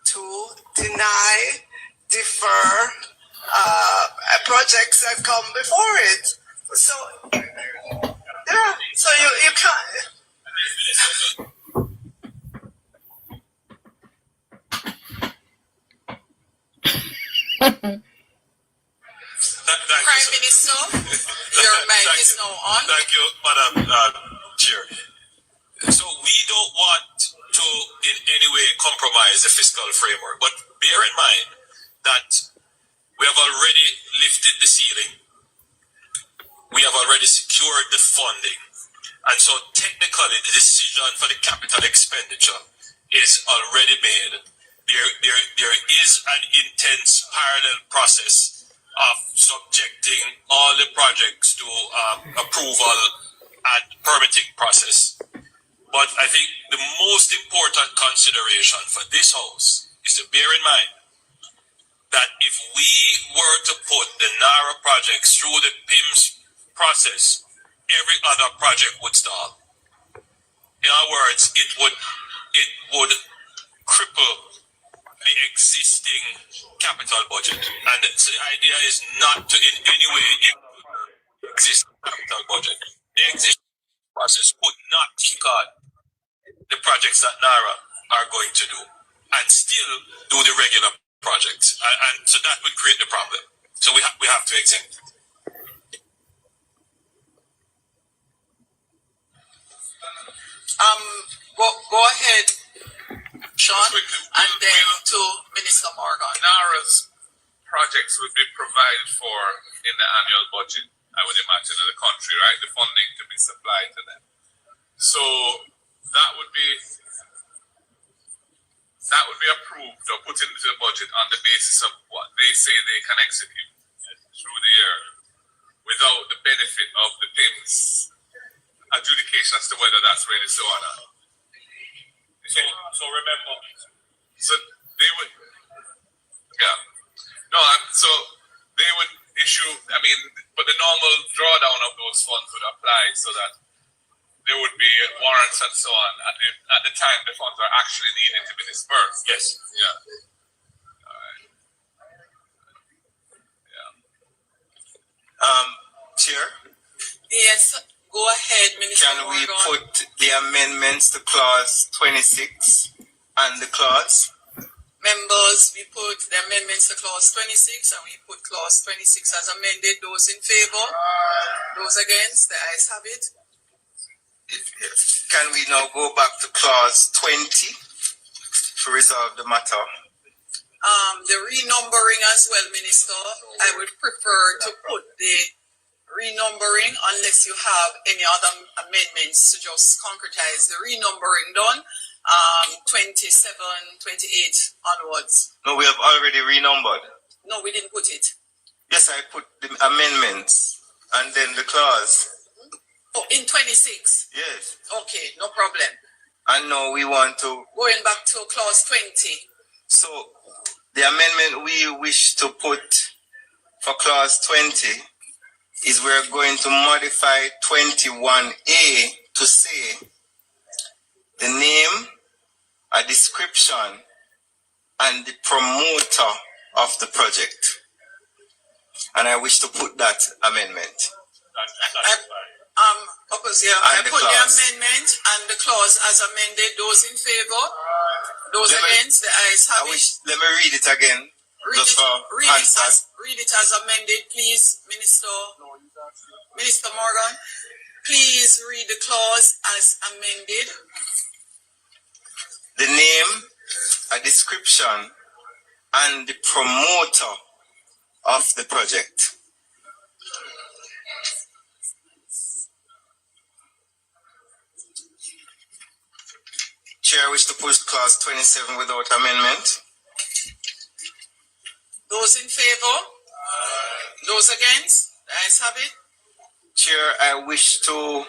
to deny, defer projects that come before it. So, yeah, so you can't. Prime Minister, your mic is now on. Thank you, Madam Chair. So we don't want to in any way compromise the fiscal framework, but bear in mind that we have already lifted the ceiling. We have already secured the funding. And so technically the decision for the capital expenditure is already made. There is an intense parallel process of subjecting all the projects to approval and permitting process. But I think the most important consideration for this House is to bear in mind that if we were to put the NARA projects through the PIMS process, every other project would stall. In other words, it would cripple the existing capital budget. And so the idea is not to in any way include the existing capital budget. The existing process would not kick out the projects that NARA are going to do and still do the regular projects. And so that would create the problem. So we have to exempt it. Go ahead, Sean, and then to Minister Morgan. NARA's projects would be provided for in the annual budget, I would imagine, of the country, right? The funding to be supplied to them. So that would be approved or put into the budget on the basis of what they say they can execute through the year without the benefit of the PIMS adjudication as to whether that's ready so or not. So remember, so they would, yeah, no, so they would issue, I mean, but the normal drawdown of those funds would apply so that there would be warrants and so on at the time the funds are actually needed to be dispersed. Yes. Yeah. All right. Yeah. Chair? Yes, go ahead, Minister Can we Morgan. put the amendments to clause 26 and the clause? Members, we put the amendments to clause 26 and we put clause 26 as amended. Those in favor? Those against? The ayes have it. Can we now go back to clause 20 to resolve the matter? The renumbering as well, Minister. I would prefer to put the renumbering unless you have any other amendments to just concretize the renumbering done. 27, 28 onwards. No, we have already renumbered. No, we didn't put it. Yes, I put the amendments and then the clause. Oh, in 26? Yes. Okay, no problem. And now we want to... Going back to clause 20. So, the amendment we wish to put for clause 20 is we're going to modify 21A to say the name, a description, and the promoter of the project. And I wish to put that amendment. I put the amendment and the clause as amended. Those in favor? Those against? The ayes have it. Let me read it again. Read it as amended, please, Minister. Minister Morgan, please read the clause as amended. The name, a description, and the promoter of the project. Chair, I wish to push clause 27 without amendment. Those in favor? Those against? The ayes have it. Chair, I wish to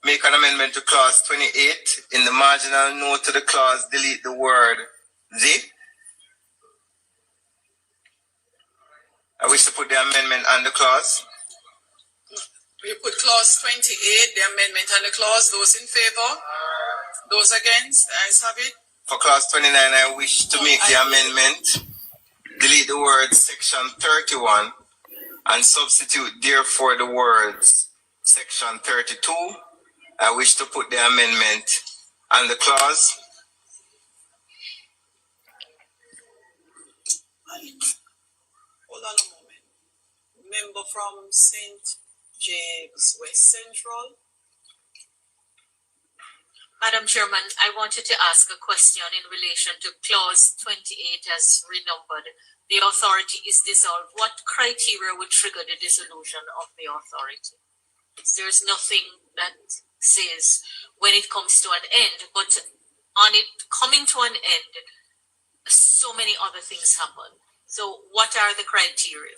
make an amendment to clause 28. In the marginal note to the clause, delete the word the. I wish to put the amendment and the clause. We put clause 28, the amendment and the clause. Those in favor? Those against? The ayes have it. For clause 29, I wish to make the amendment, delete the word section 31 and substitute therefore the words section 32. I wish to put the amendment and the clause. Hold on a moment. Member from St. James West Central. Madam Chairman, I wanted to ask a question in relation to clause 28 as renumbered. The authority is dissolved. What criteria would trigger the dissolution of the authority? There's nothing that says when it comes to an end, but on it coming to an end, so many other things happen. So what are the criteria?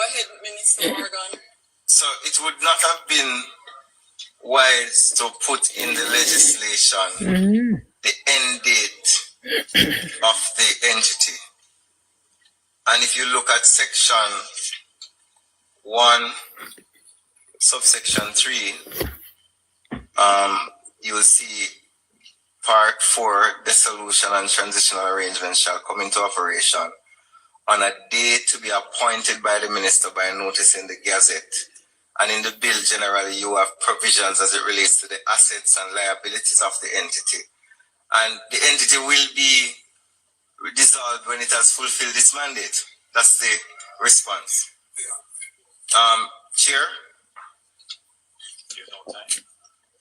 ahead, Minister Morgan. So it would not have been wise to put in the legislation the end date of the entity. And if you look at section 1, subsection 3, you will see part 4, dissolution and transitional arrangements shall come into operation on a date to be appointed by the minister by notice in the Gazette. And in the bill, generally, you have provisions as it relates to the assets and liabilities of the entity. And the entity will be dissolved when it has fulfilled its mandate. That's the response. Chair?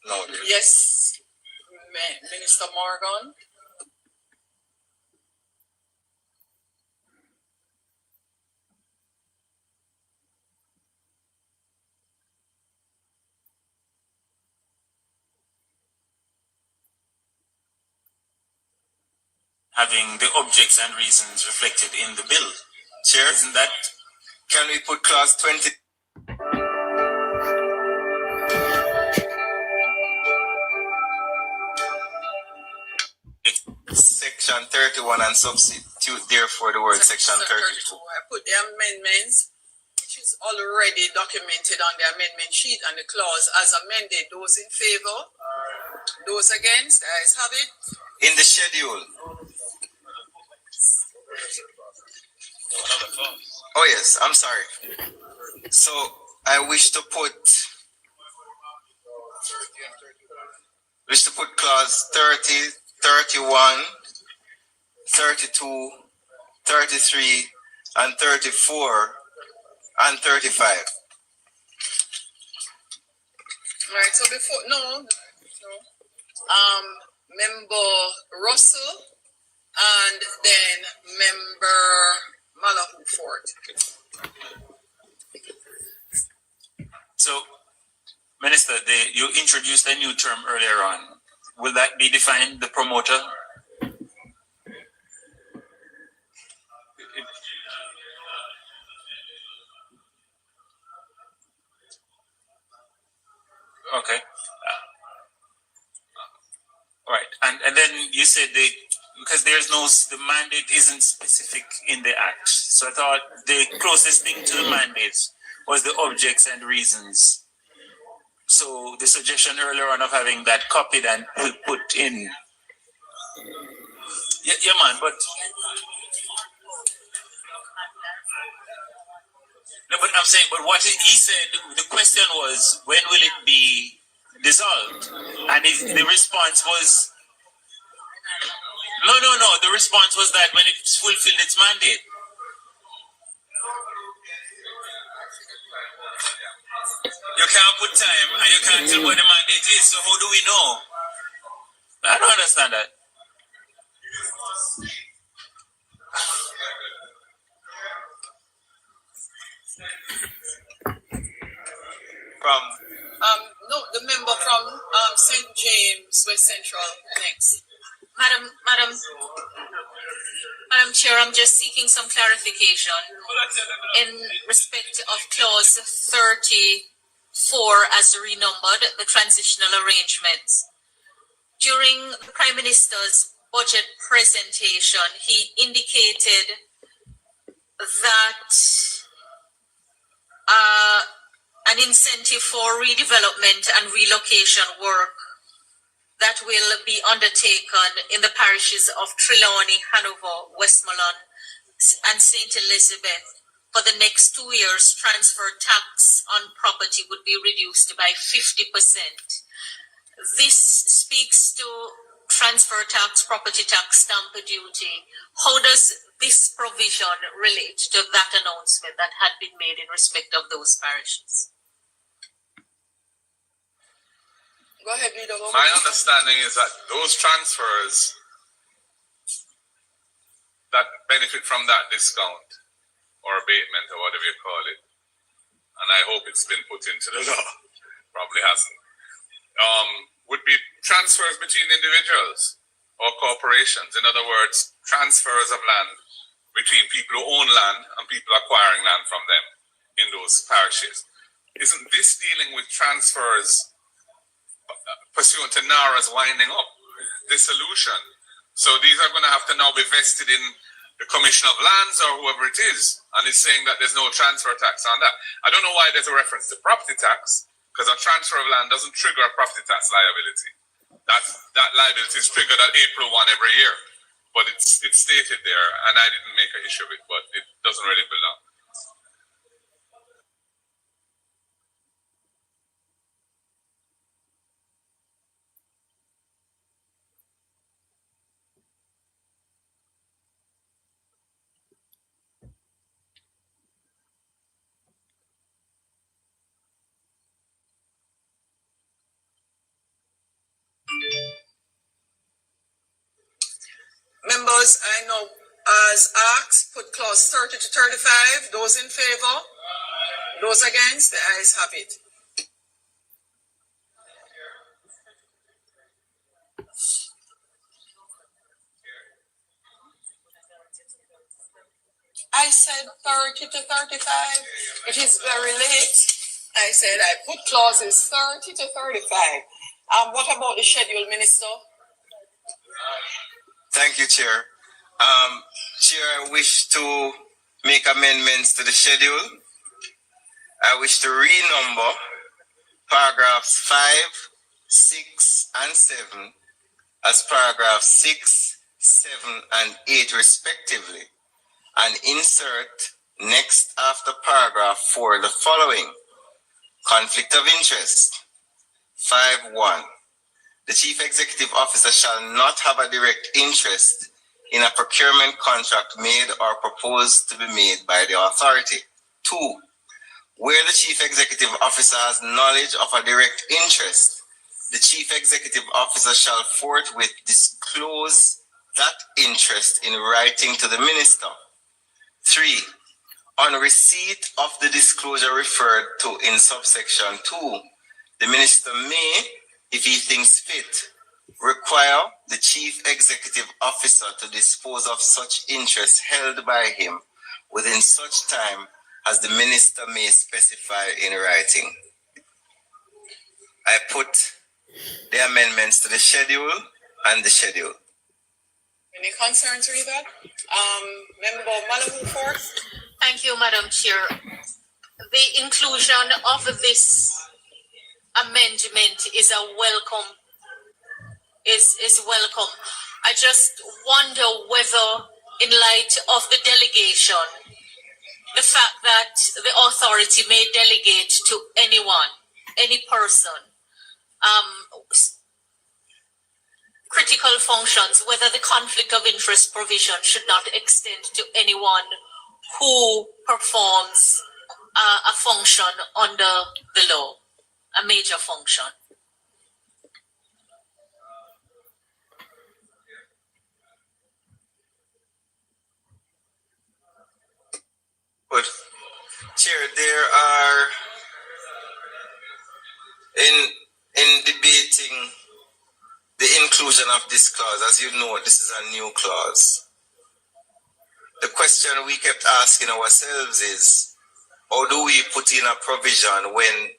No. Yes, Minister Morgan. Having the objects and reasons reflected in the bill. Chair, isn't that? Can we put clause 20? Section 31 and substitute therefore the word section 32. I put the amendments, which is already documented on the amendment sheet and the clause as amended. Those in favor? Those against? The ayes have it. In the schedule. Oh yes, I'm sorry. So I wish to put clause 30, 31, 32, 33, and 34, and 35. All right, so before, Member Russell and then Member Malahoo Ford. So, Minister, you introduced a new term earlier on. Will that be defined, the promoter? Okay. Right. And then you said because the mandate isn't specific in the act. So I thought the closest thing to the mandate was the objects and reasons. So the suggestion earlier on of having that copied and put in. Yeah, man, but. No, but I'm saying, but what he said, the question was, when will it be dissolved? And the response was, no, the response was that when it's fulfilled its mandate. You can't put time and you can't tell what the mandate is, so how do we know? I don't understand that. No, the member from St. James, West Central, next. Madam Chair, I'm just seeking some clarification in respect of clause 34 as renumbered, the transitional arrangements. During the Prime Minister's budget presentation, he indicated that an incentive for redevelopment and relocation work that will be undertaken in the parishes of Trelawney, Hanover, Westmoreland, and St. Elizabeth. For the next 2 years, transfer tax on property would be reduced by 50%. This speaks to transfer tax, property tax, stamp duty. How does this provision relate to that announcement that had been made in respect of those parishes? Go ahead, Leader. My understanding is that those transfers that benefit from that discount or abatement or whatever you call it, and I hope it's been put into the law, probably hasn't, would be transfers between individuals or corporations. In other words, transfers of land between people who own land and people acquiring land from them. in those parishes. Isn't this dealing with transfers pursuant to NARA's winding up, dissolution? So these are going to have to now be vested in the Commission of Lands or whoever it is, and it's saying that there's no transfer tax on that. I don't know why there's a reference to property tax, because a transfer of land doesn't trigger a property tax liability. That liability is triggered at April 1 every year, but it's stated there, and I didn't make an issue of it, but it doesn't really belong. Members, I know as asked, put clause 30 to 35. Those in favor? Those against? The ayes have it. I said 30 to 35. It is very late. I said I put clauses 30 to 35. What about the schedule, Minister? Thank you, Chair. Chair, I wish to make amendments to the schedule. I wish to renumber paragraphs 5, 6, and 7 as paragraphs 6, 7, and 8 respectively, and insert next after paragraph 4 the following. Conflict of interest. 5.1. The Chief Executive Officer shall not have a direct interest in a procurement contract made or proposed to be made by the authority. 2. Where the Chief Executive Officer has knowledge of a direct interest, the Chief Executive Officer shall forthwith disclose that interest in writing to the Minister. 3. On receipt of the disclosure referred to in subsection 2, the Minister may, if he thinks fit, require the Chief Executive Officer to dispose of such interest held by him within such time as the Minister may specify in writing. I put the amendments to the schedule and the schedule. Any concerns with that? Member Malabu first. Thank you, Madam Chair. The inclusion of this amendment is a welcome. Is welcome. I just wonder whether, in light of the delegation, the fact that the authority may delegate to anyone, any person, critical functions, whether the conflict of interest provision should not extend to anyone who performs a function under the law, a major function. But, Chair, there are, in debating the inclusion of this clause, as you know, this is a new clause. The question we kept asking ourselves is, how do we put in a provision when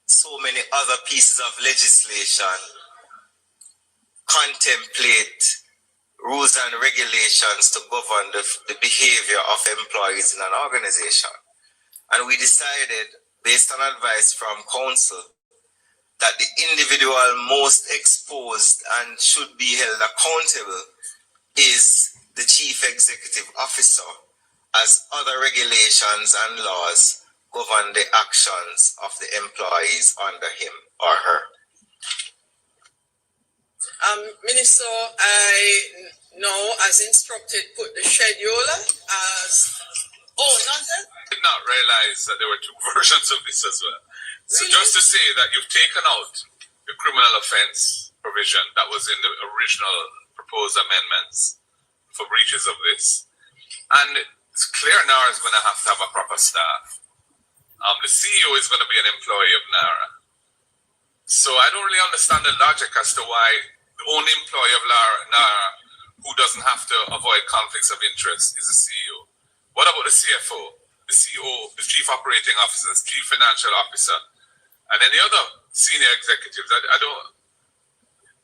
so many other pieces of legislation contemplate rules and regulations to govern the behavior of employees in an organization? And we decided, based on advice from counsel, that the individual most exposed and should be held accountable is the Chief Executive Officer, as other regulations and laws govern the actions of the employees under him or her. Minister, I know, as instructed, put the schedule as... Oh, not that? I did not realize that there were two versions of this as well. So Really? just to say that you've taken out the criminal offense provision that was in the original proposed amendments for breaches of this. And it's clear NARA is going to have a proper staff. The CEO is going to be an employee of NARA. So I don't really understand the logic as to why the only employee of NARA who doesn't have to avoid conflicts of interest is the CEO. What about the CFO? the CEO, the Chief Operating Officer, Chief Financial Officer, and any other senior executives. I don't,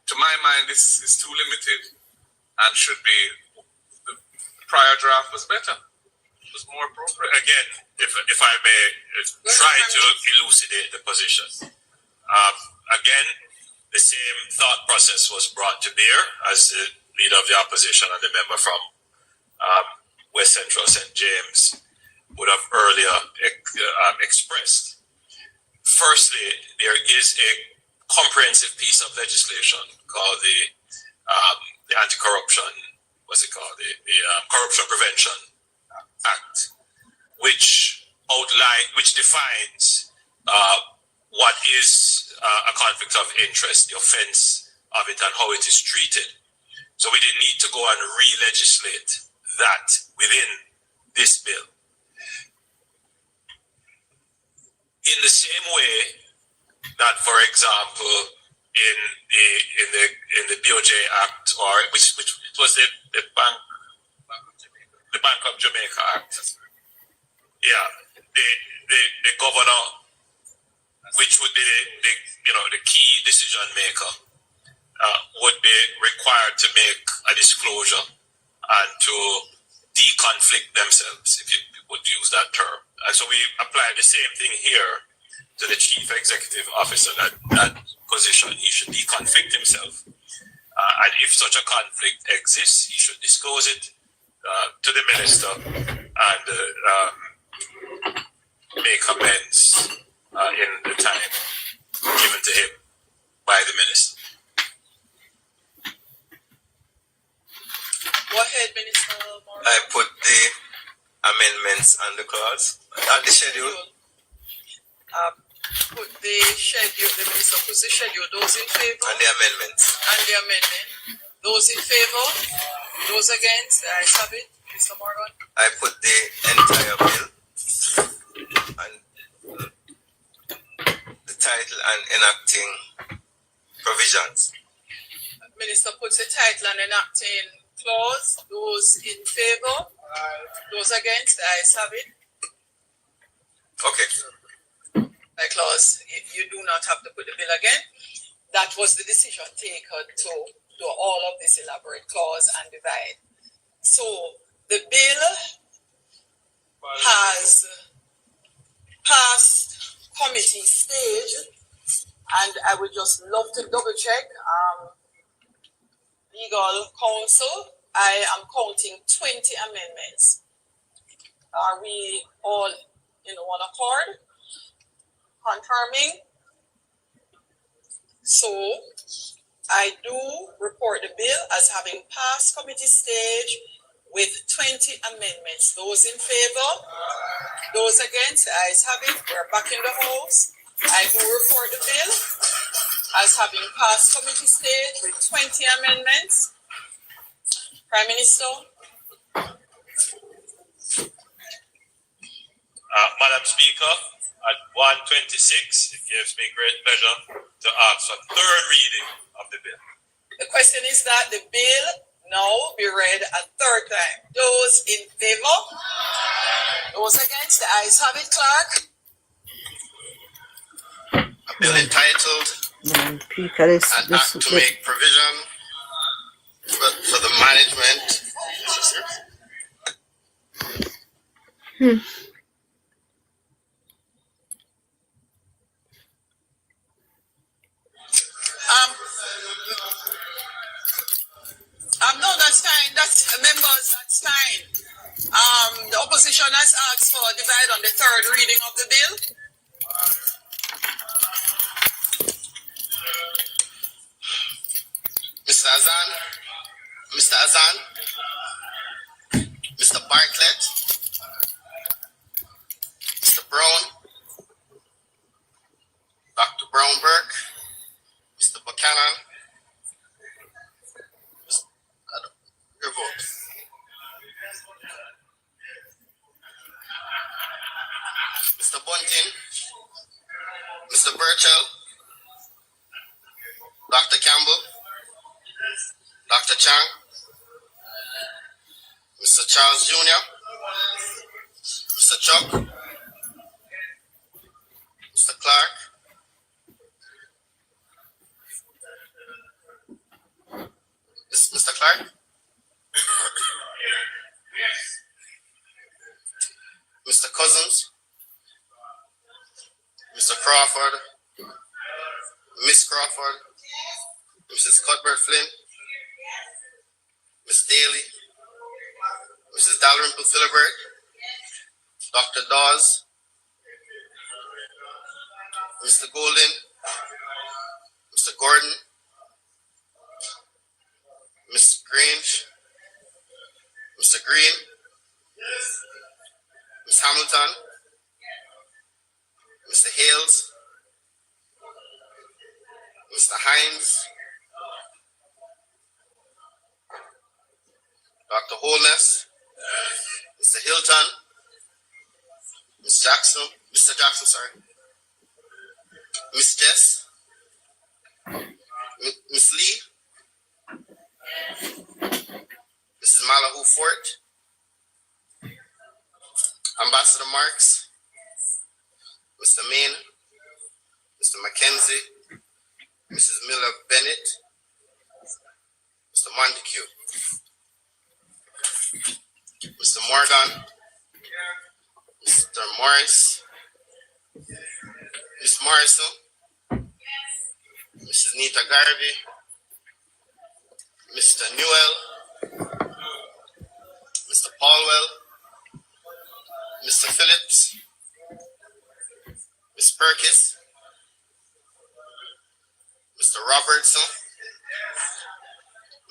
to my mind, this is too limited and should be, the prior draft was better. It was more appropriate. Again, if I may try to elucidate the position. Again, the same thought process was brought to bear as the leader of the opposition and the member from West Central St. James would have earlier expressed. Firstly, there is a comprehensive piece of legislation called the Anti-Corruption, what's it called? The Corruption Prevention Act, which defines what is a conflict of interest, the offense of it, and how it is treated. So we didn't need to go and re-legislate that within this bill. In the same way that, for example, in the BOJ Act, or which it was the Bank of Jamaica Act, the governor, which would be the key decision maker, would be required to make a disclosure and to deconflict themselves, if you would use that term. And so we apply the same thing here to the chief executive officer, that position. He should deconflict himself. And if such a conflict exists, he should disclose it to the minister and make amends in the time given to him by the minister. Go ahead, Minister. I put the amendments on the clause, the schedule. Put the schedule, the minister puts the schedule. Those in favor? And the amendments. And the amendment. Those in favor? Those against? The ayes have it. Mr. Morgan? I put the entire bill and the title and enacting provisions. Minister puts the title and enacting clause. Those in favor? Those against? The ayes have it. Okay. By clause, you do not have to put the bill again. That was the decision taken to do all of this elaborate clause and divide. So the bill has passed committee stage, and I would just love to double check. Legal counsel, I am counting 20 amendments. Are we all in one accord? Confirming. So I do report the bill as having passed committee stage with 20 amendments. Those in favor? Those against? The ayes have it. We're back in the house. I do report the bill as having passed committee stage with 20 amendments. Prime Minister? Madam Speaker, at 1:26, it gives me great pleasure to ask for third reading of the bill. The question is that the bill now be read a third time. Those in favor? Those against? The ayes have it, Clerk. A bill entitled An Act to Make Provision for the Management. No, that's fine. That's members, that's fine. The opposition has asked for a divide on the third reading of the bill. Mr. Azan, Mr. Bartlett, Mr. Brown, Dr. Brownberg, Mr. Buchanan. Your vote. Mr. Bunting, Mr. Burchell, Dr. Campbell, Dr. Chang, Mr. Charles Jr., Mr. Chuck, Mr. Clark, Mr. Clark, Mr. Cousins, Mr. Crawford, Miss Crawford, Mrs. Cuthbert Flynn, Miss Daly, Mrs. Dalrymple Philibert, Dr. Dawes, Mr. Golden, Mr. Gordon, Miss Grange, Mr. Green, Miss Hamilton, Mr. Hales, Mr. Hines, Dr. Holness, Mr. Hilton, Miss Jackson, Mr. Jackson, sorry, Miss Jess, Miss Lee, Mrs. Malahu Fort, Ambassador Marks, Mr. Main, Mr. Mackenzie, Mrs. Miller Bennett, Mr. Montague, Mr. Morgan, Mr. Morris, Miss Morrison, Mrs. Nita Garvey, Mr. Newell, Mr. Paulwell, Mr. Phillips, Miss Perkins, Mr. Robertson,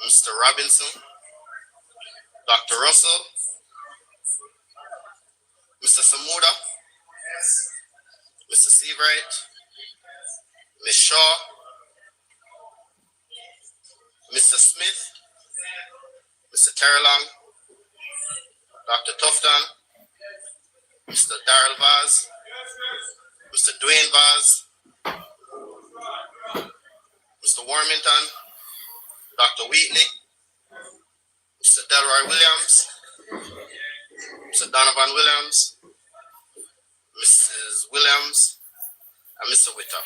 Mr. Robinson, Dr. Russell, Mr. Samuda, Mr. Seabright, Miss Shaw, Mr. Smith, Mr. Terrelong, Dr. Tufton, Mr. Darrell Vaz, Mr. Dwayne Vaz, Mr. Warmington, Dr. Wheatley, Mr. Delroy Williams, Mr. Donovan Williams, Mrs. Williams, and Mr. Witter.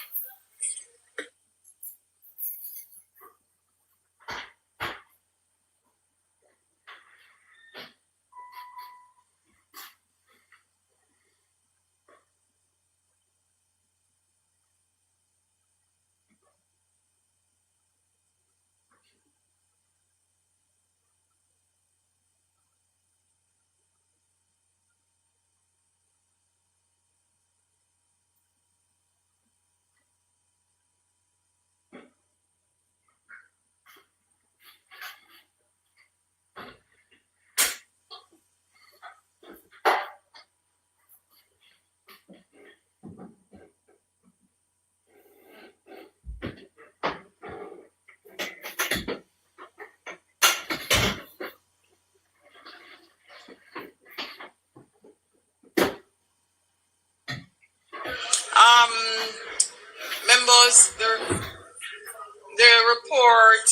Members, the report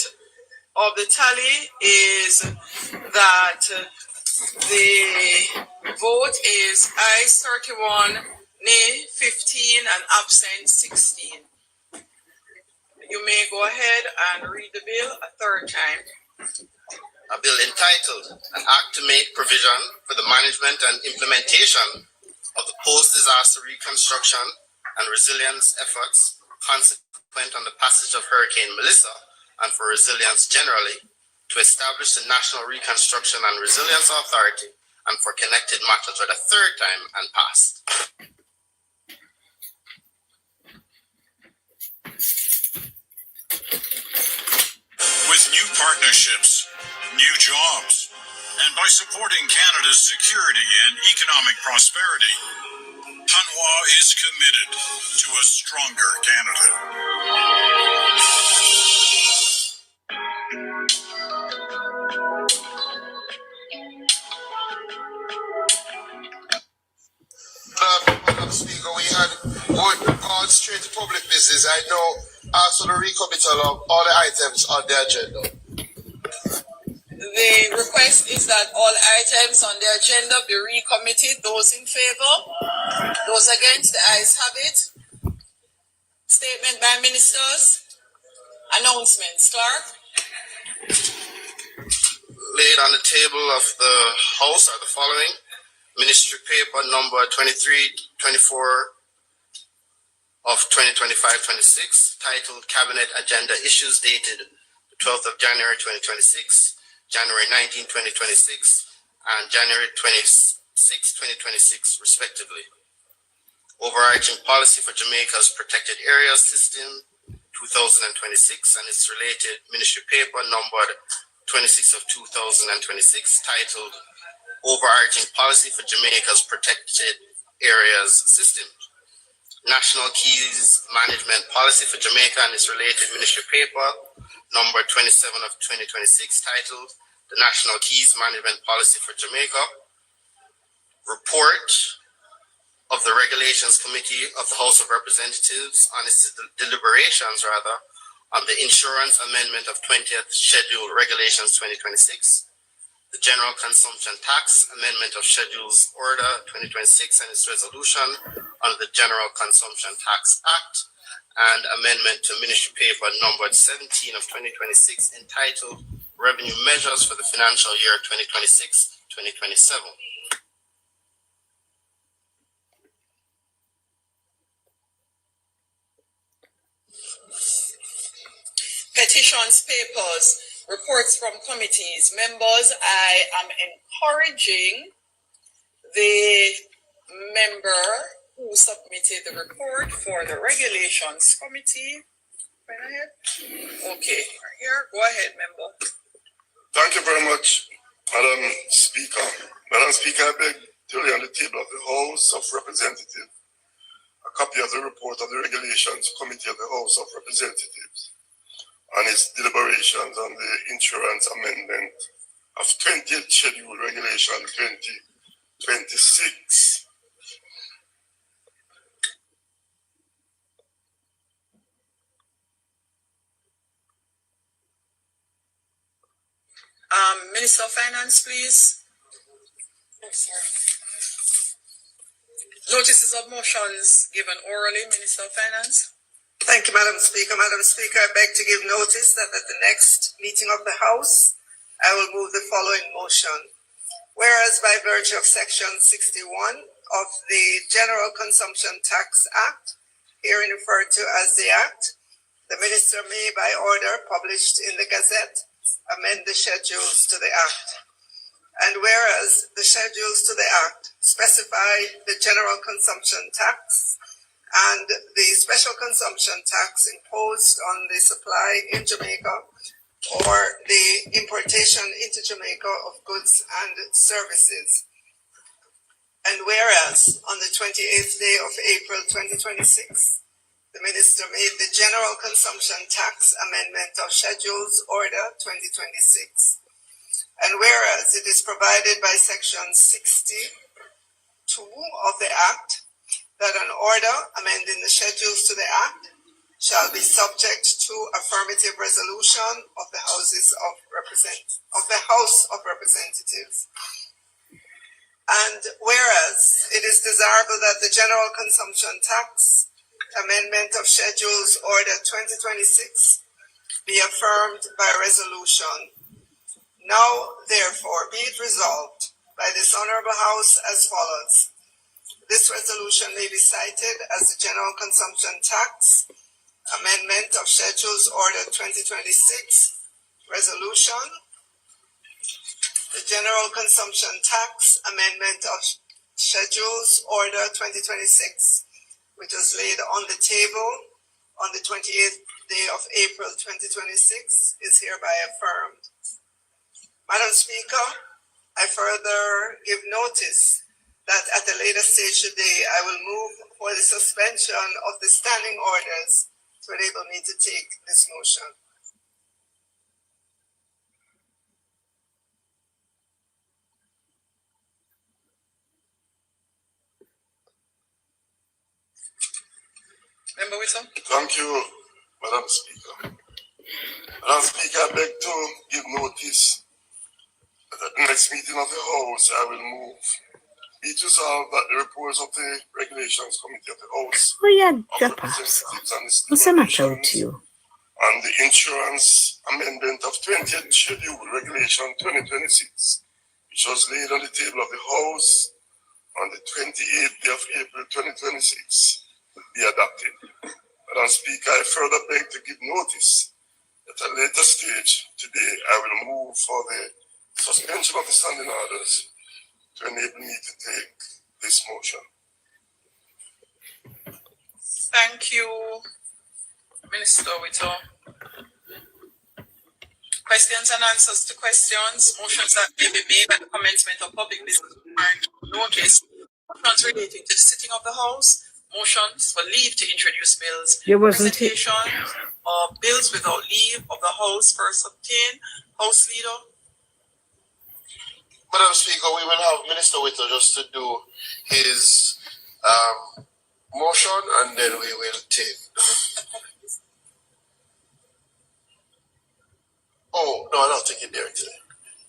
of the tally is that the vote is ayes 31, nay 15, and absent 16. You may go ahead and read the bill a third time. A bill entitled, An Act to Make Provision for the Management and Implementation of the Post-Disaster Reconstruction and Resilience Efforts consequent on the passage of Hurricane Melissa and for resilience generally, to establish the National Reconstruction and Resilience Authority and for connected matters read a third time and passed. With new partnerships, new jobs, and by supporting Canada's security and economic prosperity, Hanwha is committed to a stronger Canada. Madam Speaker, we're going straight to public business. I know also the recommittal of all the items on the agenda. The request is that all items on the agenda be recommitted. Those in favor? Those against? The ayes have it. Statement by ministers. Announcements. Clerk? Laid on the table of the House are the following. Ministry paper number 2324 of 2025-26, titled Cabinet Agenda Issues, dated the 12th of January 2026, January 19, 2026, and January 26, 2026, respectively. Overarching Policy for Jamaica's Protected Areas System 2026 and its related ministry paper numbered 26 of 2026, titled Overarching Policy for Jamaica's Protected Areas System. National Keys Management Policy for Jamaica and its related ministry paper number 27 of 2026, titled The National Keys Management Policy for Jamaica. Report of the Regulations Committee of the House of Representatives on its deliberations on the Insurance Amendment of 20th Schedule Regulations 2026, the General Consumption Tax Amendment of Schedules Order 2026 and its resolution under the General Consumption Tax Act, and amendment to Ministry Paper numbered 17 of 2026 entitled Revenue Measures for the Financial Year 2026-2027. Petitions, papers, reports from committees. Members, I am encouraging the member who submitted the report for the Regulations Committee. Okay, here, go ahead, member. Thank you very much, Madam Speaker. Madam Speaker, I beg to lay on the table of the House of Representatives a copy of the report of the Regulations Committee of the House of Representatives on its deliberations on the Insurance Amendment of 20th Schedule Regulation 2026. Minister of Finance, please. Yes, sir. Notices of motions given orally, Minister of Finance. Thank you, Madam Speaker. Madam Speaker, I beg to give notice that at the next meeting of the House, I will move the following motion. Whereas by virtue of Section 61 of the General Consumption Tax Act, herein referred to as the Act, the Minister may, by order published in the Gazette, amend the schedules to the Act. And whereas the schedules to the Act specify the general consumption tax and the special consumption tax imposed on the supply in Jamaica or the importation into Jamaica of goods and services. And whereas on the 28th day of April 2026, the Minister made the General Consumption Tax Amendment of Schedules Order 2026. And whereas it is provided by Section 62 of the Act that an order amending the schedules to the Act shall be subject to affirmative resolution of the House of Representatives. And whereas it is desirable that the General Consumption Tax Amendment of Schedules Order 2026 be affirmed by resolution. Now, therefore, be it resolved by this Honorable House as follows. This resolution may be cited as the General Consumption Tax Amendment of Schedules Order 2026 Resolution. The General Consumption Tax Amendment of Schedules Order 2026, which was laid on the table on the 28th day of April 2026, is hereby affirmed. Madam Speaker, I further give notice that at a later stage today, I will move for the suspension of the standing orders to enable me to take this motion. Member Wilson. Thank you, Madam Speaker. Madam Speaker, I beg to give notice next meeting of the House, I will move. Be it resolved that the reports of the Regulations Committee of the House Oh yeah, of Japas. Representatives and its What's the matter with deliberations you? on the Insurance Amendment of 20th Schedule Regulation 2026, which was laid on the table of the House on the 28th day of April 2026, be adopted. Madam Speaker, I further beg to give notice at a later stage today I will move for the suspension of the standing orders to enable me to take this motion. Thank you, Minister Wito. Questions and answers to questions. Motions that may be made at the commencement of public business and notice. Motions relating to the sitting of the House. Motions for leave to introduce bills. There wasn't Presentation of bills without leave of the House first obtained. House Leader. Madam Speaker, we will have Minister Whittle just to do his motion and then we will take. Oh, no, I don't think it there today.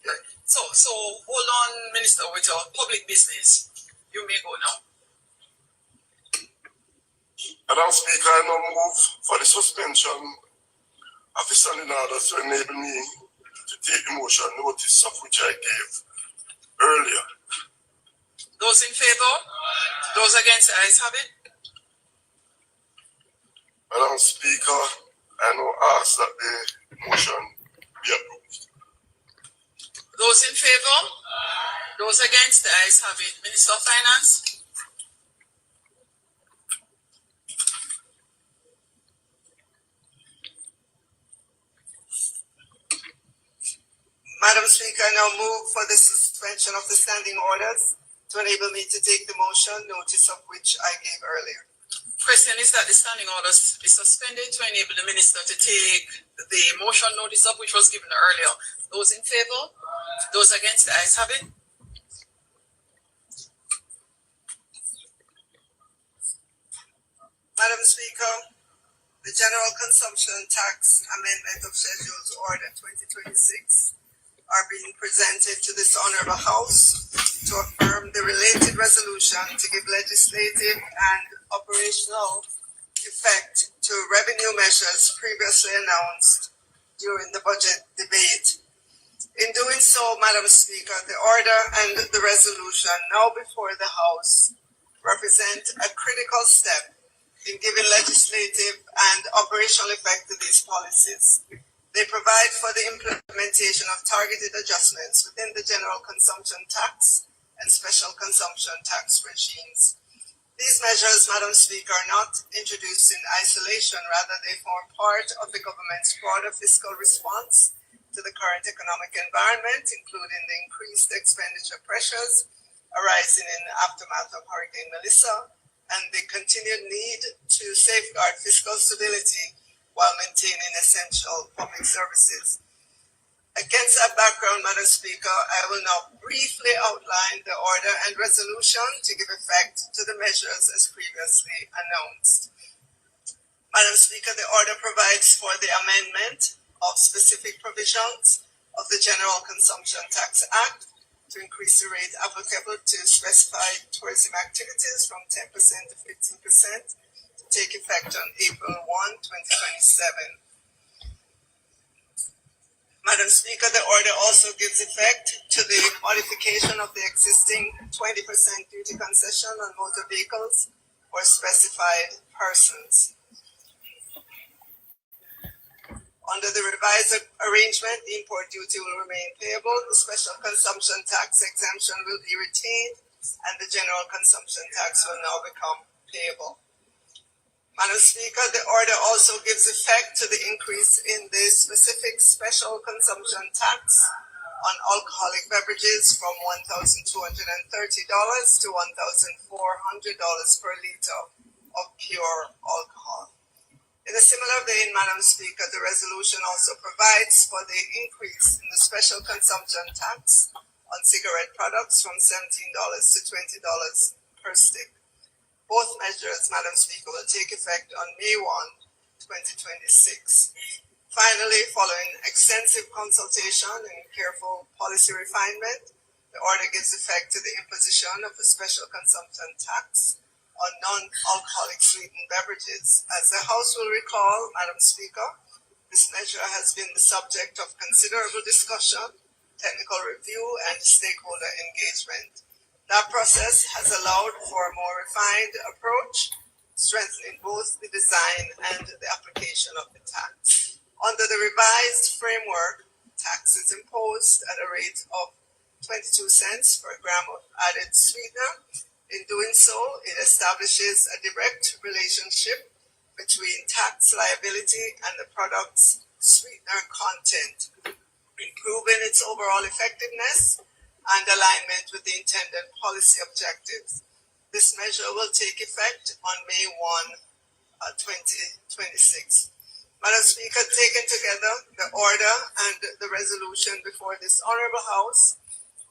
Yeah. So hold on, Minister Whittle. Public business. You may go now. Madam Speaker, I now move for the suspension of the standing orders to enable me to take the motion notice of which I gave earlier. Those in favor? Those against, the ayes have it. Madam Speaker, I now ask that the motion be approved. Those in favor? Those against, the ayes have it. Minister of Finance? Madam Speaker, I now move for the suspension of the standing orders to enable me to take the motion, notice of which I gave earlier. Question is that the standing orders be suspended to enable the minister to take the motion notice of which was given earlier. Those in favor? Those against, the ayes have it. Madam Speaker, the General Consumption Tax Amendment of Schedules Order 2026 are being presented to this honorable House to affirm the related resolution to give legislative and operational effect to revenue measures previously announced during the budget debate. In doing so, Madam Speaker, the order and the resolution now before the House represent a critical step in giving legislative and operational effect to these policies. They provide for the implementation of targeted adjustments within the general consumption tax and special consumption tax regimes. These measures, Madam Speaker, are not introduced in isolation, rather they form part of the government's broader fiscal response to the current economic environment, including the increased expenditure pressures arising in the aftermath of Hurricane Melissa and the continued need to safeguard fiscal stability while maintaining essential public services. Against that background, Madam Speaker, I will now briefly outline the order and resolution to give effect to the measures as previously announced. Madam Speaker, the order provides for the amendment of specific provisions of the General Consumption Tax Act to increase the rate applicable to specified tourism activities from 10% to 15%, to take effect on April 1, 2027. Madam Speaker, the order also gives effect to the modification of the existing 20% duty concession on motor vehicles for specified persons. Under the revised arrangement, the import duty will remain payable, the special consumption tax exemption will be retained, and the general consumption tax will now become payable. Madam Speaker, the order also gives effect to the increase in the specific special consumption tax on alcoholic beverages from $1,230 to $1,400 per liter of pure alcohol. In a similar vein, Madam Speaker, the resolution also provides for the increase in the special consumption tax on cigarette products from $17 to $20 per stick. Both measures, Madam Speaker, will take effect on May 1, 2026. Finally, following extensive consultation and careful policy refinement, the order gives effect to the imposition of a special consumption tax on non-alcoholic sweetened beverages. As the House will recall, Madam Speaker, this measure has been the subject of considerable discussion, technical review, and stakeholder engagement. That process has allowed for a more refined approach, strengthening both the design and the application of the tax. Under the revised framework, tax is imposed at a rate of 22 cents per gram of added sweetener. In doing so, it establishes a direct relationship between tax liability and the product's sweetener content, improving its overall effectiveness and alignment with the intended policy objectives. This measure will take effect on May 1, 2026. Madam Speaker, taken together, the order and the resolution before this Honourable House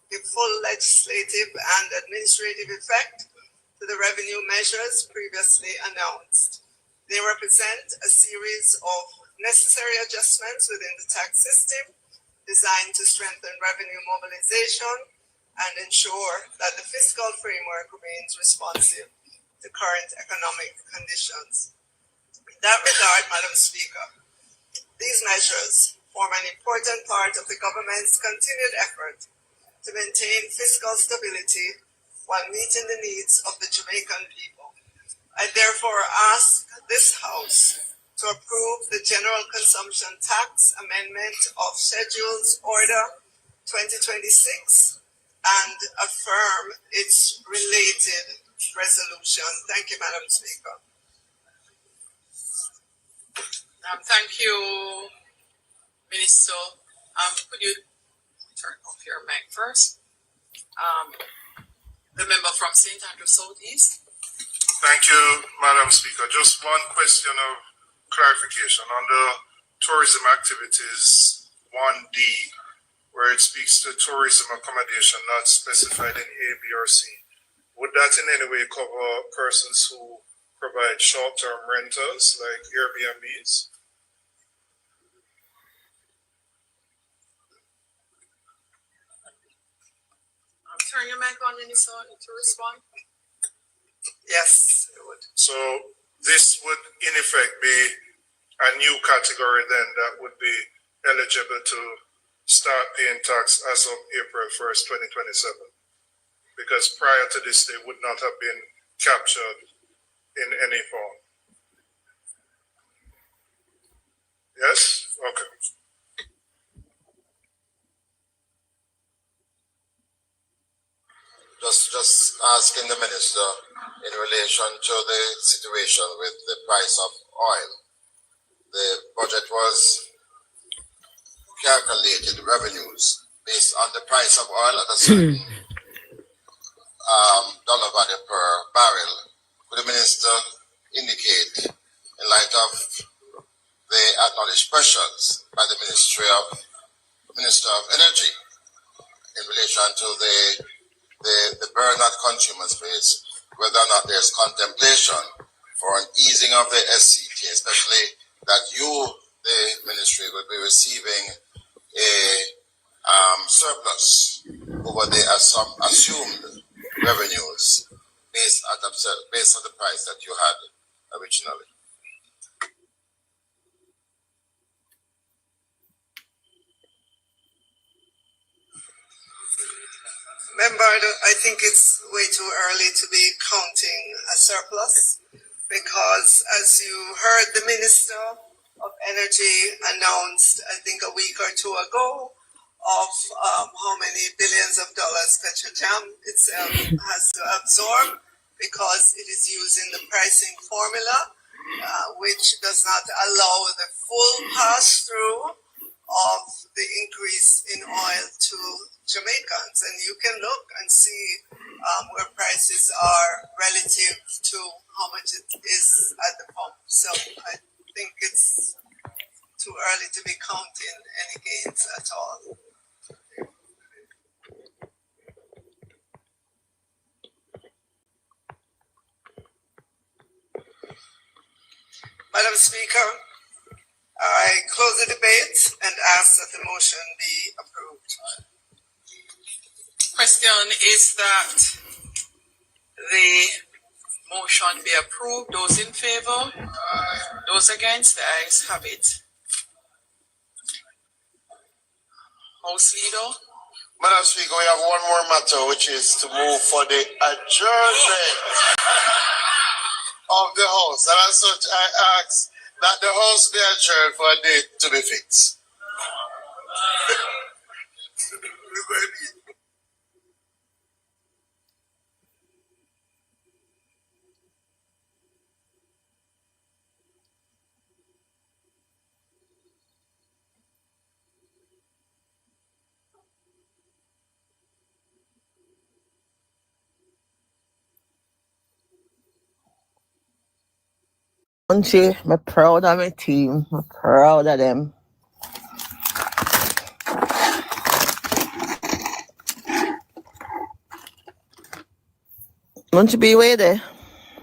give full legislative and administrative effect to the revenue measures previously announced. They represent a series of necessary adjustments within the tax system designed to strengthen revenue mobilization and ensure that the fiscal framework remains responsive to current economic conditions. In that regard, Madam Speaker, these measures form an important part of the government's continued effort to maintain fiscal stability while meeting the needs of the Jamaican people. I therefore ask this House to approve the General Consumption Tax Amendment of Schedules Order 2026 and affirm its related resolution. Thank you, Madam Speaker. Thank you, Minister. Could you turn off your mic first? The member from St. Andrew Southeast. Thank you, Madam Speaker. Just one question of clarification on the tourism activities 1D, where it speaks to tourism accommodation not specified in A, B, or C. Would that in any way cover persons who provide short-term rentals like Airbnbs? Turn your mic on, Minister, to respond. Yes, it would. So this would in effect be a new category then that would be eligible to start paying tax as of April 1st, 2027. Because prior to this, they would not have been captured in any form. Yes? Okay. Just asking the minister in relation to the situation with the price of oil. The budget was calculated revenues based on the price of oil at a certain dollar value per barrel. Could the minister indicate, in light of the acknowledged pressures by the Minister of Energy in relation to the burden that consumers face, whether or not there's contemplation for an easing of the SCT, especially that you, the ministry, will be receiving a surplus over the assumed revenues based on the price that you had originally. Member, I think it's way too early to be counting a surplus because, as you heard, the Minister of Energy announced, I think a week or two ago, of how many billions of dollars Petrojam itself has to absorb because it is using the pricing formula, which does not allow the full pass-through of the increase in oil to Jamaicans. And you can look and see where prices are relative to how much it is at the pump. So I think it's too early to be counting any gains at all. Madam Speaker, I close the debate and ask that the motion be approved. Question is that the motion be approved. Those in favor? Those against? The ayes have it. House Leader? Madam Speaker, we have one more matter, which is to move for the adjournment of the House. And as such, I ask that the House be adjourned for a date to be fixed. Munchie, I'm proud of my team. I'm proud of them. Munchie, be away there.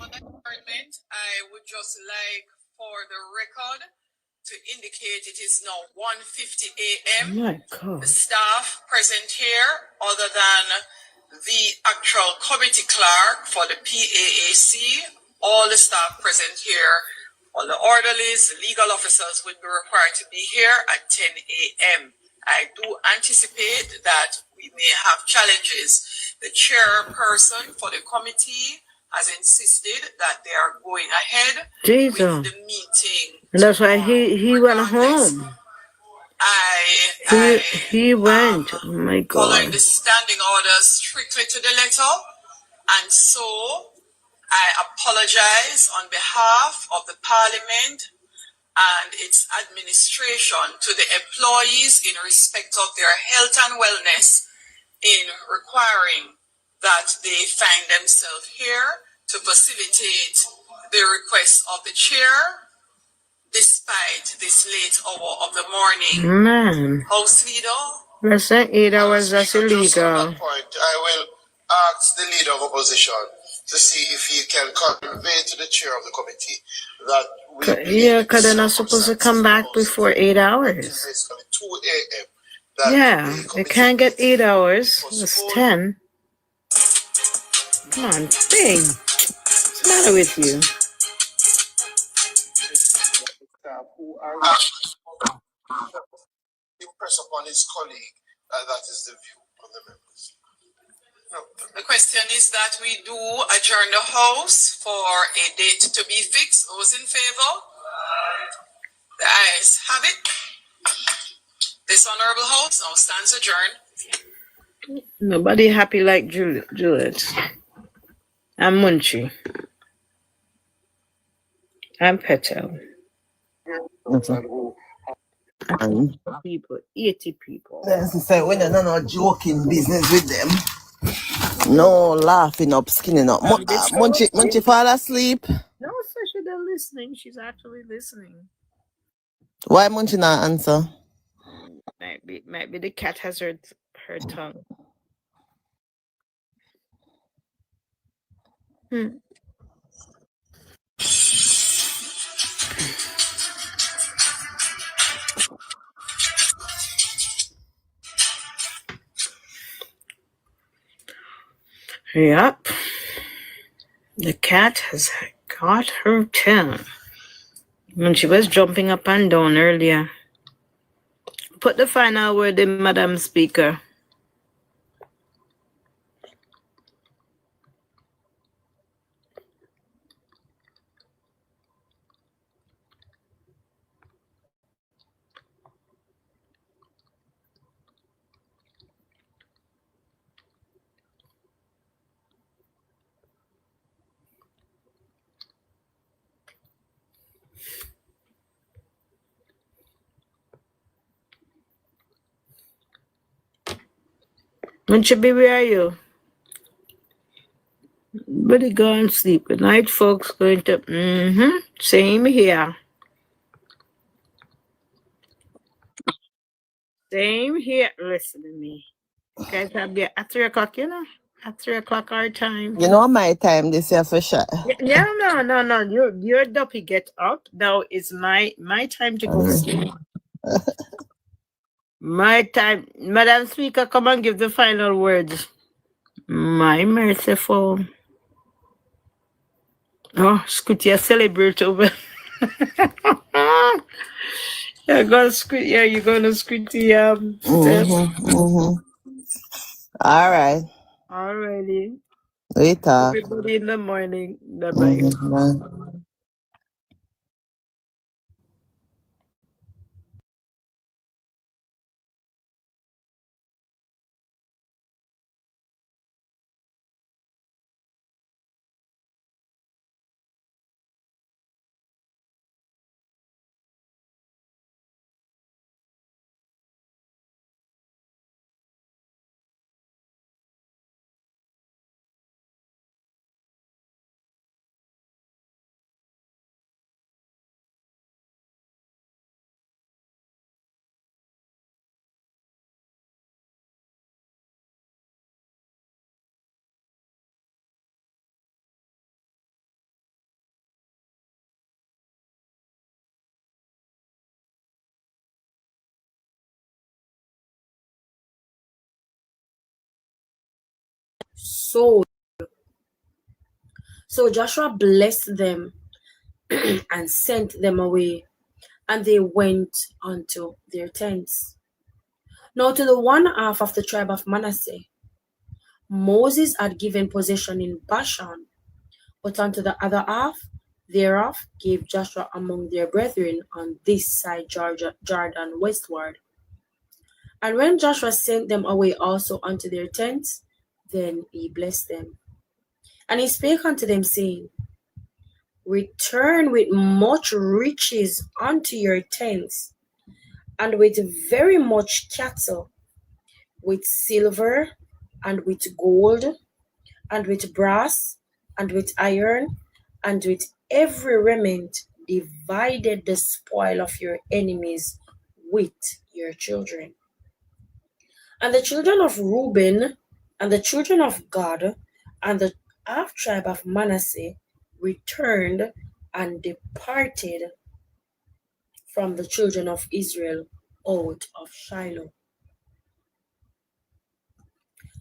I would just like for the record to indicate it is now 1:50 a.m. Oh my God. The staff present here, other than the actual committee clerk for the PAAC, all the staff present here, all the orderlies, the legal officers would be required to be here at 10 a.m. I do anticipate that we may have challenges. The chairperson for the committee has insisted that they are going ahead with the meeting. That's why he went home. He went. Oh my God. Following the standing orders strictly to the letter, and so I apologize on behalf of the Parliament and its administration to the employees in respect of their health and wellness in requiring that they find themselves here to facilitate the request of the chair despite this late hour of the morning. Man. House Leader? Less than 8 hours, that's illegal. Just on that point, I will ask the leader of opposition to see if he can convey to the chair of the committee that yeah, because they're not supposed to come back before 8 hours. Basically 2 a.m. Yeah, they can't get 8 hours. It's 10. Come on, thing. What's the matter with you? Impress upon his colleague that is the view of the members. The question is that we do adjourn the House for a date to be fixed. Those in favor? The ayes have it. This Honorable House now stands adjourned. Nobody happy like Juliet. I'm Munchie. I'm Petal. And people, 80 people. Let's say we're not joking business with them. No laughing up, skinning up. Munchie fall asleep. No, sir, she's not listening. She's actually listening. Why Munchie not answer? Maybe the cat has her tongue. Yep. The cat has got her tongue. When she was jumping up and down earlier. Put the final word in, Madam Speaker. Munchie, where are you? Everybody go and sleep. Good night, folks. Going to same here. Same here. Listen to me. You guys have your at 3 o'clock, you know? at 3 o'clock our time. You know my time this year for sure. Yeah, no. Your duppy get up. Now it's my time to go sleep. My time. Madam Speaker, come and give the final words. My merciful. Oh, Scooty, celebrate over. You're gonna Scooty. All right. Alrighty. We talk. Everybody in the morning. Bye-bye. So Joshua blessed them and sent them away, and they went unto their tents. Now to the one half of the tribe of Manasseh, Moses had given possession in Bashan, but unto the other half thereof gave Joshua among their brethren on this side Jordan westward. And when Joshua sent them away also unto their tents, then he blessed them. And he spake unto them, saying, Return with much riches unto your tents, and with very much cattle, with silver, and with gold, and with brass, and with iron, and with every remnant, divided the spoil of your enemies with your children. And the children of Reuben, and the children of Gad, and the half tribe of Manasseh returned and departed from the children of Israel out of Shiloh,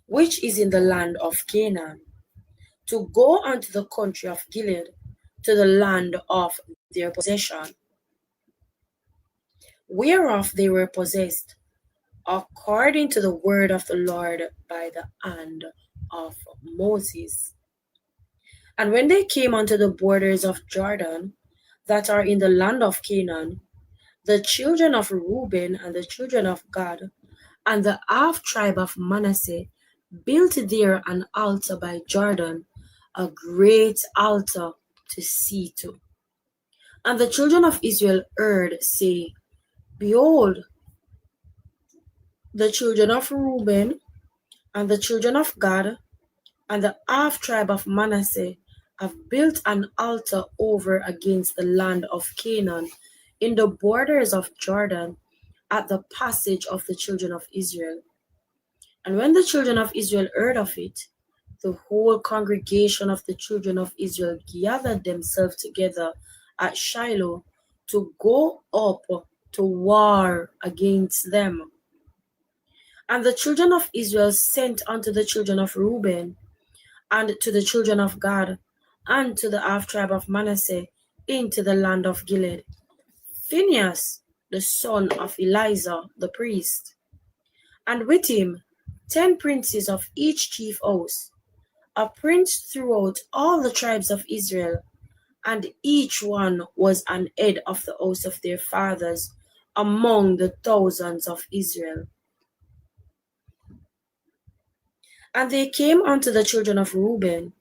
which is in the land of Canaan, to go unto the country of Gilead, to the land of their possession, whereof they were possessed, according to the word of the Lord by the hand of Moses. And when they came unto the borders of Jordan, that are in the land of Canaan, the children of Reuben and the children of Gad, and the half tribe of Manasseh, built there an altar by Jordan, a great altar to see to. And the children of Israel heard say, Behold, the children of Reuben and the children of Gad and the half tribe of Manasseh have built an altar over against the land of Canaan in the borders of Jordan at the passage of the children of Israel. And when the children of Israel heard of it, the whole congregation of the children of Israel gathered themselves together at Shiloh to go up to war against them. And the children of Israel sent unto the children of Reuben, and to the children of Gad, and to the half tribe of Manasseh, into the land of Gilead, Phinehas, the son of Eleazar the priest, and with him 10 princes of each chief house, a prince throughout all the tribes of Israel, and each one was an head of the house of their fathers among the thousands of Israel. And they came unto the children of Reuben,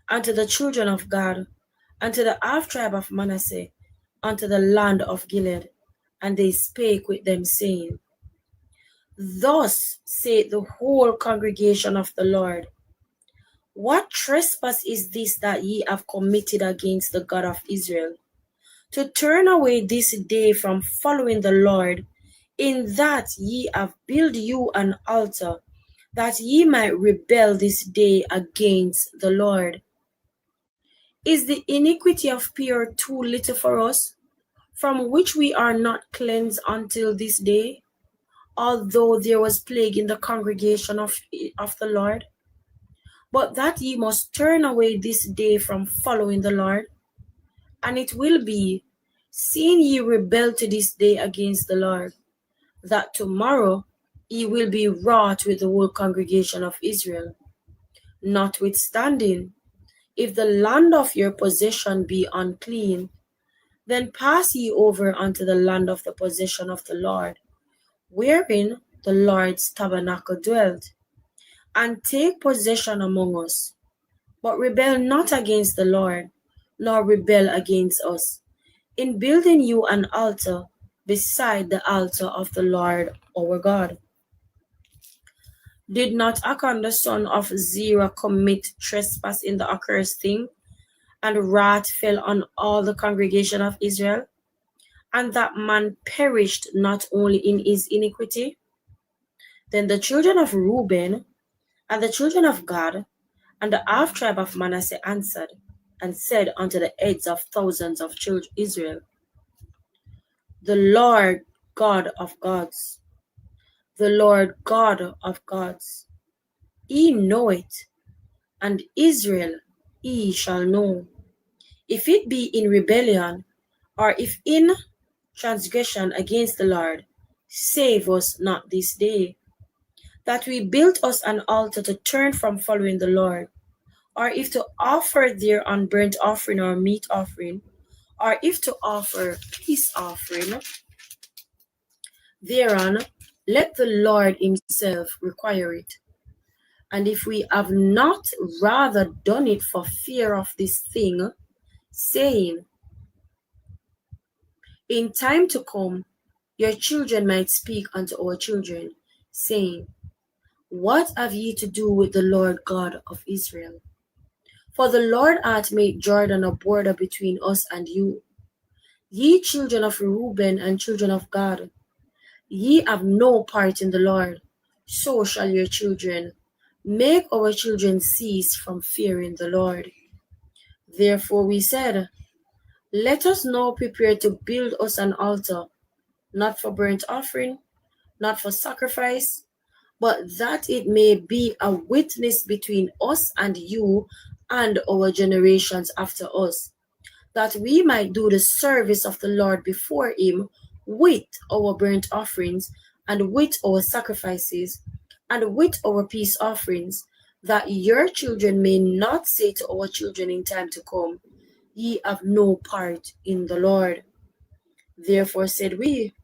and to the children of Gad, and to the half tribe of Manasseh, unto the land of Gilead, and they spake with them, saying, Thus saith the whole congregation of the Lord, What trespass is this that ye have committed against the God of Israel, to turn away this day from following the Lord, in that ye have built you an altar, that ye might rebel this day against the Lord. Is the iniquity of Peor too little for us, from which we are not cleansed until this day, although there was plague in the congregation of the Lord? But that ye must turn away this day from following the Lord. And it will be, seeing ye rebel to this day against the Lord, that tomorrow ye will be wroth with the whole congregation of Israel. Notwithstanding, if the land of your possession be unclean, then pass ye over unto the land of the possession of the Lord, wherein the Lord's tabernacle dwelt, and take possession among us. But rebel not against the Lord, nor rebel against us, in building you an altar beside the altar of the Lord our God. Did not Achan the son of Zerah commit trespass in the accursed thing, and wrath fell on all the congregation of Israel? And that man perished not only in his iniquity? Then the children of Reuben and the children of Gad and the half tribe of Manasseh answered and said unto the heads of thousands of children of Israel, the Lord God of gods, the Lord God of gods, he knoweth, and Israel he shall know, if it be in rebellion, or if in transgression against the Lord, save us not this day, that we built us an altar to turn from following the Lord, or if to offer there on burnt offering or meat offering, or if to offer peace offering thereon, let the Lord himself require it. And if we have not rather done it for fear of this thing, saying, in time to come, your children might speak unto our children, saying, what have ye to do with the Lord God of Israel? For the Lord hath made Jordan a border between us and you. Ye children of Reuben and children of Gad, ye have no part in the Lord, so shall your children. Make our children cease from fearing the Lord. Therefore we said, let us now prepare to build us an altar, not for burnt offering, not for sacrifice, but that it may be a witness between us and you and our generations after us, that we might do the service of the Lord before him with our burnt offerings and with our sacrifices and with our peace offerings, that your children may not say to our children in time to come, ye have no part in the Lord. Therefore said we,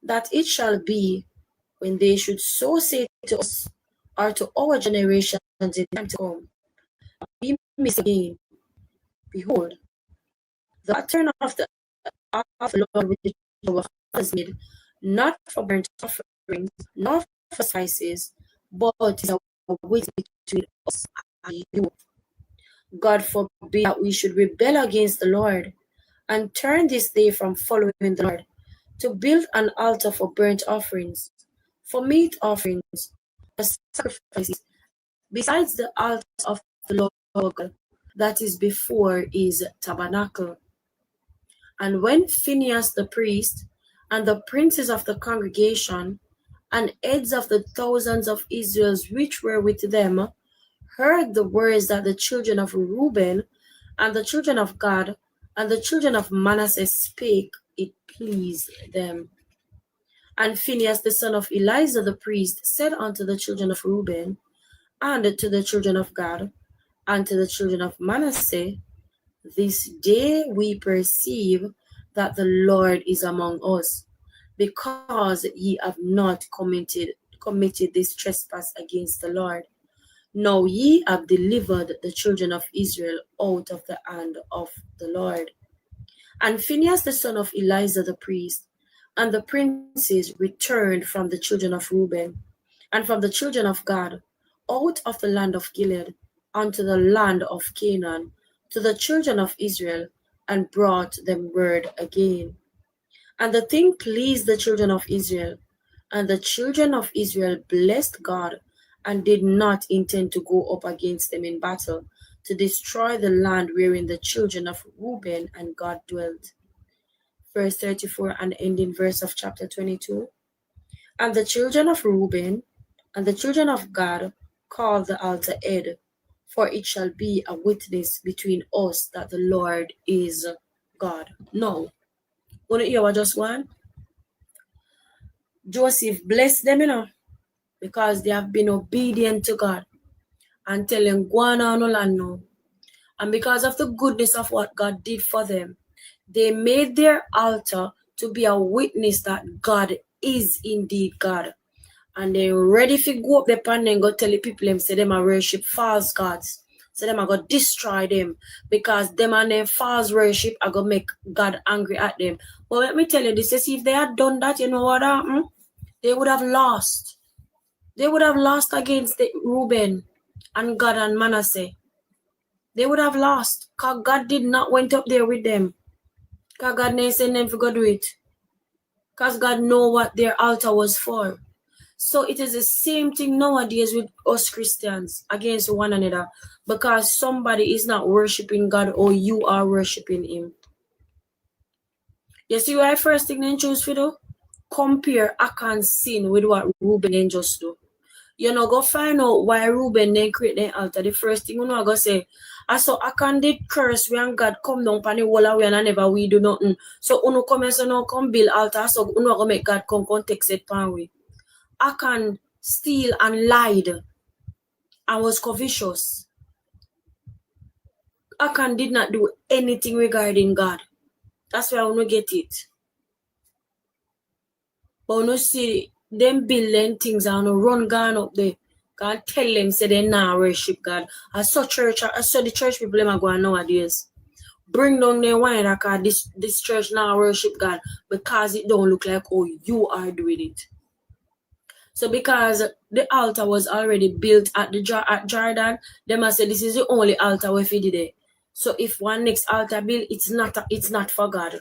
that it shall be, when they should so say to us, or to our generations in time to come, we may say again, behold, the pattern of the Lord which our fathers made, not for burnt offerings, not for spices, but is a witness between us and you. God forbid that we should rebel against the Lord, and turn this day from following the Lord, to build an altar for burnt offerings, for meat offerings, for sacrifices, besides the altar of the Lord God that is before his tabernacle. And when Phinehas the priest, and the princes of the congregation, and heads of the thousands of Israel's which were with them, heard the words that the children of Reuben, and the children of Gad, and the children of Manasseh spake, it pleased them. And Phinehas the son of Eleazar the priest said unto the children of Reuben, and to the children of Gad, and to the children of Manasseh, this day we perceive that the Lord is among us, because ye have not committed this trespass against the Lord. Now ye have delivered the children of Israel out of the hand of the Lord. And Phinehas the son of Eleazar the priest, and the princes returned from the children of Reuben, and from the children of Gad, out of the land of Gilead, unto the land of Canaan, to the children of Israel, and brought them word again. And the thing pleased the children of Israel, and the children of Israel blessed God, and did not intend to go up against them in battle, to destroy the land wherein the children of Reuben and Gad dwelt. Verse 34 and ending verse of chapter 22. And the children of Reuben and the children of Gad called the altar Ed, for it shall be a witness between us that the Lord is God. Now, wanna hear what just one? Joseph blessed them, because they have been obedient to God and tell them, go on land now. And because of the goodness of what God did for them, they made their altar to be a witness that God is indeed God. And they ready to go up the pan and go tell the people them, say them are worship false gods. So them are going to destroy them because them and their false worship are going to make God angry at them. But let me tell you this, if they had done that, you know what happened? They would have lost. They would have lost against the Reuben and Gad and Manasseh. They would have lost because God did not went up there with them. Because God didn't send them to go do it. Because God know what their altar was for. So it is the same thing nowadays with us Christians against one another. Because somebody is not worshiping God or you are worshiping him. You see what I first thing they choose to do? Compare Achan's sin with what Reuben and just do. You know, go find out why Reuben then create the altar. The first thing you know, I go say, I saw Achan did curse when God come down upon the wall away and never we do nothing. So uno come and so now come build altar, so uno go make God come take it pan we. Achan steal and lied and was covetous. Achan did not do anything regarding God. That's why I uno get it. But uno see them building things and uno run gone up there. God tell them say they now worship God. I saw the church people them are going nowadays. Bring down their wine because this church now worship God because it don't look like how you are doing it. So because the altar was already built at Jordan, they must say this is the only altar we did it. So if one next altar built, it's not for God.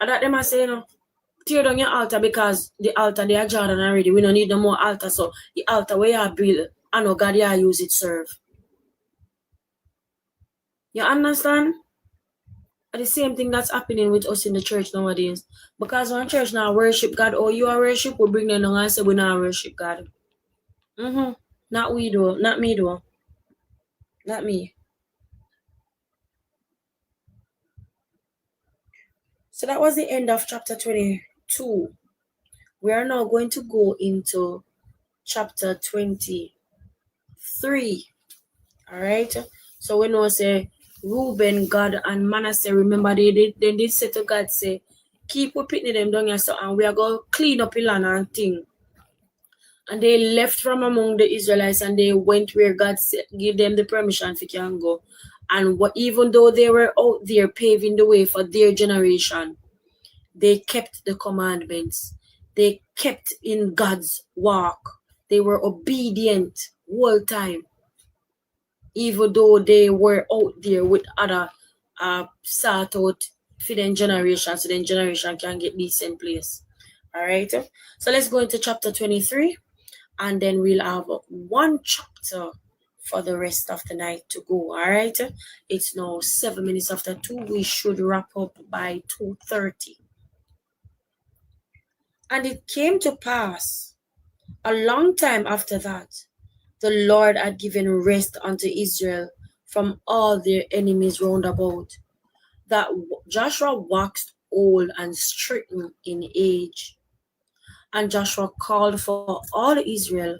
And that they must say, tear down your altar because the altar they are Jordan already. We don't need no more altar. So the altar where you build, I know God you use it serve. You understand? And the same thing that's happening with us in the church nowadays. Because when church now worship God or you are worship, we bring them down and say we now worship God. Not we do. Not me do. Not me. So that was the end of chapter 22. We are now going to go into chapter 23. All right. So we know say Reuben, Gad, and Manasseh. Remember they did say to God say, keep putting them down here so and we are going to clean up the land and thing. And they left from among the Israelites and they went where God gave them the permission to can go. And even though they were out there paving the way for their generation, they kept the commandments. They kept in God's walk. They were obedient all time. Even though they were out there with other sort out for their generation, so their generation can get decent place. All right. So let's go into chapter 23. And then we'll have one chapter for the rest of the night to go. All right. It's now 7 minutes after 2. We should wrap up by 2:30. And it came to pass a long time after that, the Lord had given rest unto Israel from all their enemies round about, that Joshua waxed old and stricken in age. And Joshua called for all Israel